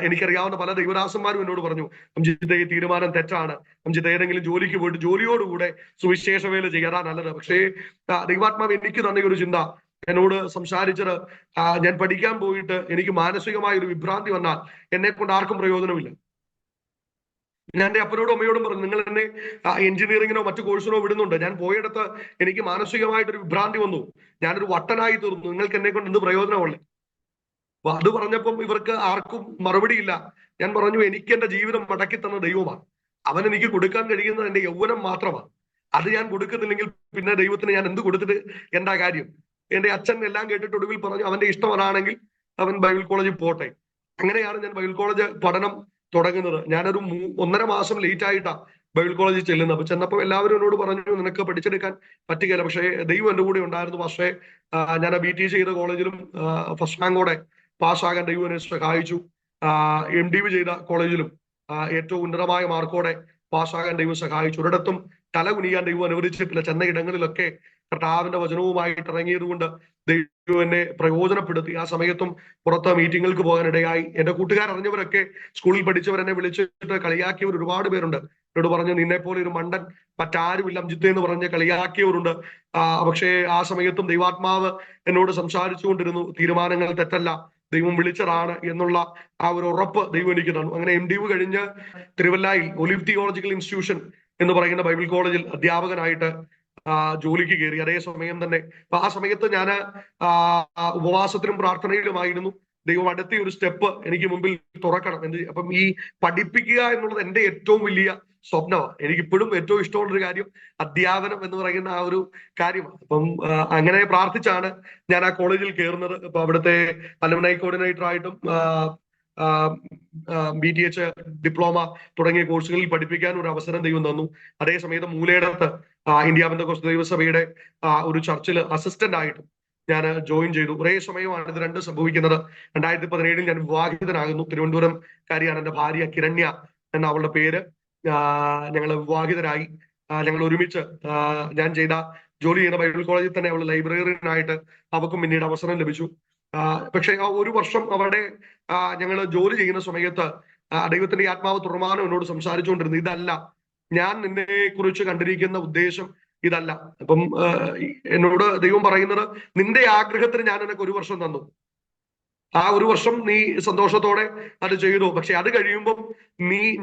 എനിക്കറിയാവുന്ന പല ദൈവദാസന്മാരും എന്നോട് പറഞ്ഞു, അംജിത്തെ, ഈ തീരുമാനം തെറ്റാണ്. അംജിത്ത് ഏതെങ്കിലും ജോലിക്ക് പോയിട്ട് ജോലിയോടുകൂടെ സുവിശേഷ വേല ചെയ്യാതാ നല്ലത്. പക്ഷേ ദൈവാത്മാവ് എനിക്ക് തന്നെ ഒരു ചിന്ത എന്നോട് സംസാരിച്ചത്, ഞാൻ പഠിക്കാൻ പോയിട്ട് എനിക്ക് മാനസികമായ ഒരു വിഭ്രാന്തി വന്നാൽ എന്നെ കൊണ്ട് ആർക്കും പ്രയോജനമില്ല. ഞാൻ എന്റെ അപ്പനോടും അമ്മയോടും പറഞ്ഞു, നിങ്ങൾ എന്നെ എഞ്ചിനീയറിങ്ങിനോ മറ്റു കോഴ്സിനോ വിടുന്നുണ്ട്. ഞാൻ പോയിടത്ത് എനിക്ക് മാനസികമായിട്ടൊരു വിഭ്രാന്തി വന്നു, ഞാനൊരു വട്ടനായി തീർന്നു, നിങ്ങൾക്ക് എന്നെ കൊണ്ട് എന്ത് പ്രയോജനമുള്ളേ? അപ്പൊ അത് പറഞ്ഞപ്പം ഇവർക്ക് ആർക്കും മറുപടിയില്ല. ഞാൻ പറഞ്ഞു, എനിക്ക് എന്റെ ജീവിതം മടക്കി തന്ന ദൈവമാണ്. അവൻ എനിക്ക് കൊടുക്കാൻ കഴിയുന്നത് എന്റെ യൗവനം മാത്രമാണ്. അത് ഞാൻ കൊടുക്കുന്നില്ലെങ്കിൽ പിന്നെ ദൈവത്തിന് ഞാൻ എന്ത് കൊടുത്തിട്ട് എന്താ കാര്യം? എന്റെ അച്ഛൻ എല്ലാം കേട്ടിട്ട് ഒടുവിൽ പറഞ്ഞു, അവന്റെ ഇഷ്ടം അതാണെങ്കിൽ അവൻ ബൈബിൾ കോളേജിൽ പോട്ടെ. അങ്ങനെയാണ് ഞാൻ ബൈബിൾ കോളേജ് പഠനം തുടങ്ങുന്നത്. ഞാനൊരു 1.5 മാസം ലേറ്റ് ആയിട്ടാ ബൈബിൾ കോളേജിൽ ചെല്ലുന്നത്. അപ്പൊ ചെന്നപ്പോൾ എല്ലാവരും എന്നോട് പറഞ്ഞു, നിനക്ക് പഠിച്ചെടുക്കാൻ പറ്റുകയില്ല. പക്ഷേ ദൈവം എന്റെ കൂടെ ഉണ്ടായിരുന്നു. പക്ഷേ ഞാൻ BTC ചെയ്ത കോളേജിലും ഫസ്റ്റ് റാങ്കോടെ പാസ്സാകാൻ ദൈവം എന്നെ സഹായിച്ചു. MDV ചെയ്ത കോളേജിലും ഏറ്റവും ഉന്നതമായ മാർക്കോടെ പാസ്സാകാൻ ദൈവം സഹായിച്ചു. ഒരിടത്തും തല കുനിയാൻ ദൈവം അനുവദിച്ചിട്ടില്ല. ചെന്ന ഇടങ്ങളിലൊക്കെ കർത്താവിന്റെ വചനവുമായിട്ട് ഇറങ്ങിയതുകൊണ്ട് ദൈവം എന്നെ പ്രയോജനപ്പെടുത്തി. ആ സമയത്തും പുറത്ത് മീറ്റിങ്ങുകൾക്ക് പോകാനിടയായി. എന്റെ കൂട്ടുകാരറിഞ്ഞവരൊക്കെ, സ്കൂളിൽ പഠിച്ചവർ എന്നെ വിളിച്ചിട്ട് കളിയാക്കിയവർ ഒരുപാട് പേരുണ്ട്. എന്നോട് പറഞ്ഞു, നിന്നെ പോലെ ഒരു മണ്ടൻ മറ്റാരുമില്ല അംജിത്ത് എന്ന് പറഞ്ഞ് കളിയാക്കിയവരുണ്ട്. പക്ഷേ ആ സമയത്തും ദൈവാത്മാവ് എന്നോട് സംസാരിച്ചുകൊണ്ടിരുന്നു, തീരുമാനങ്ങൾ തെറ്റല്ല, ദൈവം വിളിച്ചതാണ് എന്നുള്ള ആ ഒരു ഉറപ്പ് ദൈവം എനിക്ക് തന്നു. അങ്ങനെ MDU കഴിഞ്ഞ് തിരുവല്ലയിൽ ഒലിവ് തിയോളജിക്കൽ ഇൻസ്റ്റിറ്റ്യൂഷൻ എന്ന് പറയുന്ന ബൈബിൾ കോളേജിൽ അധ്യാപകനായിട്ട് ജോലിക്ക് കയറി. അതേ സമയം തന്നെ ആ സമയത്ത് ഞാൻ ഉപവാസത്തിലും പ്രാർത്ഥനയിലുമായിരുന്നു. ദൈവം അടുത്ത ഒരു സ്റ്റെപ്പ് എനിക്ക് മുമ്പിൽ തുറക്കണം എന്ന്. അപ്പം ഈ പഠിപ്പിക്കുക എന്നുള്ളത് എന്റെ ഏറ്റവും വലിയ സ്വപ്നമാണ്. എനിക്കിപ്പോഴും ഏറ്റവും ഇഷ്ടമുള്ളൊരു കാര്യം അധ്യാപനം എന്ന് പറയുന്ന ആ ഒരു കാര്യമാണ്. അപ്പം അങ്ങനെ പ്രാർത്ഥിച്ചാണ് ഞാൻ ആ കോളേജിൽ കയറുന്നത്. അപ്പൊ അവിടുത്തെ അലുമിനി കോർഡിനേറ്റർ ആയിട്ടും BTH ഡിപ്ലോമ തുടങ്ങിയ കോഴ്സുകളിൽ പഠിപ്പിക്കാൻ ഒരു അവസരം ദൈവം തന്നു. അതേ സമയത്ത് മൂലയിടത്ത് ഇന്ത്യ പെന്തക്കോസ്ത് ദൈവസഭയുടെ ഒരു ചർച്ചിൽ അസിസ്റ്റന്റ് ആയിട്ടും ഞാൻ ജോയിൻ ചെയ്തു. ഒരേ സമയമാണ് ഇത് രണ്ടും സംഭവിക്കുന്നത്. 2017 ഞാൻ വിവാഹിതനാകുന്നു. തിരുവനന്തപുരം കാരിയാണ് എന്റെ ഭാര്യ കിരണ്യ എന്ന അവളുടെ പേര്. ഞങ്ങൾ വിവാഹിതരായി. ഞങ്ങൾ ഒരുമിച്ച് ഞാൻ ജോലി ചെയ്യുന്ന ബൈബിൾ കോളേജിൽ തന്നെ അവൾ ലൈബ്രറിയനായിട്ട് അവക്കും പിന്നീട് അവസരം ലഭിച്ചു. പക്ഷെ ആ ഒരു വർഷം അവിടെ ഞങ്ങൾ ജോലി ചെയ്യുന്ന സമയത്ത് ദൈവത്തിന്റെ ആത്മാവ് തുറമാനം എന്നോട് സംസാരിച്ചുകൊണ്ടിരുന്നു, ഇതല്ല ഞാൻ നിന്നെ കുറിച്ച് കണ്ടിരിക്കുന്ന ഉദ്ദേശം, ഇതല്ല. അപ്പം എന്നോട് ദൈവം പറയുന്നത്, നിന്റെ ആഗ്രഹത്തിന് ഞാൻ നിനക്ക് 1 വർഷം തന്നു, ആ 1 വർഷം നീ സന്തോഷത്തോടെ അത് ചെയ്തു. പക്ഷെ അത് കഴിയുമ്പം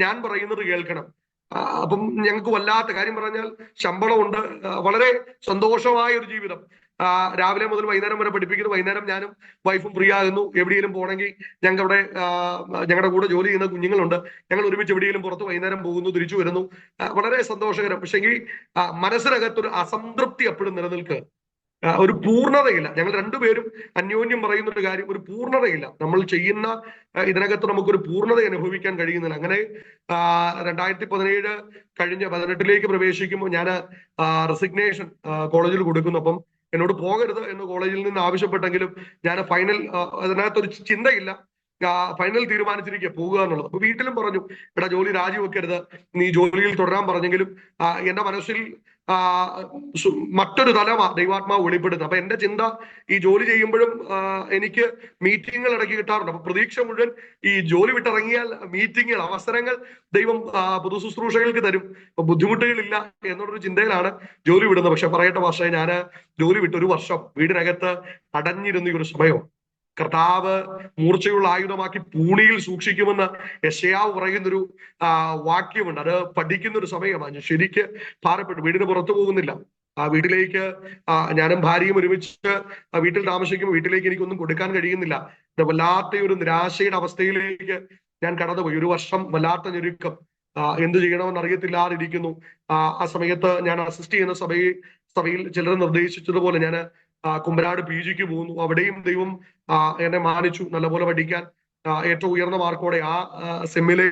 ഞാൻ പറയുന്നത് കേൾക്കണം. അപ്പം ഞങ്ങൾക്ക് വല്ലാത്ത കാര്യം പറഞ്ഞാൽ ശമ്പളമുണ്ട്, വളരെ സന്തോഷമായ ഒരു ജീവിതം. രാവിലെ മുതൽ വൈകുന്നേരം വരെ പഠിപ്പിക്കുന്നു. വൈകുന്നേരം ഞാനും വൈഫും ഫ്രീ ആകുന്നു. എവിടെയെങ്കിലും പോകണമെങ്കിൽ ഞങ്ങളുടെ കൂടെ ജോലി ചെയ്യുന്ന കുഞ്ഞുങ്ങളുണ്ട്. ഞങ്ങൾ ഒരുമിച്ച് എവിടെയെങ്കിലും പുറത്ത് വൈകുന്നേരം പോകുന്നു, തിരിച്ചു വരുന്നു. വളരെ സന്തോഷകരം. പക്ഷെങ്കിൽ മനസ്സിനകത്തൊരു അസംതൃപ്തി എപ്പോഴും നിലനിൽക്കുക, ഒരു പൂർണ്ണതയില്ല. ഞങ്ങൾ രണ്ടുപേരും അന്യോന്യം പറയുന്ന ഒരു കാര്യം, ഒരു പൂർണ്ണതയില്ല. നമ്മൾ ചെയ്യുന്ന ഇതിനകത്ത് നമുക്കൊരു പൂർണ്ണത അനുഭവിക്കാൻ കഴിയുന്നില്ല. അങ്ങനെ 2017 കഴിഞ്ഞ് 18 പ്രവേശിക്കുമ്പോൾ ഞാൻ റെസിഗ്നേഷൻ കോളേജിൽ കൊടുക്കുന്നു. അപ്പം എന്നോട് പോകരുത് എന്ന് കോളേജിൽ നിന്ന് ആവശ്യപ്പെട്ടെങ്കിലും ഞാൻ ഫൈനൽ അതിനകത്തൊരു ചിന്തയില്ല, ഫൈനൽ തീരുമാനിച്ചിരിക്കുക പോകുക എന്നുള്ളത്. അപ്പൊ വീട്ടിലും പറഞ്ഞു, എടാ ജോലി രാജിവെക്കരുത്, നീ ജോലിയിൽ തുടരാൻ പറഞ്ഞെങ്കിലും എന്റെ മനസ്സിൽ മറ്റൊരു തലമാ ദൈവാത്മാവ് വെളിപ്പെടുന്നത്. അപ്പൊ എന്റെ ചിന്ത, ഈ ജോലി ചെയ്യുമ്പോഴും എനിക്ക് മീറ്റിങ്ങുകൾ ഇടയ്ക്ക് കിട്ടാറുണ്ട്. അപ്പൊ പ്രതീക്ഷ മുഴുവൻ ഈ ജോലി വിട്ടിറങ്ങിയാൽ മീറ്റിങ്ങുകൾ, അവസരങ്ങൾ ദൈവം പൊതു ശുശ്രൂഷകൾക്ക് തരും, അപ്പൊ ബുദ്ധിമുട്ടുകളില്ല എന്നുള്ളൊരു ചിന്തയിലാണ് ജോലി വിടുന്നത്. പക്ഷെ പറയട്ടെ പക്ഷേ, ഞാൻ ജോലി വിട്ട് ഒരു വർഷം വീടിനകത്ത് അടഞ്ഞിരുന്ന ഈ ഒരു സമയം കർത്താവ് മൂർച്ചയുള്ള ആയുധമാക്കി പൂണിയിൽ സൂക്ഷിക്കുമെന്ന് യെശയ്യാവ് പറയുന്നൊരു വാക്യമുണ്ട്. അത് പഠിക്കുന്ന ഒരു സമയമാണ്. ശരിക്ക് ഭാരപ്പെട്ടു. വീടിന് പുറത്തു പോകുന്നില്ല. വീട്ടിലേക്ക് ഞാനും ഭാര്യയും ഒരുമിച്ച് വീട്ടിൽ താമസിക്കുമ്പോൾ വീട്ടിലേക്ക് എനിക്കൊന്നും കൊടുക്കാൻ കഴിയുന്നില്ല. വല്ലാത്ത ഒരു നിരാശയുടെ അവസ്ഥയിലേക്ക് ഞാൻ കടന്നുപോയി. ഒരു വർഷം വല്ലാത്ത ഞെരുക്കം, എന്ത് ചെയ്യണമെന്ന് അറിയത്തില്ലാതിരിക്കുന്നു. ആ സമയത്ത് ഞാൻ അസിസ്റ്റ് ചെയ്യുന്ന സഭയിൽ ചിലർ നിർദ്ദേശിച്ചതുപോലെ ഞാൻ കുമ്പനാട് PGക്ക് പോകുന്നു. അവിടെയും ദൈവം എന്നെ മാനിച്ചു. നല്ലപോലെ പഠിക്കാൻ ഏറ്റവും ഉയർന്ന മാർക്കോടെ സെമ്മിലെ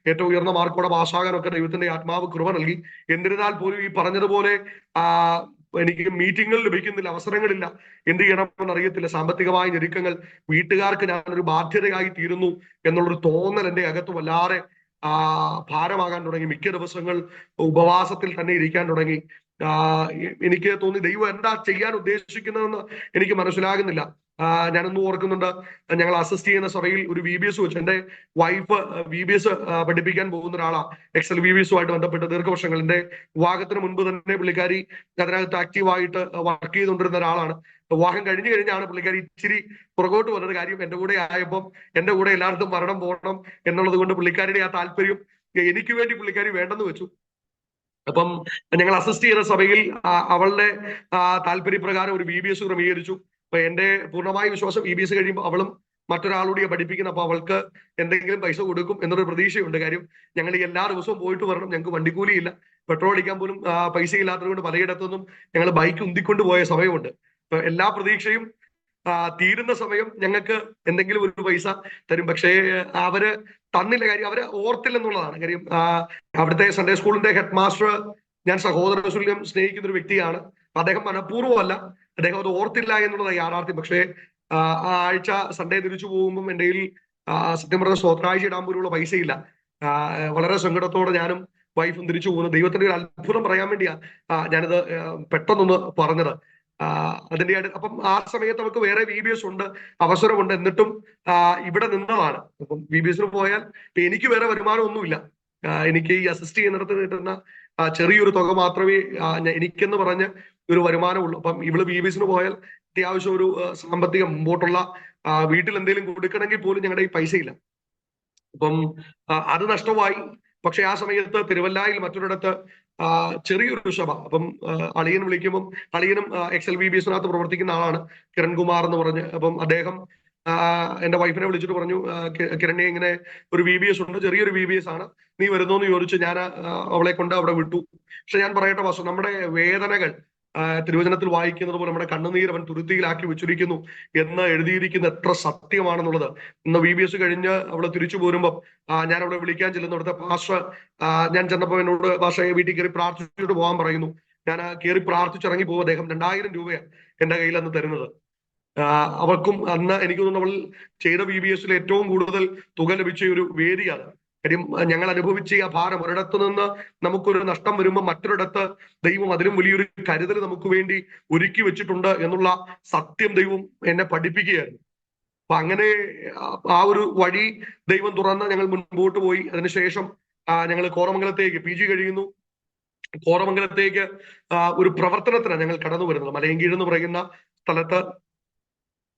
ഏറ്റവും ഉയർന്ന മാർക്കോടെ പാസ്സാകാനൊക്കെ ദൈവത്തിന്റെ ആത്മാവ് കൃപ നൽകി. എന്നിരുന്നാൽ പോലും ഈ പറഞ്ഞതുപോലെ എനിക്ക് മീറ്റിങ്ങുകൾ ലഭിക്കുന്നില്ല, അവസരങ്ങളില്ല, എന്ത് ചെയ്യണമെന്ന് അറിയത്തില്ല. സാമ്പത്തികമായ ഞെരുക്കങ്ങൾ, വീട്ടുകാർക്ക് ഞാനൊരു ബാധ്യതയായി തീരുന്നു എന്നുള്ളൊരു തോന്നൽ എന്റെ അകത്ത് വല്ലാതെ ഭാരമാകാൻ തുടങ്ങി. മിക്ക ദിവസങ്ങൾ ഉപവാസത്തിൽ തന്നെ ഇരിക്കാൻ തുടങ്ങി. എനിക്ക് തോന്നി ദൈവം എന്താ ചെയ്യാൻ ഉദ്ദേശിക്കുന്നതെന്ന് എനിക്ക് മനസ്സിലാകുന്നില്ല. ഞാനൊന്നും ഓർക്കുന്നുണ്ട്, ഞങ്ങൾ അസിസ്റ്റ് ചെയ്യുന്ന സഭയിൽ ഒരു VBS വെച്ചു. എന്റെ വൈഫ് VBS പഠിപ്പിക്കാൻ പോകുന്ന ഒരാളാണ്. എക്സൽ VBSുമായിട്ട് ബന്ധപ്പെട്ട് ദീർഘവർഷങ്ങൾ, എന്റെ വിവാഹത്തിന് മുൻപ് തന്നെ പുള്ളിക്കാരി അതിനകത്ത് ആക്റ്റീവായിട്ട് വർക്ക് ചെയ്തുകൊണ്ടിരുന്ന ഒരാളാണ്. വിവാഹം കഴിഞ്ഞു കഴിഞ്ഞാണ് പുള്ളിക്കാരി ഇച്ചിരി പുറകോട്ട് വന്നത്. കാര്യം എന്റെ കൂടെ ആയപ്പോൾ എന്റെ കൂടെ എല്ലായിടത്തും വരണം പോകണം എന്നുള്ളത് കൊണ്ട് പുള്ളിക്കാരിയുടെ ആ താല്പര്യം എനിക്ക് വേണ്ടി പുള്ളിക്കാരി വേണ്ടെന്ന് വെച്ചു. അപ്പം ഞങ്ങൾ അസിസ്റ്റ് ചെയ്ത സഭയിൽ അവളുടെ താല്പര്യപ്രകാരം ഒരു VBS ക്രമീകരിച്ചു. അപ്പൊ എന്റെ പൂർണ്ണമായ വിശ്വാസം VBS കഴിയുമ്പോൾ അവളും മറ്റൊരാളുകൂടിയെ പഠിപ്പിക്കുന്ന, അപ്പൊ അവൾക്ക് എന്തെങ്കിലും പൈസ കൊടുക്കും എന്നൊരു പ്രതീക്ഷയുണ്ട്. കാര്യം ഞങ്ങൾ ഈ എല്ലാ ദിവസവും പോയിട്ട് വരണം, ഞങ്ങൾക്ക് വണ്ടിക്കൂലിയില്ല, പെട്രോൾ അടിക്കാൻ പോലും പൈസ ഇല്ലാത്തത് കൊണ്ട് പലയിടത്തുനിന്നും ഞങ്ങൾ ബൈക്ക് ഉന്തിക്കൊണ്ട് പോയ സമയമുണ്ട്. അപ്പൊ എല്ലാ പ്രതീക്ഷയും തീരുന്ന സമയം ഞങ്ങൾക്ക് എന്തെങ്കിലും ഒരു പൈസ തരും. പക്ഷേ അവര് തന്നില്ല. കാര്യം അവര് ഓർത്തില്ലെന്നുള്ളതാണ് കാര്യം. അവിടുത്തെ സൺഡേ സ്കൂളിന്റെ ഹെഡ് മാസ്റ്റർ ഞാൻ സഹോദര തുല്യം സ്നേഹിക്കുന്ന ഒരു വ്യക്തിയാണ്. അദ്ദേഹം മനഃപൂർവ്വമല്ല, അദ്ദേഹം അത് ഓർത്തില്ല എന്നുള്ളതാണ് യാഥാർത്ഥ്യം. പക്ഷേ ആ ആഴ്ച സൺഡേ തിരിച്ചു പോകുമ്പോൾ എൻ്റെ കയ്യിൽ സത്യം പറഞ്ഞ സ്വത്രാഴ്ച ഇടാൻ പോലുള്ള പൈസയില്ല. വളരെ സങ്കടത്തോടെ ഞാനും വൈഫും തിരിച്ചു പോകുന്നു. ദൈവത്തിന്റെ ഒരു അത്ഭുതം പറയാൻ വേണ്ടിയാ ഞാനിത് പെട്ടെന്നൊന്ന് പറഞ്ഞത്. അതിന്റെ അപ്പം ആ സമയത്ത് നമുക്ക് വേറെ VBS ഉണ്ട്, അവസരമുണ്ട്, എന്നിട്ടും ഇവിടെ നിന്നതാണ്. അപ്പം VBSന് പോയാൽ എനിക്ക് വേറെ വരുമാനമൊന്നുമില്ല. എനിക്ക് ഈ അസിസ്റ്റ് ചെയ്യുന്നിടത്ത് കിട്ടുന്ന ചെറിയൊരു തുക മാത്രമേ എനിക്കെന്ന് പറഞ്ഞ് ഒരു വരുമാനമുള്ളൂ. അപ്പം ഇവള് VBSന് പോയാൽ അത്യാവശ്യം ഒരു സാമ്പത്തിക മുമ്പോട്ടുള്ള വീട്ടിൽ എന്തെങ്കിലും കൊടുക്കണമെങ്കിൽ പോലും ഞങ്ങളുടെ ഈ പൈസയില്ല. അപ്പം അത് നഷ്ടമായി. പക്ഷെ ആ സമയത്ത് തിരുവല്ലായിൽ മറ്റൊരിടത്ത് ചെറിയൊരു സഭ, അപ്പം അളിയൻ വിളിക്കുമ്പം, അളിയനും എക്സൽ VBSനകത്ത് പ്രവർത്തിക്കുന്ന ആളാണ്, കിരൺകുമാർ എന്ന് പറഞ്ഞ്. അപ്പം അദ്ദേഹം എന്റെ വൈഫിനെ വിളിച്ചിട്ട് പറഞ്ഞു, കിരണ്യെ ഇങ്ങനെ ഒരു VBS ഉണ്ട്, ചെറിയൊരു VBS ആണ്, നീ വരുന്നോന്ന് ചോദിച്ചു. ഞാൻ അവളെ കൊണ്ട് അവിടെ വിട്ടു. പക്ഷെ ഞാൻ പറയട്ടെ വാസു, നമ്മുടെ വേദനകൾ തിരുവചനത്തിൽ വായിക്കുന്നത് പോലെ നമ്മുടെ കണ്ണുനീർ അവൻ തുരുത്തിയിലാക്കി വെച്ചിരിക്കുന്നു എന്ന് എഴുതിയിരിക്കുന്ന എത്ര സത്യമാണെന്നുള്ളത്. ഇന്ന് VBS കഴിഞ്ഞ് അവള് തിരിച്ചു പോരുമ്പം ഞാൻ അവളെ വിളിക്കാൻ ചെല്ലുന്നു. അവിടുത്തെ പാസ്റ്റർ, ഞാൻ ചെന്നപ്പോൾ എന്നോട് പാസ്റ്ററെ വീട്ടിൽ കയറി പ്രാർത്ഥിച്ചിട്ട് പോകാൻ പറയുന്നു. ഞാൻ കയറി പ്രാർത്ഥിച്ചിറങ്ങി പോകും. അദ്ദേഹം 2000 രൂപയാണ് എന്റെ കയ്യിൽ അന്ന് തരുന്നത്. അവർക്കും അന്ന് എനിക്ക് തോന്നുന്നു അവൾ ചെയ്ത VBSൽ ഏറ്റവും കൂടുതൽ തുക ലഭിച്ച ഒരു വേദിയാണ്. കാര്യം ഞങ്ങൾ അനുഭവിച്ച ആ ഭാരം, ഒരിടത്ത് നിന്ന് നമുക്കൊരു നഷ്ടം വരുമ്പോൾ മറ്റൊരിടത്ത് ദൈവം അതിലും വലിയൊരു കരുതൽ നമുക്ക് വേണ്ടി ഒരുക്കി വെച്ചിട്ടുണ്ട് എന്നുള്ള സത്യം ദൈവം എന്നെ പഠിപ്പിക്കുകയായിരുന്നു. അപ്പൊ അങ്ങനെ ആ ഒരു വഴി ദൈവം തുറന്ന് ഞങ്ങൾ മുൻപോട്ട് പോയി. അതിനുശേഷം ഞങ്ങൾ കോറമംഗലത്തേക്ക് PG കഴിയുന്നു. കോറമംഗലത്തേക്ക് ഒരു പ്രവർത്തനത്തിനാണ് ഞങ്ങൾ കടന്നു വരുന്നത്. മലയങ്കീഴ് എന്ന് പറയുന്ന സ്ഥലത്ത്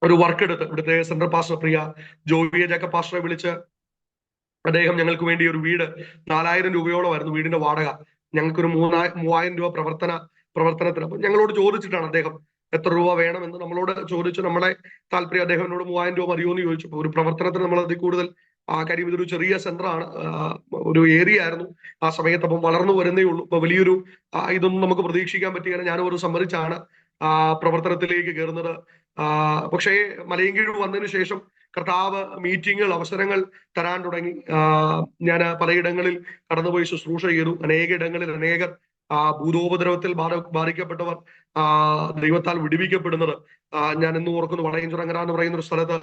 ഒരു വർക്ക് എടുത്ത് ഇവിടുത്തെ സെൻട്രൽ പാസ്റ്റർ പ്രിയ ജോവിയ ജേക്കബ് പാസ്റ്ററെ വിളിച്ച് അദ്ദേഹം ഞങ്ങൾക്ക് വേണ്ടി ഒരു വീട് 4000 രൂപയോളമായിരുന്നു വീടിന്റെ വാടക. ഞങ്ങൾക്കൊരു 3000 രൂപ പ്രവർത്തനത്തിന്. അപ്പൊ ഞങ്ങളോട് ചോദിച്ചിട്ടാണ് അദ്ദേഹം എത്ര രൂപ വേണമെന്ന് നമ്മളോട് ചോദിച്ചു. നമ്മളെ താല്പര്യം, അദ്ദേഹം എന്നോട് 3000 രൂപ മതിയോ എന്ന് ചോദിച്ചു. ഒരു പ്രവർത്തനത്തിന് നമ്മൾ അതിൽ കൂടുതൽ കാര്യം ഇതൊരു ചെറിയ സെന്ററാണ്, ഒരു ഏരിയ ആയിരുന്നു ആ സമയത്ത്. അപ്പം വളർന്നു വരുന്നേ ഉള്ളൂ. ഇപ്പൊ വലിയൊരു ഇതൊന്നും നമുക്ക് പ്രതീക്ഷിക്കാൻ പറ്റിയ ഞാനൊരു സമ്മതിച്ചാണ് പ്രവർത്തനത്തിലേക്ക് കയറുന്നത്. പക്ഷേ മലയങ്കീഴ് വന്നതിന് ശേഷം കർത്താവ് മീറ്റിങ്ങുകൾ, അവസരങ്ങൾ തരാൻ തുടങ്ങി. ഞാൻ പലയിടങ്ങളിൽ കടന്നുപോയി ശുശ്രൂഷ ചെയ്തു. അനേക ഇടങ്ങളിൽ അനേകർ ഭൂതോപദ്രവത്തിൽ ബാധിക്കപ്പെട്ടവർ ദൈവത്താൽ വിടുവിക്കപ്പെടുന്നത് ഞാൻ ഇന്ന് ഓർക്കുന്നു. വളയഞ്ചിറങ്ങര എന്ന് പറയുന്ന ഒരു സ്ഥലത്ത്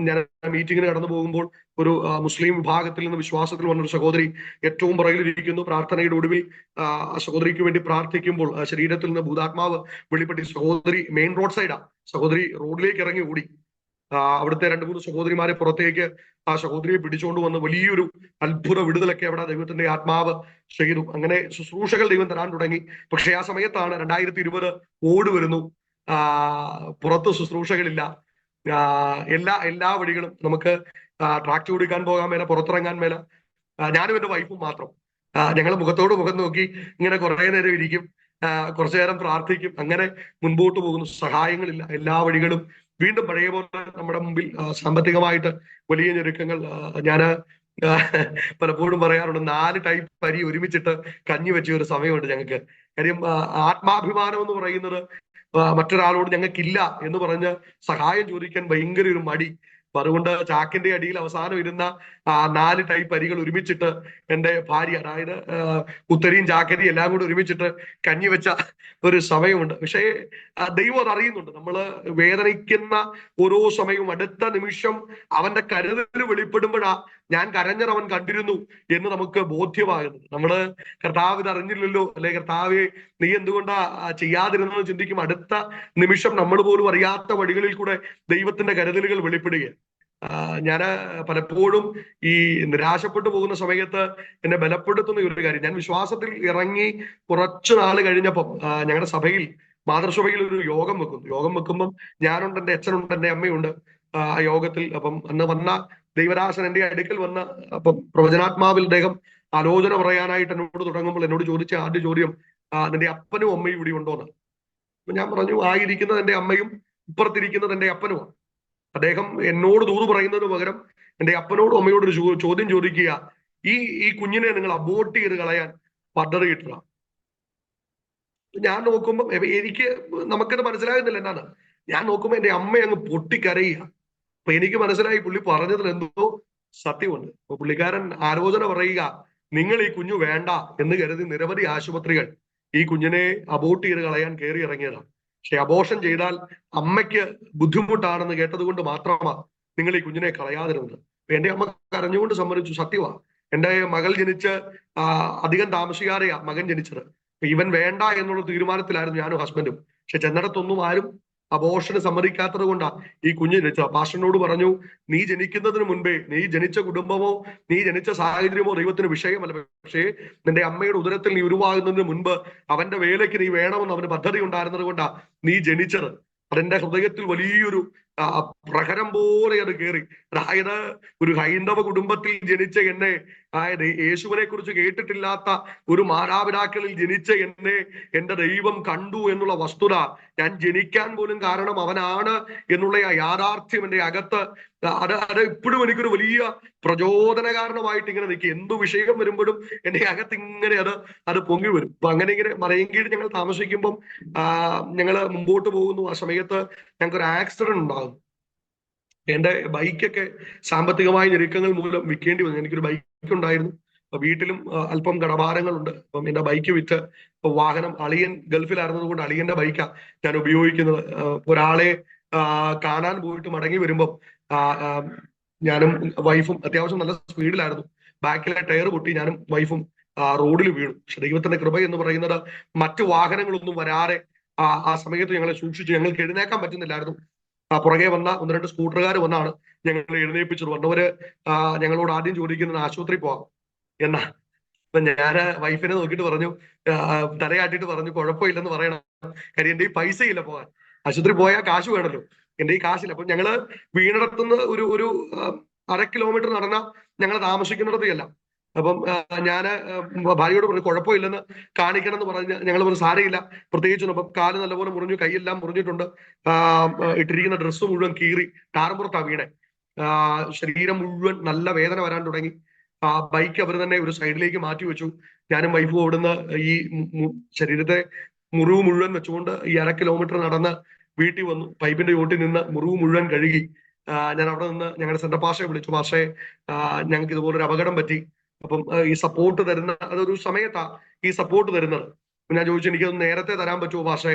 ഞാൻ മീറ്റിങ്ങിന് കടന്നു പോകുമ്പോൾ ഒരു മുസ്ലിം വിഭാഗത്തിൽ നിന്ന് വിശ്വാസത്തിൽ വന്നൊരു സഹോദരി ഏറ്റവും പുറകിലിരിക്കുന്നു. പ്രാർത്ഥനയുടെ ഒടുവിൽ സഹോദരിക്ക് വേണ്ടി പ്രാർത്ഥിക്കുമ്പോൾ ശരീരത്തിൽ നിന്ന് ഭൂതാത്മാവ് വെളിപ്പെട്ടി. സഹോദരി മെയിൻ റോഡ് സൈഡാ. സഹോദരി റോഡിലേക്ക് ഇറങ്ങി ഓടി. അവിടുത്തെ 2-3 സഹോദരിമാരെ പുറത്തേക്ക് ആ സഹോദരിയെ പിടിച്ചുകൊണ്ട് വന്ന് വലിയൊരു അത്ഭുത വിടുതലൊക്കെ അവിടെ ദൈവത്തിന്റെ ആത്മാവ് ചെയ്തു. അങ്ങനെ ശുശ്രൂഷകൾ ദൈവം തരാൻ തുടങ്ങി. പക്ഷെ ആ സമയത്താണ് 2020 ഓട് വരുന്നു. പുറത്ത് ശുശ്രൂഷകളില്ല. എല്ലാ വഴികളും നമുക്ക് ട്രാക്ട് ഓടിക്കാൻ പോകാൻ മേല, പുറത്തിറങ്ങാൻ മേല. ഞാനും എന്റെ വൈഫും മാത്രം. ഞങ്ങൾ മുഖത്തോട് മുഖം നോക്കി ഇങ്ങനെ കുറെ നേരം ഇരിക്കും, കുറച്ചു നേരം പ്രാർത്ഥിക്കും. അങ്ങനെ മുൻപോട്ട് പോകുന്നു. സഹായങ്ങളില്ല. എല്ലാ വഴികളും വീണ്ടും പഴയ പോലെ നമ്മുടെ മുമ്പിൽ സാമ്പത്തികമായിട്ട് വലിയ ഞെരുക്കങ്ങൾ. ഞാന് പലപ്പോഴും പറയാറുണ്ട്, 4 ടൈപ്പ് അരി ഒരുമിച്ചിട്ട് കഞ്ഞി വെച്ച ഒരു സമയമുണ്ട് ഞങ്ങൾക്ക്. കാര്യം ആത്മാഭിമാനം എന്ന് പറയുന്നത് മറ്റൊരാളോട് ഞങ്ങൾക്കില്ല എന്ന് പറഞ്ഞ് സഹായം ചോദിക്കാൻ ഭയങ്കര ഒരു മടി. അതുകൊണ്ട് ചാക്കിന്റെ അടിയിൽ അവസാനം ഇരുന്ന 4 ടൈപ്പ് അരികൾ ഒരുമിച്ചിട്ട് എന്റെ ഭാര്യ, അതായത് കുത്തരിയും ചാക്കരിയും എല്ലാം കൂടി ഒരുമിച്ചിട്ട് കഞ്ഞി വെച്ച ഒരു സമയമുണ്ട്. പക്ഷേ ദൈവം അത് അറിയുന്നുണ്ട്. നമ്മള് വേദനിക്കുന്ന ഓരോ സമയവും അടുത്ത നിമിഷം അവന്റെ കരുതൽ വെളിപ്പെടുമ്പോഴാ ഞാൻ കരഞ്ഞത് അവൻ കണ്ടിരുന്നു എന്ന് നമുക്ക് ബോധ്യമാകുന്നത്. നമ്മള് കർത്താവ് ഇത് അറിഞ്ഞില്ലല്ലോ, അല്ലെ കർത്താവെ നീ എന്തുകൊണ്ടാ ചെയ്യാതിരുന്നെന്ന് ചിന്തിക്കും. അടുത്ത നിമിഷം നമ്മൾ പോലും അറിയാത്ത വഴികളിൽ കൂടെ ദൈവത്തിന്റെ കരുതലുകൾ വെളിപ്പെടുകയാണ്. ഞാന് പലപ്പോഴും ഈ നിരാശപ്പെട്ടു പോകുന്ന സമയത്ത് എന്നെ ബലപ്പെടുത്തുന്ന ഒരു കാര്യം, ഞാൻ വിശ്വാസത്തിൽ ഇറങ്ങി കുറച്ചു നാൾ കഴിഞ്ഞപ്പം ഞങ്ങളുടെ സഭയിൽ, മാതൃസഭയിൽ ഒരു യോഗം വെക്കുന്നു. യോഗം വെക്കുമ്പം ഞാനുണ്ട്, എന്റെ അച്ഛനുണ്ട്, എന്റെ അമ്മയുണ്ട് ആ യോഗത്തിൽ. അപ്പം അന്ന് വന്ന ദൈവദാസൻ എന്റെ അടുക്കൽ വന്ന, അപ്പം പ്രവചനാത്മാവിൽ അദ്ദേഹം ആലോചന പറയാനായിട്ട് എന്നോട് തുടങ്ങുമ്പോൾ എന്നോട് ചോദിച്ച ആദ്യ ചോദ്യം, നിന്റെ അപ്പനും അമ്മയും ഇവിടെ ഉണ്ടോന്ന്. അപ്പൊ ഞാൻ പറഞ്ഞു, ആയിരിക്കുന്നത് എന്റെ അമ്മയും ഇപ്പുറത്തിരിക്കുന്നത് എന്റെ അപ്പനുമാണ്. അദ്ദേഹം എന്നോട് ദൂത് പറയുന്നതിന് പകരം എന്റെ അപ്പനോടും അമ്മയോടും ഒരു ചോദ്യം ചോദിക്കുക, ഈ കുഞ്ഞിനെ നിങ്ങൾ അബോർട്ട് ചെയ്ത് കളയാൻ പദ്ധതിയിട്ട. ഞാൻ നോക്കുമ്പോൾ നമുക്കത് മനസ്സിലാകുന്നില്ല എന്നാണ്. ഞാൻ നോക്കുമ്പോൾ എന്റെ അമ്മ അങ്ങ് പൊട്ടിക്കരയുക. അപ്പൊ എനിക്ക് മനസ്സിലായി പുള്ളി പറഞ്ഞതിൽ എന്തോ സത്യമുണ്ട്. അപ്പൊ പുള്ളിക്കാരൻ ആലോചന പറയുക, നിങ്ങൾ ഈ കുഞ്ഞു വേണ്ട എന്ന് കരുതി നിരവധി ആശുപത്രികൾ ഈ കുഞ്ഞിനെ അബോർട്ട് ചെയ്ത് കളയാൻ കയറി ഇറങ്ങിയതാണ്. പക്ഷെ അബോർഷൻ ചെയ്താൽ അമ്മയ്ക്ക് ബുദ്ധിമുട്ടാണെന്ന് കേട്ടത് കൊണ്ട് മാത്രമാണ് നിങ്ങൾ ഈ കുഞ്ഞിനെ കളയാതിരുന്നത്. എന്റെ അമ്മ കരഞ്ഞുകൊണ്ട് സമ്മതിച്ചു, സത്യമാണ്. എന്റെ മകൾ ജനിച്ച് അധികം താമസിക്കാതെയാ മകൻ ജനിച്ചത്. ഇവൻ വേണ്ട എന്നുള്ള തീരുമാനത്തിലായിരുന്നു ഞാനും ഹസ്ബൻഡും. പക്ഷെ ചെന്നിടത്തൊന്നും ആരും അബോർഷന് സമ്മതിക്കാത്തത് കൊണ്ടാണ് ഈ കുഞ്ഞ് ജനിച്ചത്. പാസ്റ്ററിനോട് പറഞ്ഞു, നീ ജനിക്കുന്നതിന് മുൻപേ നീ ജനിച്ച കുടുംബമോ നീ ജനിച്ച സാഹചര്യമോ ദൈവത്തിന് വിഷയമല്ല. പക്ഷേ നിന്റെ അമ്മയുടെ ഉദരത്തിൽ നീ ഉരുവാകുന്നതിന് മുൻപ് അവന്റെ വേലയ്ക്ക് നീ വേണമെന്ന് അവന് പദ്ധതി ഉണ്ടായിരുന്നത് കൊണ്ടാണ് നീ ജനിച്ചത്. അതെന്റെ ഹൃദയത്തിൽ വലിയൊരു പ്രഹരം പോലെ അത് കയറി. അതായത് ഒരു ഹൈന്ദവ കുടുംബത്തിൽ ജനിച്ച എന്നെ, അതായത് യേശുവിനെ കുറിച്ച് കേട്ടിട്ടില്ലാത്ത ഒരു മാതാപിതാക്കളിൽ ജനിച്ച എന്നെ എന്റെ ദൈവം കണ്ടു എന്നുള്ള വസ്തുത, ഞാൻ ജനിക്കാൻ പോലും കാരണം അവനാണ് എന്നുള്ള ആ യാഥാർത്ഥ്യം എന്റെ അകത്ത് അത് ഇപ്പോഴും എനിക്കൊരു വലിയ പ്രചോദന കാരണമായിട്ട് ഇങ്ങനെ നിൽക്കും. എന്തു വിഷയം വരുമ്പോഴും എന്റെ അകത്ത് ഇങ്ങനെ അത് പൊങ്ങി വരും. അപ്പൊ അങ്ങനെ ഇങ്ങനെ മറയൻകീഴ് ഞങ്ങൾ താമസിക്കുമ്പം ഞങ്ങൾ മുമ്പോട്ട് പോകുന്നു. ആ സമയത്ത് ഞങ്ങൾക്ക് ഒരു ആക്സിഡന്റ് ഉണ്ടാകും. എന്റെ ബൈക്കൊക്കെ സാമ്പത്തികമായ ഞെരുക്കങ്ങൾ മൂലം വിൽക്കേണ്ടി വന്നു. എനിക്കൊരു ബൈക്ക് ഉണ്ടായിരുന്നു. വീട്ടിലും അല്പം കടഭാരങ്ങളുണ്ട്. അപ്പം എന്റെ ബൈക്ക് വിറ്റ് വാഹനം, അളിയൻ ഗൾഫിലായിരുന്നത് കൊണ്ട് അളിയന്റെ ബൈക്കാ ഞാൻ ഉപയോഗിക്കുന്നത്. ഒരാളെ കാണാൻ പോയിട്ട് മടങ്ങി വരുമ്പം ഞാനും വൈഫും അത്യാവശ്യം നല്ല സ്പീഡിലായിരുന്നു. ബാക്കിലെ ടയർ പൊട്ടി ഞാനും വൈഫും റോഡിൽ വീണു. പക്ഷെ ദൈവത്തിന്റെ കൃപ എന്ന് പറയുന്നത് മറ്റു വാഹനങ്ങളൊന്നും വരാതെ ആ സമയത്ത് ഞങ്ങളെ സൂക്ഷിച്ചു. ഞങ്ങൾക്ക് എഴുന്നേക്കാൻ പറ്റുന്നില്ലായിരുന്നു. പുറകെ വന്ന 1-2 സ്കൂട്ടറുകാർ വന്നാണ് ഞങ്ങൾ എഴുന്നേൽപ്പിച്ചത്. വന്നവര് ഞങ്ങളോട് ആദ്യം ചോദിക്കുന്നത് ആശുപത്രി പോവാം എന്നാ. അപ്പൊ ഞാന് വൈഫിനെ നോക്കിയിട്ട് പറഞ്ഞു, തലയാട്ടിട്ട് പറഞ്ഞു, കുഴപ്പമില്ലെന്ന് പറയണം, കാര്യം എന്റെ ഈ പൈസയില്ല പോകാൻ. ആശുപത്രി പോയാൽ കാശ് വേണമല്ലോ, എന്റെ ഈ കാശില്ല. അപ്പൊ ഞങ്ങള് വീണിടത്തുനിന്ന് ഒരു 1/2 കിലോമീറ്റർ നടന്ന ഞങ്ങൾ താമസിക്കുന്നിടത്ത് ചെല്ലാം. അപ്പം ഞാന് ഭാര്യയോട് പറഞ്ഞു, കുഴപ്പമില്ലെന്ന് കാണിക്കണം എന്ന് പറഞ്ഞ് ഞങ്ങൾ പറഞ്ഞു, സാരയില്ല പ്രത്യേകിച്ചൊന്നും. അപ്പം കാല് നല്ലപോലെ മുറിഞ്ഞു, കൈയെല്ലാം മുറിഞ്ഞിട്ടുണ്ട്, ഇട്ടിരിക്കുന്ന ഡ്രസ്സ് മുഴുവൻ കീറി ടാർപുറത്താ വീണെ, ശരീരം മുഴുവൻ നല്ല വേദന വരാൻ തുടങ്ങി. ബൈക്ക് അവർ തന്നെ ഒരു സൈഡിലേക്ക് മാറ്റി വെച്ചു. ഞാനും വൈഫും അവിടുന്ന് ഈ ശരീരത്തെ മുറിവ് മുഴുവൻ വെച്ചുകൊണ്ട് ഈ 1/2 കിലോമീറ്റർ നടന്ന് വീട്ടിൽ വന്നു. പൈപ്പിന്റെ ചോട്ടിൽ നിന്ന് മുറിവ് മുഴുവൻ കഴുകി. ഞാൻ അവിടെ നിന്ന് ഞങ്ങളുടെ സെന്റർ പാസ്റ്ററെ വിളിച്ചു, പാസ്റ്ററെ ഞങ്ങൾക്ക് ഇതുപോലൊരു അപകടം പറ്റി, അപ്പം ഈ സപ്പോർട്ട് തരുന്ന അതൊരു സമയത്താ ഈ സപ്പോർട്ട് തരുന്നത്. ഞാൻ ചോദിച്ചു, എനിക്കത് നേരത്തെ തരാൻ പറ്റുമോ പക്ഷേ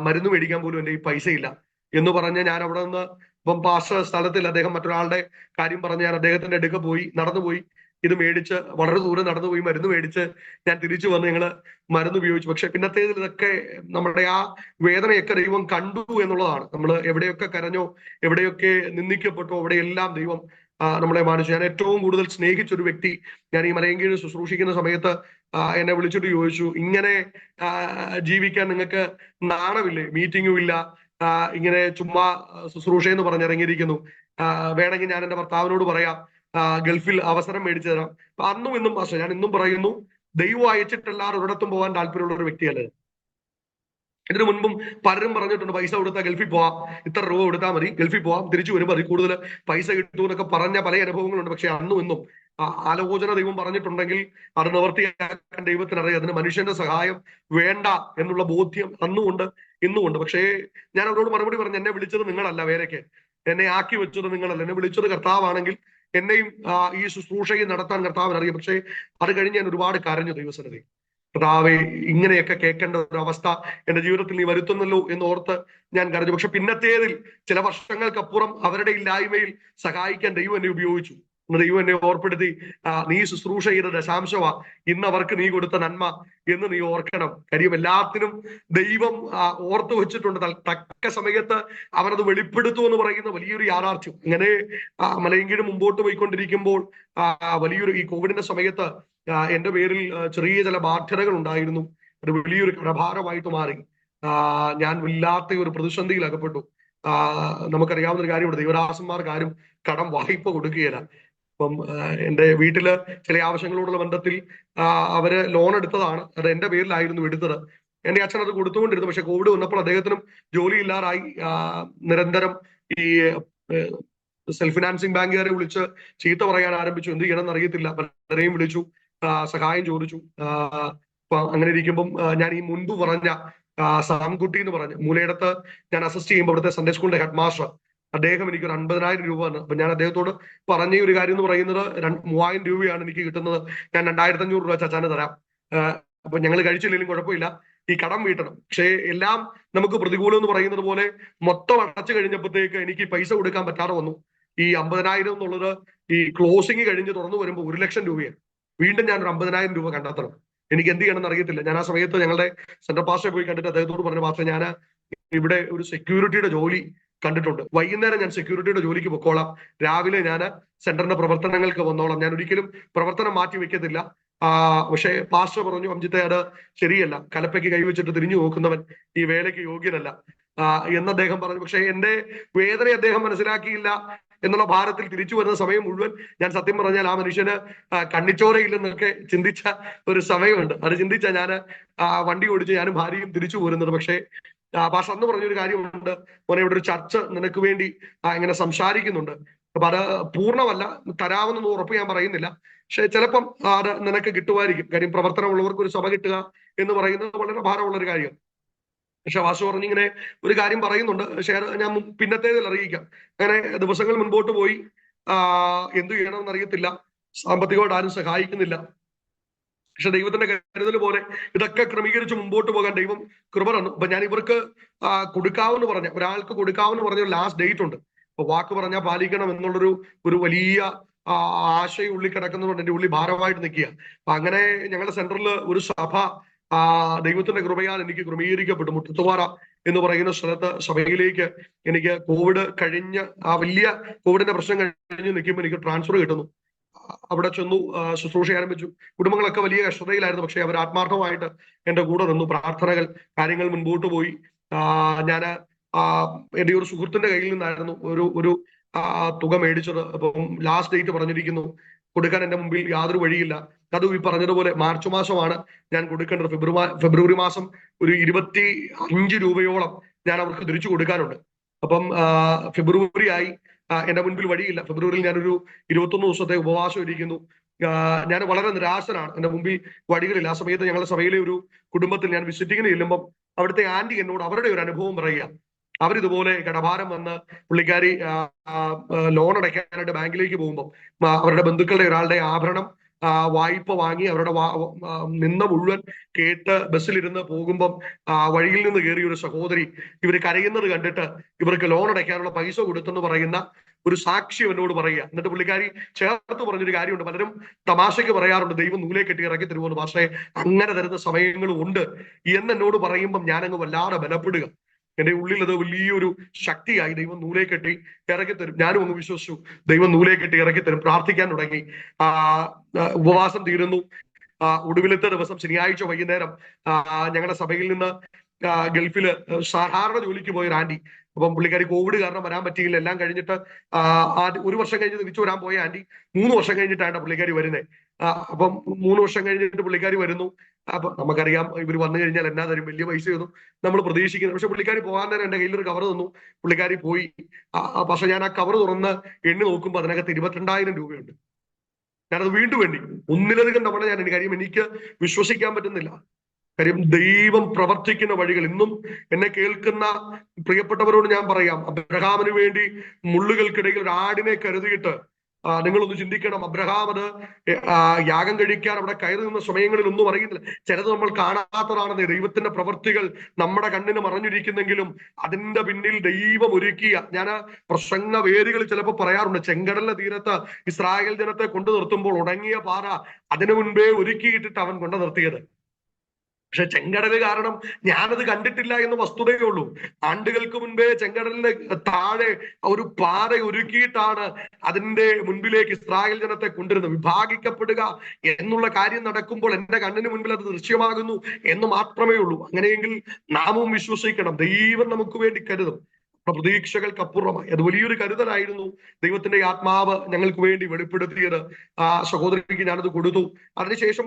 മരുന്ന് മേടിക്കാൻ പോലും എൻ്റെ ഈ പൈസ ഇല്ല എന്ന് പറഞ്ഞ് ഞാൻ അവിടെ നിന്ന്, ഇപ്പം പാസ്റ്റർ സ്ഥലത്തിൽ അദ്ദേഹം മറ്റൊരാളുടെ കാര്യം പറഞ്ഞ് ഞാൻ അദ്ദേഹത്തിന്റെ അടുക്ക പോയി, നടന്നുപോയി ഇത് മേടിച്ച്, വളരെ ദൂരം നടന്നുപോയി മരുന്ന് മേടിച്ച് ഞാൻ തിരിച്ചു വന്ന് ഞങ്ങള് മരുന്ന് ഉപയോഗിച്ചു. പക്ഷെ പിന്നത്തേതിൽ ഇതൊക്കെ നമ്മുടെ ആ വേദനയൊക്കെ ദൈവം കണ്ടു എന്നുള്ളതാണ്. നമ്മൾ എവിടെയൊക്കെ കരഞ്ഞോ, എവിടെയൊക്കെ നിന്ദിക്കപ്പെട്ടോ, അവിടെയെല്ലാം ദൈവം നമ്മളെ മാനിച്ചു. ഞാൻ ഏറ്റവും കൂടുതൽ സ്നേഹിച്ചൊരു വ്യക്തി, ഞാൻ ഈ മലയങ്കീഴ് ശുശ്രൂഷിക്കുന്ന സമയത്ത് എന്നെ വിളിച്ചിട്ട് ചോദിച്ചു, ഇങ്ങനെ ജീവിക്കാൻ നിങ്ങൾക്ക് നാണമില്ലേ? മീറ്റിംഗും ഇല്ല, ഇങ്ങനെ ചുമ്മാ ശുശ്രൂഷ എന്ന് പറഞ്ഞിറങ്ങിയിരിക്കുന്നു, വേണമെങ്കിൽ ഞാൻ എന്റെ ഭർത്താവിനോട് പറയാം, ഗൾഫിൽ അവസരം മേടിച്ചു തരാം. അന്നും ഇന്നും പക്ഷേ ഞാൻ ഇന്നും പറയുന്നു, ദൈവം അയച്ചിട്ടല്ലാതെ ഒരിടത്തും പോകാൻ താല്പര്യമുള്ള ഒരു വ്യക്തിയല്ലേ. ഇതിനു മുൻപും പലരും പറഞ്ഞിട്ടുണ്ട്, പൈസ കൊടുത്താൽ ഗൾഫിൽ പോവാം, ഇത്ര രൂപ കൊടുത്താൽ മതി, ഗൾഫിൽ പോവാം, തിരിച്ചു വരുമ്പോൾ അതിൽ കൂടുതൽ പൈസ കിട്ടും എന്നൊക്കെ പറഞ്ഞ പല അനുഭവങ്ങളുണ്ട്. പക്ഷെ അന്നും ഇന്നും ആലോചന ദൈവം പറഞ്ഞിട്ടുണ്ടെങ്കിൽ അത് നിവർത്തിയാക്കാൻ ദൈവത്തിനറിയാം. അതിന് മനുഷ്യന്റെ സഹായം വേണ്ട എന്നുള്ള ബോധ്യം അന്നും ഉണ്ട്, ഇന്നും ഉണ്ട്. പക്ഷേ ഞാൻ അവരോട് മറുപടി പറഞ്ഞു, എന്നെ വിളിച്ചത് നിങ്ങളല്ല വേലയ്ക്ക്, എന്നെ ആക്കി വെച്ചത് നിങ്ങളല്ല, എന്നെ വിളിച്ചത് കർത്താവാണെങ്കിൽ എന്നെയും ഈ ശുശ്രൂഷയും നടത്താൻ കർത്താവിന് അറിയാം. പക്ഷേ അത് കഴിഞ്ഞ് ഞാൻ ഒരുപാട് കരഞ്ഞു ദൈവസന്നിധി. കർത്താവെ, ഇങ്ങനെയൊക്കെ കേൾക്കേണ്ട ഒരു അവസ്ഥ എന്റെ ജീവിതത്തിൽ നീ വരുത്തുന്നല്ലോ എന്ന് ഓർത്ത് ഞാൻ കരഞ്ഞു. പക്ഷെ പിന്നത്തേതിൽ ചില വർഷങ്ങൾക്കപ്പുറം അവരുടെ ഇല്ലായ്മയിൽ സഹായിക്കാൻ ദൈവം എന്നെ ഉപയോഗിച്ചു. ദൈവം എന്നെ ഓർപ്പെടുത്തി, നീ ശുശ്രൂഷ ചെയ്ത ദശാംശമാ ഇന്ന് അവർക്ക് നീ കൊടുത്ത നന്മ എന്ന് നീ ഓർക്കണം. കാര്യം എല്ലാത്തിനും ദൈവം ഓർത്തു വെച്ചിട്ടുണ്ട്. തക്ക സമയത്ത് അവനത് വെളിപ്പെടുത്തും എന്ന് പറയുന്ന വലിയൊരു യാഥാർത്ഥ്യം. ഇങ്ങനെ മലയങ്കീഴ് മുമ്പോട്ട് പോയിക്കൊണ്ടിരിക്കുമ്പോൾ വലിയൊരു ഈ കോവിഡിന്റെ സമയത്ത് എന്റെ പേരിൽ ചെറിയ ചില ബാധ്യതകൾ ഉണ്ടായിരുന്നു. അത് വലിയൊരു കടഭാരമായിട്ട് മാറി. ഞാൻ വല്ലാത്ത ഒരു പ്രതിസന്ധിയിൽ അകപ്പെട്ടു. നമുക്കറിയാവുന്ന ഒരു കാര്യമുണ്ട്, ദൈവദാസന്മാർക്ക് ആരും കടം വായ്പ കൊടുക്കുകയില്ല. അപ്പം എന്റെ വീട്ടില് ചില ആവശ്യങ്ങളോടുള്ള ബന്ധത്തിൽ അവര് ലോൺ എടുത്തതാണ്, അത് എന്റെ പേരിലായിരുന്നു എടുത്തത്. എന്റെ അച്ഛൻ അത് കൊടുത്തുകൊണ്ടിരുന്നു. പക്ഷെ കോവിഡ് വന്നപ്പോൾ അദ്ദേഹത്തിനും ജോലിയില്ലാതായി. നിരന്തരം ഈ സെൽഫ് ഫിനാൻസിങ് ബാങ്കുകാരെ വിളിച്ച് ചീത്ത പറയാൻ ആരംഭിച്ചു. എന്ത് ചെയ്യണമെന്ന് അറിയത്തില്ല. പലരെയും വിളിച്ചു, സഹായം ചോദിച്ചു. അപ്പൊ അങ്ങനെ ഇരിക്കുമ്പം ഞാൻ ഈ മുൻപ് പറഞ്ഞ സാംകുട്ടി എന്ന് പറഞ്ഞ് മൂലയിടത്ത് ഞാൻ അസിസ്റ്റ് ചെയ്യുമ്പോൾ ഇവിടുത്തെ സൺഡേ സ്കൂളിന്റെ ഹെഡ് മാസ്റ്റർ, അദ്ദേഹം എനിക്ക് ഒരു 50,000 രൂപ തന്നു. അപ്പൊ ഞാൻ അദ്ദേഹത്തോട് പറഞ്ഞ ഒരു കാര്യം എന്ന് പറയുന്നത്, 3,000 രൂപയാണ് എനിക്ക് കിട്ടുന്നത്, ഞാൻ 2,500 രൂപ ചച്ചാന് തരാം, അപ്പൊ ഞങ്ങൾ കഴിച്ചില്ലെങ്കിലും കുഴപ്പമില്ല, ഈ കടം വീട്ടണം. പക്ഷേ എല്ലാം നമുക്ക് പ്രതികൂലം എന്ന് പറയുന്നത് പോലെ മൊത്തം അടച്ചു കഴിഞ്ഞപ്പോഴത്തേക്ക് എനിക്ക് പൈസ കൊടുക്കാൻ പറ്റാതെ വന്നു. ഈ 50,000 എന്നുള്ളത് ഈ ക്ലോസിംഗ് കഴിഞ്ഞ് തുറന്നു വരുമ്പോൾ 1,00,000 രൂപയാണ്. വീണ്ടും ഞാൻ ഒരു 50,000 രൂപ കണ്ടെത്തണം. എനിക്ക് എന്ത് ചെയ്യണമെന്ന് അറിയത്തില്ല. ഞാൻ ആ സമയത്ത് ഞങ്ങളുടെ സെൻട്രൽ പാസ്റ്ററെ പോയി കണ്ടിട്ട് അദ്ദേഹത്തോട് പറഞ്ഞു, പാസ്റ്റർ ഞാൻ ഇവിടെ ഒരു സെക്യൂരിറ്റിയുടെ ജോലി കണ്ടിട്ടുണ്ട്, വൈകുന്നേരം ഞാൻ സെക്യൂരിറ്റിയുടെ ജോലിക്ക് പൊക്കോളാം, രാവിലെ ഞാൻ സെന്ററിന്റെ പ്രവർത്തനങ്ങൾക്ക് വന്നോളാം, ഞാൻ ഒരിക്കലും പ്രവർത്തനം മാറ്റി വെക്കത്തില്ല. പക്ഷേ പാസ്റ്റർ പറഞ്ഞു, അംജിത്തെ അത് ശരിയല്ല, കലപ്പയ്ക്ക് കൈവച്ചിട്ട് തിരിഞ്ഞു നോക്കുന്നവൻ ഈ വേലയ്ക്ക് യോഗ്യനല്ല എന്ന് അദ്ദേഹം പറഞ്ഞു. പക്ഷെ എന്റെ വേദന അദ്ദേഹം മനസ്സിലാക്കിയില്ല എന്നുള്ള ഭാരത്തിൽ തിരിച്ചു വരുന്ന സമയം മുഴുവൻ ഞാൻ സത്യം പറഞ്ഞാൽ ആ മനുഷ്യന് കണ്ണിച്ചോരയില്ലെന്നൊക്കെ ചിന്തിച്ച ഒരു സമയമുണ്ട്. അത് ചിന്തിച്ച ഞാൻ വണ്ടി ഓടിച്ച് ഞാനും ഭാര്യയും തിരിച്ചു പോരുന്നത്. പക്ഷേ പാഷ അന്ന് പറഞ്ഞൊരു കാര്യമുണ്ട്, മോനെ ഇവിടെ ഒരു ചർച്ച നിനക്ക് വേണ്ടി ഇങ്ങനെ സംസാരിക്കുന്നുണ്ട്, അപ്പൊ അത് പൂർണ്ണമല്ല, തരാമെന്നൊന്നും ഉറപ്പ് ഞാൻ പറയുന്നില്ല, പക്ഷെ ചിലപ്പം അത് നിനക്ക് കിട്ടുമായിരിക്കും. കാര്യം പ്രവർത്തനമുള്ളവർക്ക് ഒരു സഭ കിട്ടുക എന്ന് പറയുന്നത് വളരെ ഭാരമുള്ള ഒരു കാര്യം. പക്ഷെ വാസു പറഞ്ഞിങ്ങനെ ഒരു കാര്യം പറയുന്നുണ്ട്, ഷെയർ ഞാൻ പിന്നത്തേതിൽ അറിയിക്കാം. അങ്ങനെ ദിവസങ്ങൾ മുൻപോട്ട് പോയി, എന്തു ചെയ്യണമെന്ന് അറിയത്തില്ല, സാമ്പത്തികമായിട്ട് ആരും സഹായിക്കുന്നില്ല. പക്ഷെ ദൈവത്തിന്റെ കരുതൽ പോലെ ഇതൊക്കെ ക്രമീകരിച്ച് മുമ്പോട്ട് പോകാൻ ദൈവം കൃപ തന്നു. അപ്പൊ ഞാൻ ഇവർക്ക് കൊടുക്കാവെന്ന് പറഞ്ഞ ഒരാൾക്ക് കൊടുക്കാവെന്ന് പറഞ്ഞ ഒരു ലാസ്റ്റ് ഡേറ്റ് ഉണ്ട്. അപ്പൊ വാക്ക് പറഞ്ഞാൽ പാലിക്കണം എന്നുള്ളൊരു വലിയ ആശയം ഉള്ളിൽ കിടക്കുന്നതുകൊണ്ട് എന്റെ ഉള്ളി ഭാരമായിട്ട് നിൽക്കുക. അപ്പൊ അങ്ങനെ ഞങ്ങളുടെ സെന്ററിൽ ഒരു സഭ ദൈവത്തിന്റെ കൃപയാൽ എനിക്ക് ക്രമീകരിക്കപ്പെട്ടു. മുട്ടത്തുപാറ എന്ന് പറയുന്ന സ്ഥലത്ത് സഭയിലേക്ക് എനിക്ക് കോവിഡ് കഴിഞ്ഞ് വലിയ കോവിഡിന്റെ പ്രശ്നം കഴിഞ്ഞ് നിൽക്കുമ്പോൾ എനിക്ക് ട്രാൻസ്ഫർ കിട്ടുന്നു. അവിടെ ചെന്നു, ശുശ്രൂഷ ആരംഭിച്ചു. കുടുംബങ്ങളൊക്കെ വലിയ കഷ്ടതയിലായിരുന്നു. പക്ഷെ അവർ ആത്മാർത്ഥമായിട്ട് എന്റെ കൂടെ നിന്നു. പ്രാർത്ഥനകൾ, കാര്യങ്ങൾ മുൻപോട്ട് പോയി. ഞാൻ എന്റെ ഒരു സുഹൃത്തിന്റെ കയ്യിൽ നിന്നായിരുന്നു ഒരു തുക മേടിച്ചത്. അപ്പം ലാസ്റ്റ് ഡേറ്റ് പറഞ്ഞിരിക്കുന്നു, കൊടുക്കാൻ എന്റെ മുമ്പിൽ യാതൊരു വഴിയില്ല. അതും ഈ പറഞ്ഞതുപോലെ മാർച്ച് മാസമാണ് ഞാൻ കൊടുക്കേണ്ടത്. ഫെബ്രുവരി മാസം ഒരു 25 രൂപയോളം ഞാൻ അവർക്ക് തിരിച്ചു കൊടുക്കാനുണ്ട്. അപ്പം ഫെബ്രുവരി ആയി, എന്റെ മുൻപിൽ വഴിയില്ല. ഫെബ്രുവരിയിൽ ഞാനൊരു 21 ദിവസത്തെ ഉപവാസം ഇരിക്കുന്നു. ഞാൻ വളരെ നിരാശനാണ്, എന്റെ മുമ്പിൽ വഴികളില്ല. ആ സമയത്ത് ഞങ്ങളുടെ സഭയിലെ ഒരു കുടുംബത്തിൽ ഞാൻ വിസിറ്റിങ്ങിന് ചെല്ലുമ്പം അവിടുത്തെ ആന്റി എന്നോട് അവരുടെ ഒരു അനുഭവം പറയുക. അവരിതുപോലെ കടഭാരം വന്ന് പുള്ളിക്കാരി ലോൺ അടയ്ക്കാനായിട്ട് ബാങ്കിലേക്ക് പോകുമ്പോൾ അവരുടെ ബന്ധുക്കളുടെ ഒരാളുടെ ആഭരണം വായ്പ വാങ്ങി അവരുടെ നിന്ന മുഴുവൻ കേട്ട് ബസ്സിലിരുന്ന് പോകുമ്പം വഴിയിൽ നിന്ന് കയറിയ ഒരു സഹോദരി ഇവർ കരയുന്നത് കണ്ടിട്ട് ഇവർക്ക് ലോൺ അടയ്ക്കാനുള്ള പൈസ കൊടുത്തെന്ന് പറയുന്ന ഒരു സാക്ഷ്യം എന്നോട് പറയുക. എന്നിട്ട് പുള്ളിക്കാരി ചേർത്ത് പറഞ്ഞൊരു കാര്യമുണ്ട്. പലരും തമാശയ്ക്ക് പറയാറുണ്ട്, ദൈവം നൂലെ കെട്ടി ഇറക്കി തരുമെന്ന്. പക്ഷേ അങ്ങനെ തരുന്ന സമയങ്ങളും ഉണ്ട് എന്നോട് പറയുമ്പം ഞാനങ്ങ് വല്ലാതെ ബലപ്പെടുക. എന്റെ ഉള്ളിൽ അത് വലിയൊരു ശക്തിയായി. ദൈവം നൂലെ കെട്ടി ഇറക്കി തരും. ഞാനും അങ്ങ് വിശ്വസിച്ചു, ദൈവം നൂലെ കെട്ടി ഇറക്കി തരും. പ്രാർത്ഥിക്കാൻ തുടങ്ങി. ഉപവാസം തീരുന്നു. ഒടുവിലത്തെ ദിവസം ശനിയാഴ്ച വൈകുന്നേരം ഞങ്ങളുടെ സഭയിൽ നിന്ന് ഗൾഫില് സാധാരണ ജോലിക്ക് പോയ ഒരു ആന്റി, അപ്പം പുള്ളിക്കാരി കോവിഡ് കാരണം വരാൻ പറ്റിയില്ല. എല്ലാം കഴിഞ്ഞിട്ട് ഒരു വർഷം കഴിഞ്ഞ് തിരിച്ചു വരാൻ പോയ ആന്റി 3 വർഷം കഴിഞ്ഞിട്ടാണ് പുള്ളിക്കാരി വരുന്നത്. അപ്പം 3 വർഷം കഴിഞ്ഞിട്ട് പുള്ളിക്കാരി വരുന്നു. അപ്പൊ നമുക്കറിയാം ഇവർ വന്നു കഴിഞ്ഞാൽ എന്നാ തരും, വലിയ പൈസയൊന്നും നമ്മൾ പ്രതീക്ഷിക്കുന്നത്. പക്ഷെ പുള്ളിക്കാരി പോകാൻ നേരം എന്റെ കയ്യിൽ ഒരു കവർ തന്നു. പുള്ളിക്കാരി പോയി. പക്ഷെ ഞാൻ ആ കവർ തുറന്ന് എണ്ണി നോക്കുമ്പോൾ അതിനകത്ത് 22,000 രൂപയുണ്ട്. ഞാനത് വീണ്ടും എണ്ണി. ഒന്നിലധികം തവണ ഞാൻ എണ്ണി. കാര്യം എനിക്ക് വിശ്വസിക്കാൻ പറ്റുന്നില്ല. കാര്യം ദൈവം പ്രവർത്തിക്കുന്ന വഴികൾ ഇന്നും എന്നെ കേൾക്കുന്ന പ്രിയപ്പെട്ടവരോട് ഞാൻ പറയാം, അബ്രഹാമിന് വേണ്ടി മുള്ളുകൾക്കിടയിൽ ഒരു ആടിനെ കരുതിയിട്ട് നിങ്ങളൊന്ന് ചിന്തിക്കണം. അബ്രഹാം അത് യാഗം കഴിക്കാൻ അവിടെ കയറി നിന്ന സമയങ്ങളിൽ ഒന്നും അറിയുന്നില്ല. ചിലത് നമ്മൾ കാണാത്തതാണെന്ന്. ദൈവത്തിന്റെ പ്രവൃത്തികൾ നമ്മുടെ കണ്ണിന് മറഞ്ഞിരിക്കുന്നെങ്കിലും അതിന്റെ പിന്നിൽ ദൈവം ഒരുക്കിയ, ഞാൻ പ്രസംഗ വേദികളിൽ ചിലപ്പോൾ പറയാറുണ്ട്, ചെങ്കടലിന്റെ തീരത്ത് ഇസ്രായേൽ ജനത്തെ കൊണ്ടു നിർത്തുമ്പോൾ ഉണങ്ങിയ പാറ അതിനു മുൻപേ ഒരുക്കിയിട്ടിട്ട് അവൻ കൊണ്ടു നിർത്തിയത്. പക്ഷെ ചെങ്കടല് കാരണം ഞാനത് കണ്ടിട്ടില്ല എന്ന് വസ്തുതയേ ഉള്ളൂ. ആണ്ടുകൾക്ക് മുൻപേ ചെങ്കടലിന് താഴെ ഒരു പാറ ഒരുക്കിയിട്ടാണ് അതിന്റെ മുൻപിലേക്ക് ഇസ്രായേൽ ജനത്തെ കൊണ്ടുവരുന്നത്. വിഭാഗിക്കപ്പെടുക എന്നുള്ള കാര്യം നടക്കുമ്പോൾ എന്റെ കണ്ണിന് മുൻപിൽ അത് ദൃശ്യമാകുന്നു എന്ന് മാത്രമേ ഉള്ളൂ. അങ്ങനെയെങ്കിൽ നാമും വിശ്വസിക്കണം, ദൈവം നമുക്ക് വേണ്ടി കരുതും. പ്രതീക്ഷകൾക്കപ്പുറമായി അത് വലിയൊരു കരുതലായിരുന്നു ദൈവത്തിന്റെ ആത്മാവ് ഞങ്ങൾക്ക് വേണ്ടി വെളിപ്പെടുത്തിയത്. സഹോദരിക്ക് ഞാനത് കൊടുത്തു. അതിനുശേഷം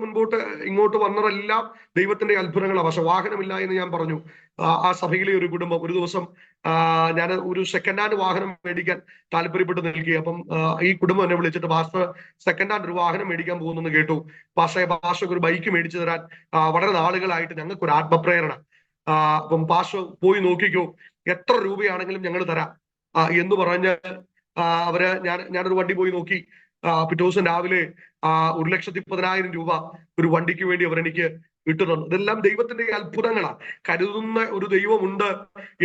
ഇങ്ങോട്ട് വന്നതെല്ലാം ദൈവത്തിന്റെ അത്ഭുതങ്ങളാണ്. പക്ഷെ വാഹനമില്ല എന്ന് ഞാൻ പറഞ്ഞു. ആ സഭയിലെ ഒരു കുടുംബം ഒരു ദിവസം ഞാൻ ഒരു സെക്കൻഡ് ഹാൻഡ് വാഹനം മേടിക്കാൻ താല്പര്യപ്പെട്ട് നിൽക്കുക. അപ്പം ഈ കുടുംബം എന്നെ വിളിച്ചിട്ട്, പാസ്റ്റർ സെക്കൻഡ് ഹാൻഡ് ഒരു വാഹനം മേടിക്കാൻ പോകുന്നെന്ന് കേട്ടു. പാസ്റ്റർക്ക് ഒരു ബൈക്ക് മേടിച്ചു തരാൻ വളരെ നാളുകളായിട്ട് ഞങ്ങൾക്ക് ഒരു ആത്മപ്രേരണ. അപ്പം പാസ്റ്റർ പോയി നോക്കിക്കോ, എത്ര രൂപയാണെങ്കിലും ഞങ്ങൾ തരാം എന്ന് പറഞ്ഞ് ഞാനൊരു വണ്ടി പോയി നോക്കി. പിറ്റേ ദിവസം രാവിലെ 1,10,000 രൂപ ഒരു വണ്ടിക്ക് വേണ്ടി അവരെനിക്ക് ഇട്ടു തന്നു. ഇതെല്ലാം ദൈവത്തിന്റെ അത്ഭുതങ്ങളാണ്. കരുതുന്ന ഒരു ദൈവമുണ്ട്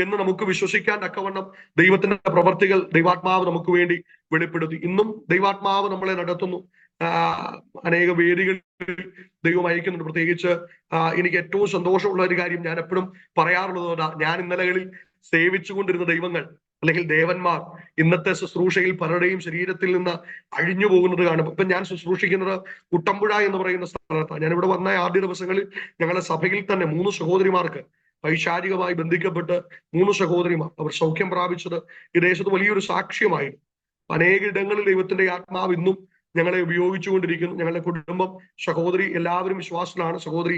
എന്ന് നമുക്ക് വിശ്വസിക്കാൻ തക്കവണ്ണം ദൈവത്തിന്റെ പ്രവർത്തികൾ ദൈവാത്മാവ് നമുക്ക് വേണ്ടി വെളിപ്പെടുത്തി. ഇന്നും ദൈവാത്മാവ് നമ്മളെ നടത്തുന്നു. അനേക വേദികളിൽ ദൈവം അയക്കുന്നുണ്ട്. പ്രത്യേകിച്ച് എനിക്ക് ഏറ്റവും സന്തോഷമുള്ള ഒരു കാര്യം ഞാൻ എപ്പോഴും പറയാറുള്ളത്, ഞാൻ ഇന്നലകളിൽ സേവിച്ചുകൊണ്ടിരുന്ന ദൈവങ്ങൾ അല്ലെങ്കിൽ ദേവന്മാർ ഇന്നത്തെ ശുശ്രൂഷയിൽ പലരുടെയും ശരീരത്തിൽ നിന്ന് അഴിഞ്ഞു പോകുന്നത് കാണും. ഇപ്പൊ ഞാൻ ശുശ്രൂഷിക്കുന്നത് കുട്ടമ്പുഴ എന്ന് പറയുന്ന സ്ഥലത്താണ്. ഞാനിവിടെ വന്ന ആദ്യ ദിവസങ്ങളിൽ ഞങ്ങളുടെ സഭയിൽ തന്നെ 3 സഹോദരിമാർക്ക് പൈശാചികമായി ബന്ധിക്കപ്പെട്ട് 3 സഹോദരിമാർ അവർ സൗഖ്യം പ്രാപിച്ചത് ഈ ദേശത്ത് വലിയൊരു സാക്ഷ്യമായിരുന്നു. അനേക ഇടങ്ങളിൽ ദൈവത്തിന്റെ ആത്മാവ് ഇന്നും ഞങ്ങളെ ഉപയോഗിച്ചുകൊണ്ടിരിക്കുന്നു. ഞങ്ങളുടെ കുടുംബം, സഹോദരി എല്ലാവരും വിശ്വാസത്തിലാണ്. സഹോദരി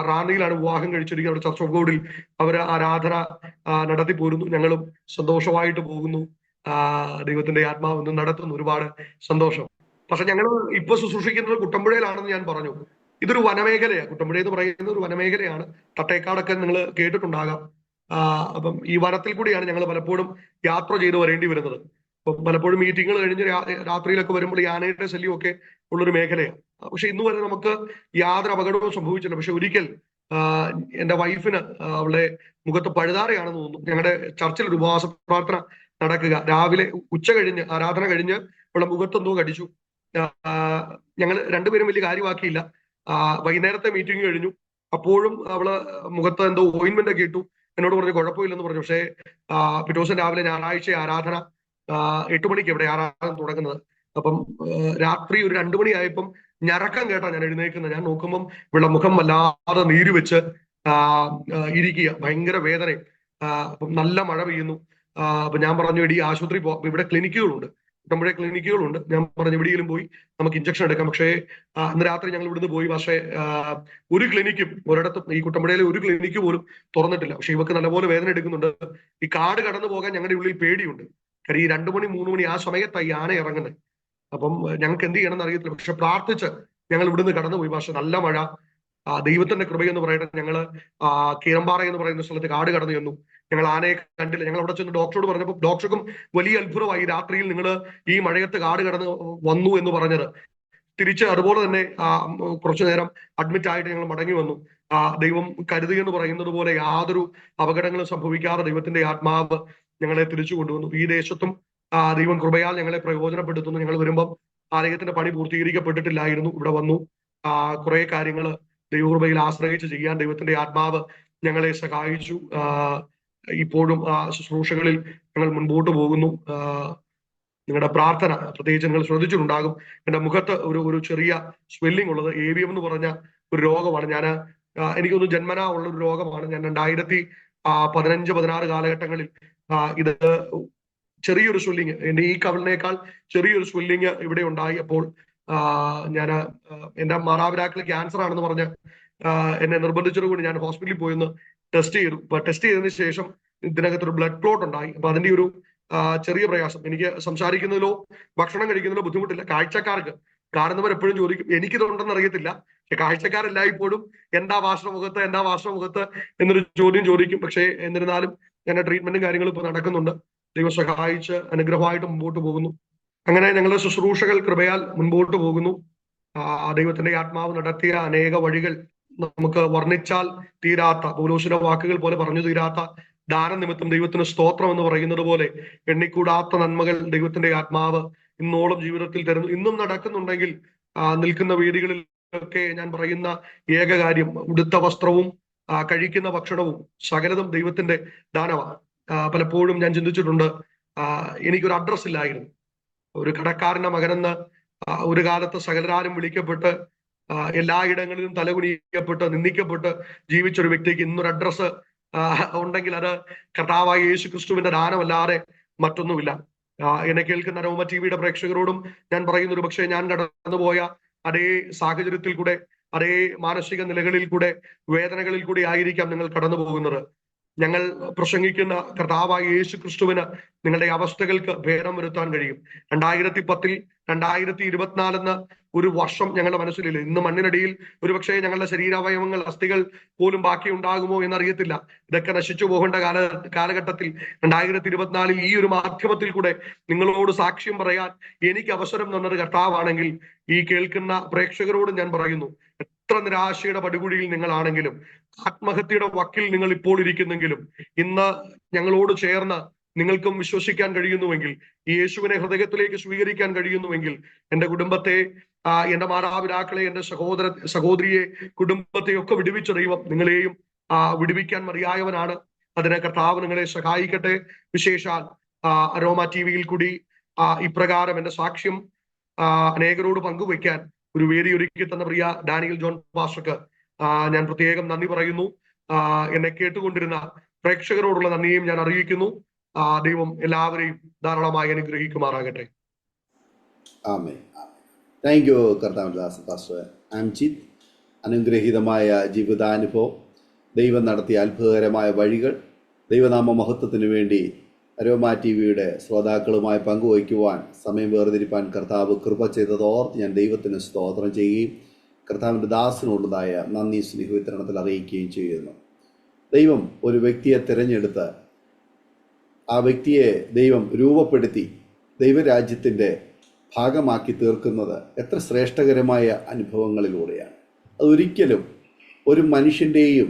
റാന്നിയിലാണ് വിവാഹം കഴിച്ചിരിക്കുന്നത്. അവിടെ ചർച്ച് ഓഫ് ഗോഡിൽ അവർ ആരാധന നടത്തി പോരുന്നു. ഞങ്ങളും സന്തോഷമായിട്ട് പോകുന്നു. ദൈവത്തിന്റെ ആത്മാവ് ഇന്നും നടത്തുന്നു. ഒരുപാട് സന്തോഷം. പക്ഷെ ഞങ്ങൾ ഇപ്പൊ ശുശ്രൂഷിക്കുന്നത് കുട്ടമ്പുഴയിലാണെന്ന് ഞാൻ പറഞ്ഞു. ഇതൊരു വനമേഖലയാണ്. കുട്ടമ്പുഴ എന്ന് പറയുന്നത് ഒരു വനമേഖലയാണ്. തട്ടേക്കാടൊക്കെ നിങ്ങൾ കേട്ടിട്ടുണ്ടാകാം. അപ്പം ഈ വനത്തിൽ കൂടിയാണ് ഞങ്ങൾ പലപ്പോഴും യാത്ര ചെയ്ത് വരേണ്ടി വരുന്നത്. ഇപ്പം പലപ്പോഴും മീറ്റിങ്ങുകൾ കഴിഞ്ഞ് രാത്രിയിലൊക്കെ വരുമ്പോൾ ഈ ആനയുടെ ശല്യമൊക്കെ ഉള്ളൊരു മേഖലയാണ്. പക്ഷെ ഇന്ന് വരെ നമുക്ക് യാതൊരു അപകടവും സംഭവിച്ചില്ല. പക്ഷെ ഒരിക്കൽ എന്റെ വൈഫിന് അവളുടെ മുഖത്ത് പഴുതാരയാണെന്ന് തോന്നുന്നു. ഞങ്ങളുടെ ചർച്ചിൽ ഒരു ഉപവാസ പ്രാർത്ഥന നടക്കുക. രാവിലെ ഉച്ച കഴിഞ്ഞ് ആരാധന കഴിഞ്ഞ് അവളുടെ മുഖത്തെന്തോ കടിച്ചു. ഞങ്ങൾ രണ്ടുപേരും വലിയ കാര്യമാക്കിയില്ല. വൈകുന്നേരത്തെ മീറ്റിംഗ് കഴിഞ്ഞു. അപ്പോഴും അവള് മുഖത്ത് എന്തോ ഓയിൻമെന്റ് ഒക്കെ ഇട്ടു. എന്നോട് പറഞ്ഞു കുഴപ്പമില്ലെന്ന് പറഞ്ഞു. പക്ഷേ പിറ്റേ ദിവസം രാവിലെ ഞായറാഴ്ച ആരാധന 8 മണിക്ക് ഇവിടെ ആരാധന തുടങ്ങുന്നത്. അപ്പം രാത്രി ഒരു 2 മണിയായപ്പം ഞരക്കം കേട്ടാ ഞാൻ എഴുന്നേക്കുന്നത്. ഞാൻ നോക്കുമ്പം ഇവിടെ മുഖം വല്ലാതെ നീര് വെച്ച് ഇരിക്കുക, ഭയങ്കര വേദന. അപ്പം നല്ല മഴ പെയ്യുന്നു. അപ്പൊ ഞാൻ പറഞ്ഞു, എടി ആശുപത്രി പോ, ഇവിടെ ക്ലിനിക്കുകളുണ്ട്, നമ്മുടെ ക്ലിനിക്കുകളുണ്ട്. ഞാൻ പറഞ്ഞു എവിടെയെങ്കിലും പോയി നമുക്ക് ഇഞ്ചക്ഷൻ എടുക്കാം. പക്ഷേ അന്ന് രാത്രി ഞങ്ങൾ ഇവിടുന്ന് പോയി. പക്ഷേ ഒരു ക്ലിനിക്കും ഒരിടത്തും, ഈ കുട്ടമ്പുഴയിലെ ഒരു ക്ലിനിക്ക് പോലും തുറന്നിട്ടില്ല. പക്ഷെ ഇവക്ക് നല്ലപോലെ വേദന എടുക്കുന്നുണ്ട്. ഈ കാട് കടന്നു പോകാൻ ഞങ്ങളുടെ ഉള്ളിൽ പേടിയുണ്ട്. കാര്യം ഈ 2 മണി 3 മണി ആ സമയത്തായി ആന ഇറങ്ങുന്നത്. അപ്പം ഞങ്ങൾക്ക് എന്ത് ചെയ്യണമെന്ന് അറിയത്തില്ല. പക്ഷെ പ്രാർത്ഥിച്ച് ഞങ്ങൾ ഇവിടുന്ന് കടന്നുപോയി. പക്ഷെ നല്ല മഴ, ദൈവത്തിന്റെ കൃപയെന്ന് പറയട്ടെ. ഞങ്ങള് കീരമ്പാറ എന്ന് പറയുന്ന സ്ഥലത്ത് കാട് കടന്നു ചെന്നു. ഞങ്ങൾ ആനയെ കണ്ടില്ല. ഞങ്ങൾ അവിടെ ചെന്ന് ഡോക്ടറോട് പറഞ്ഞപ്പോൾ ഡോക്ടർക്കും വലിയ അത്ഭുതമായി. രാത്രിയിൽ നിങ്ങൾ ഈ മഴയത്ത് കാട് കടന്ന് വന്നു എന്ന് പറഞ്ഞത്. തിരിച്ച് അതുപോലെ തന്നെ കുറച്ചു നേരം അഡ്മിറ്റ് ആയിട്ട് ഞങ്ങൾ മടങ്ങി വന്നു. ദൈവം കരുതി എന്ന് പറയുന്നത് പോലെ യാതൊരു അപകടങ്ങളും സംഭവിക്കാതെ ദൈവത്തിന്റെ ആത്മാവ് ഞങ്ങളെ തിരിച്ചു കൊണ്ടുവന്നു. ഈ ദേശത്തും ദൈവം കൃപയാൽ ഞങ്ങളെ പ്രയോജനപ്പെടുത്തുന്നു. ഞങ്ങൾ വരുമ്പം ആലയത്തിന്റെ പണി പൂർത്തീകരിക്കപ്പെട്ടിട്ടില്ലായിരുന്നു. ഇവിടെ വന്നു കുറെ കാര്യങ്ങൾ ദൈവകൃപയിൽ ആശ്രയിച്ച് ചെയ്യാൻ ദൈവത്തിന്റെ ആത്മാവ് ഞങ്ങളെ സഹായിച്ചു. ഇപ്പോഴും ശുശ്രൂഷകളിൽ ഞങ്ങൾ മുൻപോട്ട് പോകുന്നു. നിങ്ങളുടെ പ്രാർത്ഥന പ്രത്യേകിച്ച് നിങ്ങൾ ശ്രദ്ധിച്ചിട്ടുണ്ടാകും. എന്റെ മുഖത്ത് ഒരു ചെറിയ സ്വെല്ലിംഗ് ഉള്ളത് AVM എന്ന് പറഞ്ഞ ഒരു രോഗമാണ്. എനിക്കൊന്ന് ജന്മനാ ഉള്ള ഒരു രോഗമാണ്. ഞാൻ 2015-16 കാലഘട്ടങ്ങളിൽ ഇത് ചെറിയൊരു സ്വെല്ലിങ്, എന്റെ ഈ കവിളിനേക്കാൾ ചെറിയൊരു സ്വെല്ലിങ് ഇവിടെ ഉണ്ടായി. അപ്പോൾ എന്റെ മാതാപിതാക്കൾ ക്യാൻസർ ആണെന്ന് പറഞ്ഞ് എന്നെ നിർബന്ധിച്ചതുകൊണ്ട് ഞാൻ ഹോസ്പിറ്റലിൽ പോയി ടെസ്റ്റ് ചെയ്തു. ടെസ്റ്റ് ചെയ്തതിന് ശേഷം ഇതിനകത്തൊരു ബ്ലഡ് ക്ലോട്ട് ഉണ്ടായി. അപ്പൊ അതിന്റെ ഒരു ചെറിയ പ്രയാസം. എനിക്ക് സംസാരിക്കുന്നതിലോ ഭക്ഷണം കഴിക്കുന്നതിലോ ബുദ്ധിമുട്ടില്ല. കാഴ്ചക്കാർക്ക് കാണുന്നവർ എപ്പോഴും ചോദിക്കും എനിക്കിതുണ്ടെന്ന് അറിയത്തില്ല, പക്ഷെ കാഴ്ചക്കാരെല്ലായ്പ്പോഴും എന്താ ഭാഷമുഖത്ത് എന്നൊരു ചോദ്യം ചോദിക്കും. പക്ഷേ എന്നിരുന്നാലും എന്റെ ട്രീറ്റ്മെന്റും കാര്യങ്ങളും ഇപ്പൊ നടക്കുന്നുണ്ട്. ദൈവം സഹായിച്ച് അനുഗ്രഹമായിട്ട് മുമ്പോട്ട് പോകുന്നു. അങ്ങനെ ഞങ്ങളുടെ ശുശ്രൂഷകൾ കൃപയാൽ മുൻപോട്ട് പോകുന്നു. ദൈവത്തിന്റെ ആത്മാവ് നടത്തിയ അനേക വഴികൾ നമുക്ക് വർണ്ണിച്ചാൽ തീരാത്ത, പൗലോസിന്റെ വാക്കുകൾ പോലെ പറഞ്ഞു തീരാത്ത ദാനനിമിത്തം ദൈവത്തിന് സ്തോത്രം എന്ന് പറയുന്നത് പോലെ എണ്ണിക്കൂടാത്ത നന്മകൾ ദൈവത്തിന്റെ ആത്മാവ് ഇന്നോളം ജീവിതത്തിൽ തരുന്നു. ഇന്നും നടക്കുന്നുണ്ടെങ്കിൽ നിൽക്കുന്ന വേദികളിലൊക്കെ ഞാൻ പറയുന്ന ഏക കാര്യം, ഉടുത്ത വസ്ത്രവും കഴിക്കുന്ന ഭക്ഷണവും സകലതും ദൈവത്തിന്റെ ദാനമാണ്. പലപ്പോഴും ഞാൻ ചിന്തിച്ചിട്ടുണ്ട്, എനിക്കൊരു അഡ്രസ് ഇല്ലായിരുന്നു. ഒരു കടക്കാരന്റെ മകനെന്ന് ഒരു കാലത്ത് സകലരാരും വിളിക്കപ്പെട്ട് എല്ലായിടങ്ങളിലും തലകുനിക്കപ്പെട്ട് നിന്ദിക്കപ്പെട്ട് ജീവിച്ചൊരു വ്യക്തിക്ക് ഇന്നൊരു അഡ്രസ്സ് ഉണ്ടെങ്കിൽ അത് കർത്താവായ യേശു ക്രിസ്തുവിന്റെ ദാനമല്ലാതെ മറ്റൊന്നുമില്ല. എന്നെ കേൾക്കുന്ന അരോമ TVയുടെ പ്രേക്ഷകരോടും ഞാൻ പറയുന്ന, ഒരു പക്ഷേ ഞാൻ കടന്നുപോയ അതേ സാഹചര്യത്തിൽ കൂടെ, അതേ മാനസിക നിലകളിൽ കൂടെ, വേദനകളിൽ കൂടി ആയിരിക്കാം നിങ്ങൾ കടന്നു പോകുന്നത്. ഞങ്ങൾ പ്രസംഗിക്കുന്ന കർത്താവായ യേശു ക്രിസ്തുവിന് നിങ്ങളുടെ അവസ്ഥകൾക്ക് ഭേദം വരുത്താൻ കഴിയും. 2010 2024 ഒരു വർഷം ഞങ്ങളുടെ മനസ്സിലില്ല. ഇന്ന് മണ്ണിനടിയിൽ ഒരുപക്ഷെ ഞങ്ങളുടെ ശരീരാവയവങ്ങൾ, അസ്ഥികൾ പോലും ബാക്കി ഉണ്ടാകുമോ എന്നറിയത്തില്ല. ഇതൊക്കെ നശിച്ചു പോകേണ്ട കാലഘട്ടത്തിൽ 2024 ഈ ഒരു മാധ്യമത്തിൽ കൂടെ നിങ്ങളോട് സാക്ഷ്യം പറയാൻ എനിക്ക് അവസരം തന്നത് കർത്താവാണെങ്കിൽ, ഈ കേൾക്കുന്ന പ്രേക്ഷകരോട് ഞാൻ പറയുന്നു, എത്ര നിരാശയുടെ പടുകുഴിയിൽ നിങ്ങളാണെങ്കിലും, ആത്മഹത്യയുടെ വക്കിൽ നിങ്ങൾ ഇപ്പോൾ ഇരിക്കുന്നെങ്കിലും, ഇന്ന് ഞങ്ങളോട് ചേർന്ന് നിങ്ങൾക്കും വിശ്വസിക്കാൻ കഴിയുന്നുവെങ്കിൽ, ഈ യേശുവിനെ ഹൃദയത്തിലേക്ക് സ്വീകരിക്കാൻ കഴിയുന്നുവെങ്കിൽ, എന്റെ കുടുംബത്തെ, എന്റെ മാതാപിതാക്കളെ, എന്റെ സഹോദരിയെ, കുടുംബത്തെ ഒക്കെ വിടുവിച്ച ദൈവം നിങ്ങളെയും വിടുവിക്കാൻ മതിയായവനാണ്. അതിന് കർത്താവ് നിങ്ങളെ സഹായിക്കട്ടെ. വിശേഷാൽ അരോമ TVയിൽ കൂടി ഇപ്രകാരം എന്റെ സാക്ഷ്യം അനേകരോട് പങ്കുവയ്ക്കാൻ ഒരു വേദി ഒരുക്കി തന്ന പ്രിയ ഡാനിയൽ ജോൺ പാസ്റ്റർക്ക് ഞാൻ പ്രത്യേകം നന്ദി പറയുന്നു. എന്നെ കേട്ടുകൊണ്ടിരുന്ന പ്രേക്ഷകരോടുള്ള നന്ദിയും ഞാൻ അറിയിക്കുന്നു. ദൈവം എല്ലാവരെയും ധാരാളമായി അനുഗ്രഹിക്കുമാറാകട്ടെ. ആമേൻ. താങ്ക് യു കർത്താവ് പാസ്റ്റർ അംജിത്. അനുഗ്രഹീതമായ ജീവിതാനുഭവം, ദൈവം നടത്തിയ അത്ഭുതകരമായ വഴികൾ, ദൈവനാമ മഹത്വത്തിനു വേണ്ടി അരോമ TVയുടെ ശ്രോതാക്കളുമായി പങ്കുവയ്ക്കുവാൻ സമയം വേർതിരിപ്പാൻ കർത്താവ് കൃപ ചെയ്തതോർത്ത് ഞാൻ ദൈവത്തിന് സ്തോത്രം ചെയ്യുകയും കർത്താവിൻ്റെ ദാസനോടുള്ളതായ നന്ദി സ്നേഹവിതരണത്തിൽ അറിയിക്കുകയും ചെയ്യുന്നു. ദൈവം ഒരു വ്യക്തിയെ തിരഞ്ഞെടുത്ത് ആ വ്യക്തിയെ ദൈവം രൂപപ്പെടുത്തി ദൈവരാജ്യത്തിൻ്റെ ഭാഗമാക്കി തീർക്കുന്നത് എത്ര ശ്രേഷ്ഠകരമായ അനുഭവങ്ങളിലൂടെയാണ്. അതൊരിക്കലും ഒരു മനുഷ്യൻ്റെയും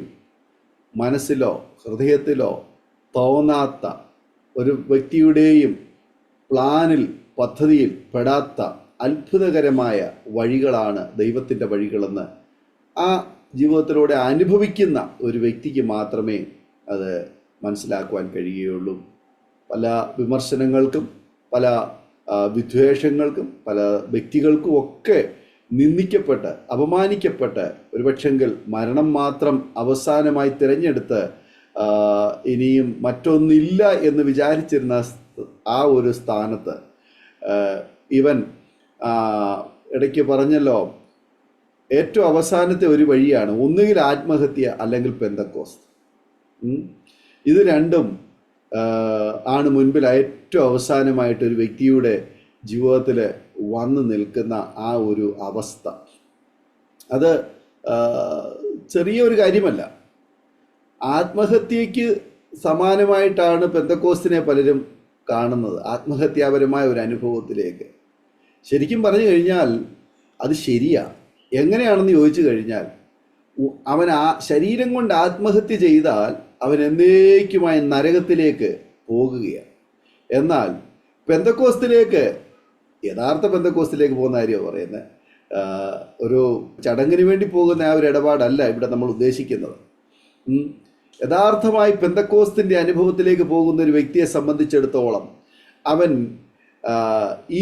മനസ്സിലോ ഹൃദയത്തിലോ തോന്നാത്ത, ഒരു വ്യക്തിയുടെയും പ്ലാനിൽ, പദ്ധതിയിൽ പെടാത്ത അത്ഭുതകരമായ വഴികളാണ് ദൈവത്തിൻ്റെ വഴികളെന്ന് ആ ജീവിതത്തിലൂടെ അനുഭവിക്കുന്ന ഒരു വ്യക്തിക്ക് മാത്രമേ അത് മനസ്സിലാക്കുവാൻ കഴിയുകയുള്ളൂ. പല വിമർശനങ്ങൾക്കും, പല വിദ്വേഷങ്ങൾക്കും, പല വ്യക്തികൾക്കും ഒക്കെ നിന്ദിക്കപ്പെട്ട്, അപമാനിക്കപ്പെട്ട്, ഒരുപക്ഷെങ്കിൽ മരണം മാത്രം അവസാനമായി തിരഞ്ഞെടുത്ത് ഇനിയും മറ്റൊന്നില്ല എന്ന് വിചാരിച്ചിരുന്ന ആ ഒരു സ്ഥാനത്ത് ഇവൻ ഇടയ്ക്ക് പറഞ്ഞല്ലോ, ഏറ്റവും അവസാനത്തെ ഒരു വഴിയാണ് ഒന്നുകിൽ ആത്മഹത്യ അല്ലെങ്കിൽ പെന്തക്കോസ്ത്. ഇത് രണ്ടും ആണ് മുൻപിൽ ഏറ്റവും അവസാനമായിട്ട് ഒരു വ്യക്തിയുടെ ജീവിതത്തിൽ വന്നു നിൽക്കുന്ന ആ ഒരു അവസ്ഥ. അത് ചെറിയൊരു കാര്യമല്ല. ആത്മഹത്യക്ക് സമാനമായിട്ടാണ് പെന്തക്കോസ്തിനെ പലരും കാണുന്നത്, ആത്മഹത്യാപരമായ ഒരു അനുഭവത്തിലേക്ക്. ശരിക്കും പറഞ്ഞു കഴിഞ്ഞാൽ അത് ശരിയാ. എങ്ങനെയാണെന്ന് ചോദിച്ചു കഴിഞ്ഞാൽ, അവൻ ശരീരം കൊണ്ട് ആത്മഹത്യ ചെയ്താൽ അവൻ എന്നേക്കുമായ നരകത്തിലേക്ക് പോകുകയാണ്. എന്നാൽ പെന്തക്കോസ്തിലേക്ക്, യഥാർത്ഥ പെന്തക്കോസ്തിലേക്ക് പോകുന്ന കാര്യമാണ് പറയുന്നത്. ഒരു ചടങ്ങിന് വേണ്ടി പോകുന്ന ആ ഒരു ഇടപാടല്ല ഇവിടെ നമ്മൾ ഉദ്ദേശിക്കുന്നത്. യഥാർത്ഥമായി പെന്തക്കോസ്തിൻ്റെ അനുഭവത്തിലേക്ക് പോകുന്ന ഒരു വ്യക്തിയെ സംബന്ധിച്ചിടത്തോളം അവൻ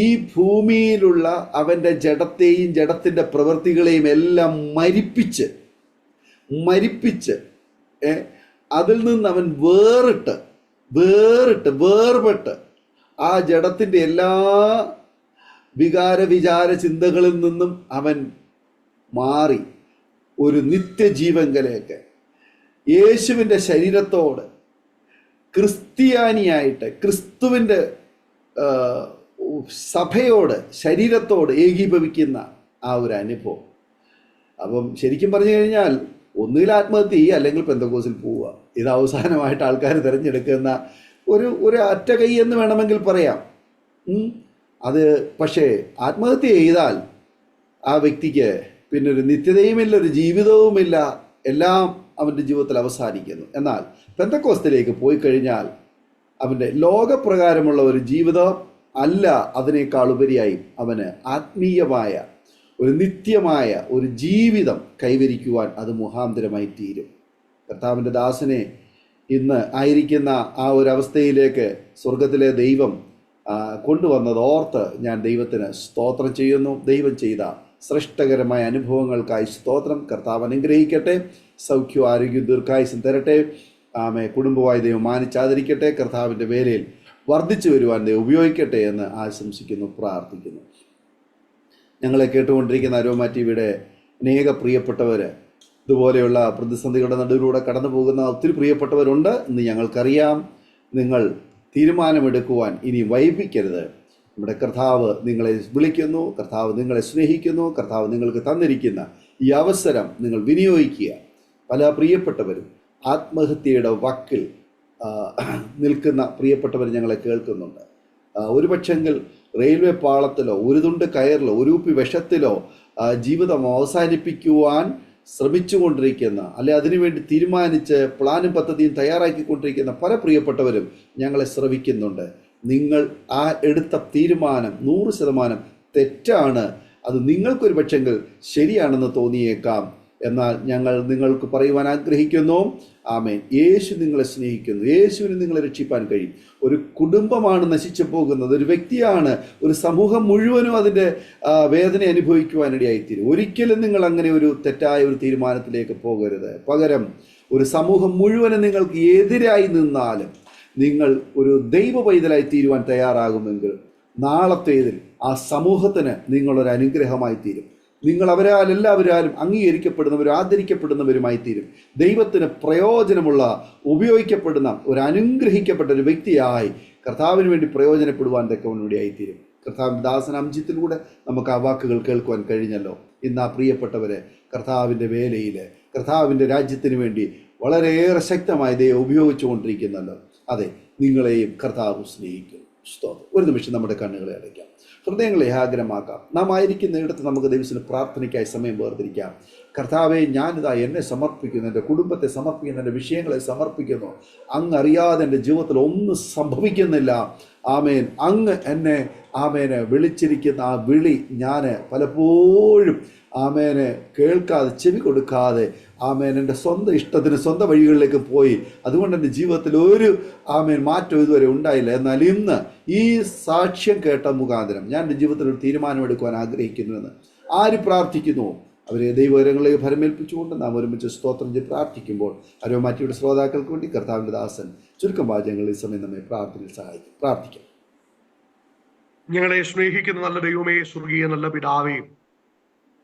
ഈ ഭൂമിയിലുള്ള അവൻ്റെ ജഡത്തെയും ജഡത്തിൻ്റെ പ്രവൃത്തികളെയും എല്ലാം മരിപ്പിച്ച് അതിൽ നിന്ന് അവൻ വേർപെട്ട് ആ ജഡത്തിൻ്റെ എല്ലാ വിചാര ചിന്തകളിൽ നിന്നും അവൻ മാറി ഒരു നിത്യജീവങ്കലേക്ക് യേശുവിൻ്റെ ശരീരത്തോട് ക്രിസ്ത്യാനിയായിട്ട് ക്രിസ്തുവിൻ്റെ സഭയോട് ശരീരത്തോട് ഏകീഭവിക്കുന്ന ആ ഒരു അനുഭവം. അപ്പം ശരിക്കും പറഞ്ഞു കഴിഞ്ഞാൽ ഒന്നുകിൽ ആത്മഹത്യ ചെയ്യുക, അല്ലെങ്കിൽ പെന്തക്കോസിൽ പോവുക. ഇത് അവസാനമായിട്ട് ആൾക്കാർ തിരഞ്ഞെടുക്കുന്ന ഒരു അറ്റ കൈ എന്ന് വേണമെങ്കിൽ പറയാം. അത് പക്ഷേ ആത്മഹത്യ ചെയ്താൽ ആ വ്യക്തിക്ക് പിന്നെ ഒരു നിത്യതയുമില്ല, ഒരു ജീവിതവുമില്ല, എല്ലാം അവൻ്റെ ജീവിതത്തിൽ അവസാനിക്കുന്നു. എന്നാൽ പെന്തക്കോസ്തിലേക്ക് പോയി കഴിഞ്ഞാൽ അവൻ്റെ ലോകപ്രകാരമുള്ള ഒരു ജീവിതം അല്ല, അതിനേക്കാൾ ഉപരിയായി അവന് ആത്മീയമായ ഒരു നിത്യമായ ഒരു ജീവിതം കൈവരിക്കുവാൻ അത് മുഖാന്തരമായി തീരും. കർത്താവിൻ്റെ ദാസനെ ഇന്ന് ആയിരിക്കുന്ന ആ ഒരു അവസ്ഥയിലേക്ക് സ്വർഗത്തിലെ ദൈവം കൊണ്ടുവന്നത് ഓർത്ത് ഞാൻ ദൈവത്തിന് സ്തോത്രം ചെയ്യുന്നു. ദൈവം ചെയ്ത ശ്രേഷ്ഠകരമായ അനുഭവങ്ങൾക്കായി സ്തോത്രം. കർത്താവ് അനുഗ്രഹിക്കട്ടെ, സൗഖ്യവും ആരോഗ്യവും ദീർഘായുസ്സും തരട്ടെ. ആമേ. കുടുംബമായി ദൈവം മാനിച്ചാതിരിക്കട്ടെ. കർത്താവിൻ്റെ വേലയിൽ വർദ്ധിച്ചു വരുവാൻ ദൈവം ഉപയോഗിക്കട്ടെ എന്ന് ആശംസിക്കുന്നു, പ്രാർത്ഥിക്കുന്നു. ഞങ്ങളെ കേട്ടുകൊണ്ടിരിക്കുന്ന അരോമ ടിവിയുടെ അനേക പ്രിയപ്പെട്ടവർ, ഇതുപോലെയുള്ള പ്രതിസന്ധികളുടെ നടുവിലൂടെ കടന്നു പോകുന്ന ഒത്തിരി പ്രിയപ്പെട്ടവരുണ്ട്. ഇന്ന് ഞങ്ങൾക്കറിയാം. നിങ്ങൾ തീരുമാനമെടുക്കുവാൻ ഇനി വൈകിക്കരുത്. നമ്മുടെ കർത്താവ് നിങ്ങളെ വിളിക്കുന്നു, കർത്താവ് നിങ്ങളെ സ്നേഹിക്കുന്നു. കർത്താവ് നിങ്ങൾക്ക് തന്നിരിക്കുന്ന ഈ അവസരം നിങ്ങൾ വിനിയോഗിക്കുക. പല പ്രിയപ്പെട്ടവരും ആത്മഹത്യയുടെ വക്കിൽ നിൽക്കുന്ന പ്രിയപ്പെട്ടവർ ഞങ്ങളെ കേൾക്കുന്നുണ്ട്. ഒരു പക്ഷെങ്കിൽ റെയിൽവേ പാളത്തിലോ ഒരു തുണ്ട് കയറിലോ ഒരു കുപ്പി വിഷത്തിലോ ജീവിതം അവസാനിപ്പിക്കുവാൻ ശ്രമിച്ചുകൊണ്ടിരിക്കുന്ന, അല്ലെ അതിനുവേണ്ടി തീരുമാനിച്ച് പ്ലാനും പദ്ധതിയും തയ്യാറാക്കിക്കൊണ്ടിരിക്കുന്ന പല പ്രിയപ്പെട്ടവരും ഞങ്ങളെ ശ്രവിക്കുന്നുണ്ട്. നിങ്ങൾ ആ എടുത്ത തീരുമാനം 100% തെറ്റാണ്. അത് നിങ്ങൾക്കൊരു പക്ഷെങ്കിൽ ശരിയാണെന്ന് തോന്നിയേക്കാം. എന്നാൽ ഞങ്ങൾ നിങ്ങൾക്ക് പറയുവാൻ ആഗ്രഹിക്കുന്നു, ആമേൻ, യേശു നിങ്ങളെ സ്നേഹിക്കുന്നു. യേശുവിന് നിങ്ങളെ രക്ഷിപ്പാൻ കഴിയും. ഒരു കുടുംബമാണ് നശിച്ചു പോകുന്നത്, ഒരു വ്യക്തിയാണ്, ഒരു സമൂഹം മുഴുവനും അതിൻ്റെ വേദന അനുഭവിക്കുവാനിടയായിത്തീരും. ഒരിക്കലും നിങ്ങൾ അങ്ങനെ ഒരു തെറ്റായ ഒരു തീരുമാനത്തിലേക്ക് പോകരുത്. പകരം ഒരു സമൂഹം മുഴുവനും നിങ്ങൾക്ക് എതിരായി നിന്നാലും നിങ്ങൾ ഒരു ദൈവ പൈതലായി തീരുവാൻ തയ്യാറാകുമെങ്കിൽ നാളത്തേതിൽ ആ സമൂഹത്തിന് നിങ്ങളൊരു അനുഗ്രഹമായി തീരും. നിങ്ങൾ എല്ലാവരാലും അംഗീകരിക്കപ്പെടുന്നവരും ആദരിക്കപ്പെടുന്നവരുമായി തീരും. ദൈവത്തിന് പ്രയോജനമുള്ള, ഉപയോഗിക്കപ്പെടുന്ന ഒരു അനുഗ്രഹിക്കപ്പെട്ട ഒരു വ്യക്തിയായി കർത്താവിന് വേണ്ടി പ്രയോജനപ്പെടുവാൻ തക്കവനുവേണ്ടിയായിത്തീരും. കർത്താവിൻ്റെ ദാസൻ അംജിത്തിലൂടെ നമുക്ക് ആ വാക്കുകൾ കേൾക്കുവാൻ കഴിഞ്ഞല്ലോ. ഇന്ന് ആ പ്രിയപ്പെട്ടവരെ കർത്താവിൻ്റെ വേലയിൽ, കർത്താവിൻ്റെ രാജ്യത്തിന് വേണ്ടി വളരെയേറെ ശക്തമായി ദൈവം ഉപയോഗിച്ചുകൊണ്ടിരിക്കുന്നല്ലോ. അതെ, നിങ്ങളെയും കർത്താവ് സ്നേഹിക്കും. സ്തോത്രം. ഒരു നിമിഷം നമ്മുടെ കണ്ണുകളെ അടയ്ക്കാം, ഹൃദയങ്ങളെ ഏകാഗ്രമാക്കാം. നാം ആയിരിക്കുന്നിടത്ത് നമുക്ക് ദൈവത്തിന് പ്രാർത്ഥനയ്ക്കായി സമയം വേർതിരിക്കാം. കർത്താവെ, ഞാനിതാ എന്നെ സമർപ്പിക്കുന്നു, എൻ്റെ കുടുംബത്തെ സമർപ്പിക്കുന്നു, എൻ്റെ വിഷയങ്ങളെ സമർപ്പിക്കുന്നു. അങ്ങ് അറിയാതെ എൻ്റെ ജീവിതത്തിൽ ഒന്നും സംഭവിക്കുന്നില്ല. ആമേൻ. അങ്ങ് എന്നെ ആമേനെ വിളിച്ചിരിക്കുന്ന ആ വിളി ഞാൻ പലപ്പോഴും ആമേനെ കേൾക്കാതെ, ചെവി കൊടുക്കാതെ, ആമേൻ എൻ്റെ സ്വന്തം ഇഷ്ടത്തിന് സ്വന്തം വഴികളിലേക്ക് പോയി. അതുകൊണ്ട് എൻ്റെ ജീവിതത്തിൽ ഒരു ആമേൻ മാറ്റം ഇതുവരെ ഉണ്ടായില്ല. എന്നാൽ ഇന്ന് ഈ സാക്ഷ്യം കേട്ട മുഖാന്തരം ഞാൻ എൻ്റെ ജീവിതത്തിൽ ഒരു തീരുമാനമെടുക്കുവാൻ ആഗ്രഹിക്കുന്നുവെന്ന് ആര് പ്രാർത്ഥിക്കുന്നു അവരെ ദൈവകരങ്ങളിലേക്ക് ഫലമേൽപ്പിച്ചുകൊണ്ട് നാം ഒരുമിച്ച് സ്തോത്രം ചെയ്ത് പ്രാർത്ഥിക്കുമ്പോൾ അരോമ ടിവിയുടെ ശ്രോതാക്കൾക്ക് വേണ്ടി കർത്താവിൻ്റെ ദാസൻ ചുരുക്കം വാചകങ്ങളിൽ ഈ സമയം നമ്മെ പ്രാർത്ഥനയിൽ സഹായിക്കും. പ്രാർത്ഥിക്കാം. ഞങ്ങളെ സ്നേഹിക്കുന്ന നല്ല ദൈവമേ, സ്വർഗീയ നല്ല പിതാവേ,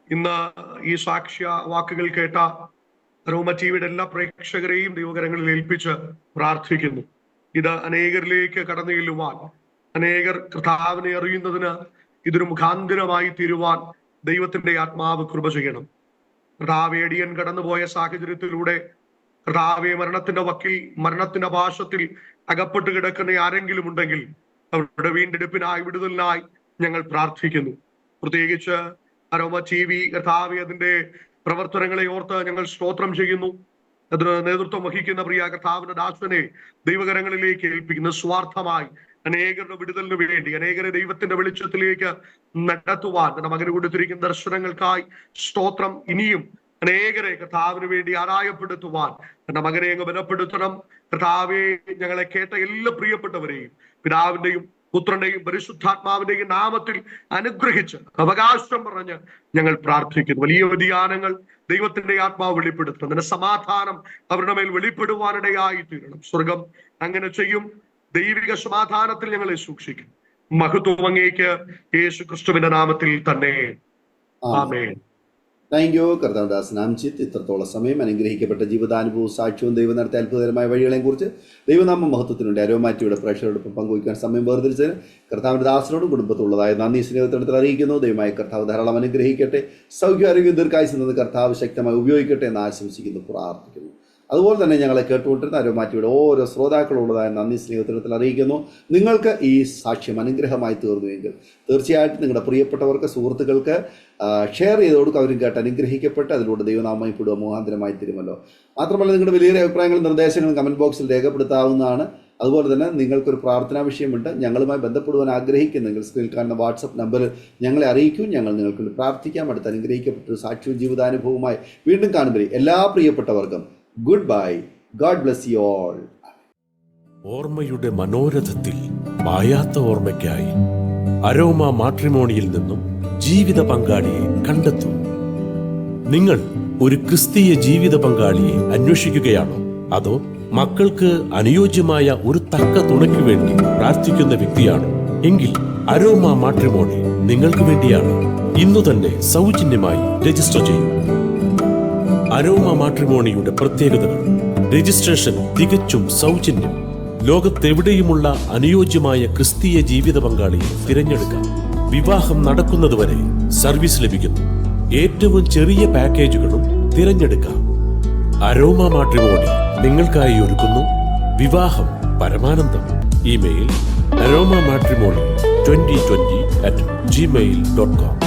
ഇന്ന് ഈ സാക്ഷ്യ വാക്കുകൾ കേട്ട അരോമ ടിവിയുടെ എല്ലാ പ്രേക്ഷകരെയും ദൈവകരങ്ങളിൽ ഏൽപ്പിച്ച് പ്രാർത്ഥിക്കുന്നു. ഇത് അനേകരിലേക്ക് കടന്നു ചെല്ലുവാൻ, അനേകർ കർത്താവിനെ അറിയുന്നതിന് ഇതൊരു മുഖാന്തരമായി തീരുവാൻ ദൈവത്തിന്റെ ആത്മാവ് കൃപ ചെയ്യണം. കർത്താവെ, അടിയൻ കടന്നുപോയ സാഹചര്യത്തിലൂടെ കർത്താവെ, മരണത്തിന്റെ വക്കിൽ, മരണത്തിന്റെ പാശത്തിൽ അകപ്പെട്ട് കിടക്കുന്ന ആരെങ്കിലും ഉണ്ടെങ്കിൽ അവരുടെ വീണ്ടെടുപ്പിനായി, വിടുതലിനായി ഞങ്ങൾ പ്രാർത്ഥിക്കുന്നു. പ്രത്യേകിച്ച് അരോമ TV കർത്താവേ അതിന്റെ പ്രവർത്തനങ്ങളെ ഓർത്ത് ഞങ്ങൾ സ്തോത്രം ചെയ്യുന്നു. അതിന് നേതൃത്വം വഹിക്കുന്ന പ്രിയ കർത്താവിന്റെ ദാസനെ ദൈവകരങ്ങളിലേക്ക് ഏൽപ്പിക്കുന്നു. സ്വാർത്ഥമായി അനേകരുടെ വിടുതലിന് വേണ്ടി, അനേകരെ ദൈവത്തിന്റെ വെളിച്ചത്തിലേക്ക് നടത്തുവാൻ തന്റെ മകന് കൊടുത്തിരിക്കുന്ന ദർശനങ്ങൾക്കായി സ്തോത്രം. ഇനിയും അനേകരെ കർത്താവിന് വേണ്ടി ആദായപ്പെടുത്തുവാൻ തന്റെ മകനെ അങ്ങ് ബലപ്പെടുത്തണം. കർത്താവെ, ഞങ്ങളെ കേട്ട എല്ലാ പ്രിയപ്പെട്ടവരെയും പിതാവിന്റെയും പുത്രന്റെയും പരിശുദ്ധാത്മാവിന്റെയും നാമത്തിൽ അനുഗ്രഹിച്ച് അവകാശം പറഞ്ഞ് ഞങ്ങൾ പ്രാർത്ഥിക്കുന്നു. വലിയ വ്യതിയാനങ്ങൾ ദൈവത്തിന്റെ ആത്മാവ് വെളിപ്പെടുത്തണം. അതിന്റെ സമാധാനം അവരുടെ മേൽ വെളിപ്പെടുവാനിടയായി തീരണം. സ്വർഗം അങ്ങനെ ചെയ്യും. ദൈവിക സമാധാനത്തിൽ ഞങ്ങളെ സൂക്ഷിക്കും. മഹത്വം അങ്ങേക്ക് യേശു ക്രിസ്തുവിന്റെ നാമത്തിൽ തന്നെ. ആമേൻ. താങ്ക് യു കർത്താവദാസൻ അംജിത്ത്. ഇത്രത്തോളം സമയം അനുഗ്രഹിക്കപ്പെട്ട ജീവിതാനുഭവവും സാക്ഷ്യവും ദൈവം നടത്തിയ അത്ഭുതകരമായ വഴികളെയും കുറിച്ച് ദൈവനാമ മഹത്വത്തിനുണ്ട് അരോമ ടിവിയുടെ പ്രേക്ഷകരോടൊപ്പം പങ്കുവയ്ക്കാൻ സമയം വേർതിരിച്ചതിന് കർത്താവിന്റെ ദാസനോടും കുടുംബത്തുള്ളതായ നന്ദി സ്നേഹത്തിൽ അറിയിക്കുന്നു. ദൈവമായ കർത്താവ് ധാരാളം അനുഗ്രഹിക്കട്ടെ. സൗഖ്യാരോഗ്യം ദീർഘായുസ്സ് നിന്ന് കർത്താവ് ശക്തമായി ഉപയോഗിക്കട്ടെ എന്ന് ആശംസിക്കുന്നു, പ്രാർത്ഥിക്കുന്നു. അതുപോലെ തന്നെ ഞങ്ങളെ കേട്ടുകൊണ്ടിരുന്ന അരോമ ടിവിയുടെ ഓരോ ശ്രോതാക്കളുള്ളതായ നന്ദി സ്നേഹത്തിൽ അറിയിക്കുന്നു. നിങ്ങൾക്ക് ഈ സാക്ഷ്യം അനുഗ്രഹമായി തീർന്നുവെങ്കിൽ തീർച്ചയായിട്ടും നിങ്ങളുടെ പ്രിയപ്പെട്ടവർക്ക്, സുഹൃത്തുക്കൾക്ക് ഷെയർ ചെയ്ത് കൊടുക്കുക. അവരും കേട്ട് അനുഗ്രഹിക്കപ്പെട്ട് അതിലൂടെ ദൈവനാമയപ്പെടുക മുഖാന്തരമായി തീരുമല്ലോ. മാത്രമല്ല, നിങ്ങളുടെ വലിയ അഭിപ്രായങ്ങളും നിർദ്ദേശങ്ങളും കമൻറ്റ് ബോക്സിൽ രേഖപ്പെടുത്താവുന്നതാണ്. അതുപോലെ തന്നെ നിങ്ങൾക്കൊരു പ്രാർത്ഥനാ വിഷയമുണ്ട്, ഞങ്ങളുമായി ബന്ധപ്പെടുവാൻ ആഗ്രഹിക്കുന്നെങ്കിൽ സ്ക്രീനിൽ കാണുന്ന വാട്സപ്പ് നമ്പറിൽ ഞങ്ങളെ അറിയിക്കും. ഞങ്ങൾ നിങ്ങൾക്ക് വേണ്ടി പ്രാർത്ഥിക്കാം. അടുത്ത് അനുഗ്രഹിക്കപ്പെട്ടൊരു സാക്ഷ്യവും ജീവിതാനുഭവവുമായി വീണ്ടും കാണുമ്പോൾ എല്ലാ പ്രിയപ്പെട്ടവർക്കും good bye. God bless you all. ഓർമ്മയുടെ മനോരഥത്തിൽ മായാത്ത ഓർമ്മയ്ക്കായി അരോമ മാട്രിമോണിയിൽ നിന്നും ജീവിത പങ്കാളിയെ കണ്ടെത്തൂ. നിങ്ങൾ ഒരു ക്രിസ്തീയ ജീവിത പങ്കാളിയെ അന്വേഷിക്കുകയാണോ? അതോ മക്കൾക്ക് അനുയോജ്യമായ ഒരു തക്ക തുണയ്ക്കു വേണ്ടി പ്രാർത്ഥിക്കുന്ന വ്യക്തിയാണോ? എങ്കിൽ അരോമ മാട്രിമോണി നിങ്ങൾക്ക് വേണ്ടിയാണ്. ഇന്നു തന്നെ സൗജന്യമായി രജിസ്റ്റർ ചെയ്യൂ. അരോമ മാട്രിമോണിയുടെ പ്രത്യേകതകൾ: രജിസ്ട്രേഷൻ തികച്ചും സൗജന്യം. ലോകത്തെവിടെയുമുള്ള അനുയോജ്യമായ ക്രിസ്തീയ ജീവിത പങ്കാളിയെ തിരഞ്ഞെടുക്കാം. വിവാഹം നടക്കുന്നതുവരെ സർവീസ് ലഭിക്കുന്നു. ഏറ്റവും ചെറിയ പാക്കേജുകളും തിരഞ്ഞെടുക്കാം. അരോമ മാട്രിമോണി നിങ്ങൾക്കായി ഒരുക്കുന്നു വിവാഹം പരമാനന്ദം. Email aroma matrimony2020@gmail.com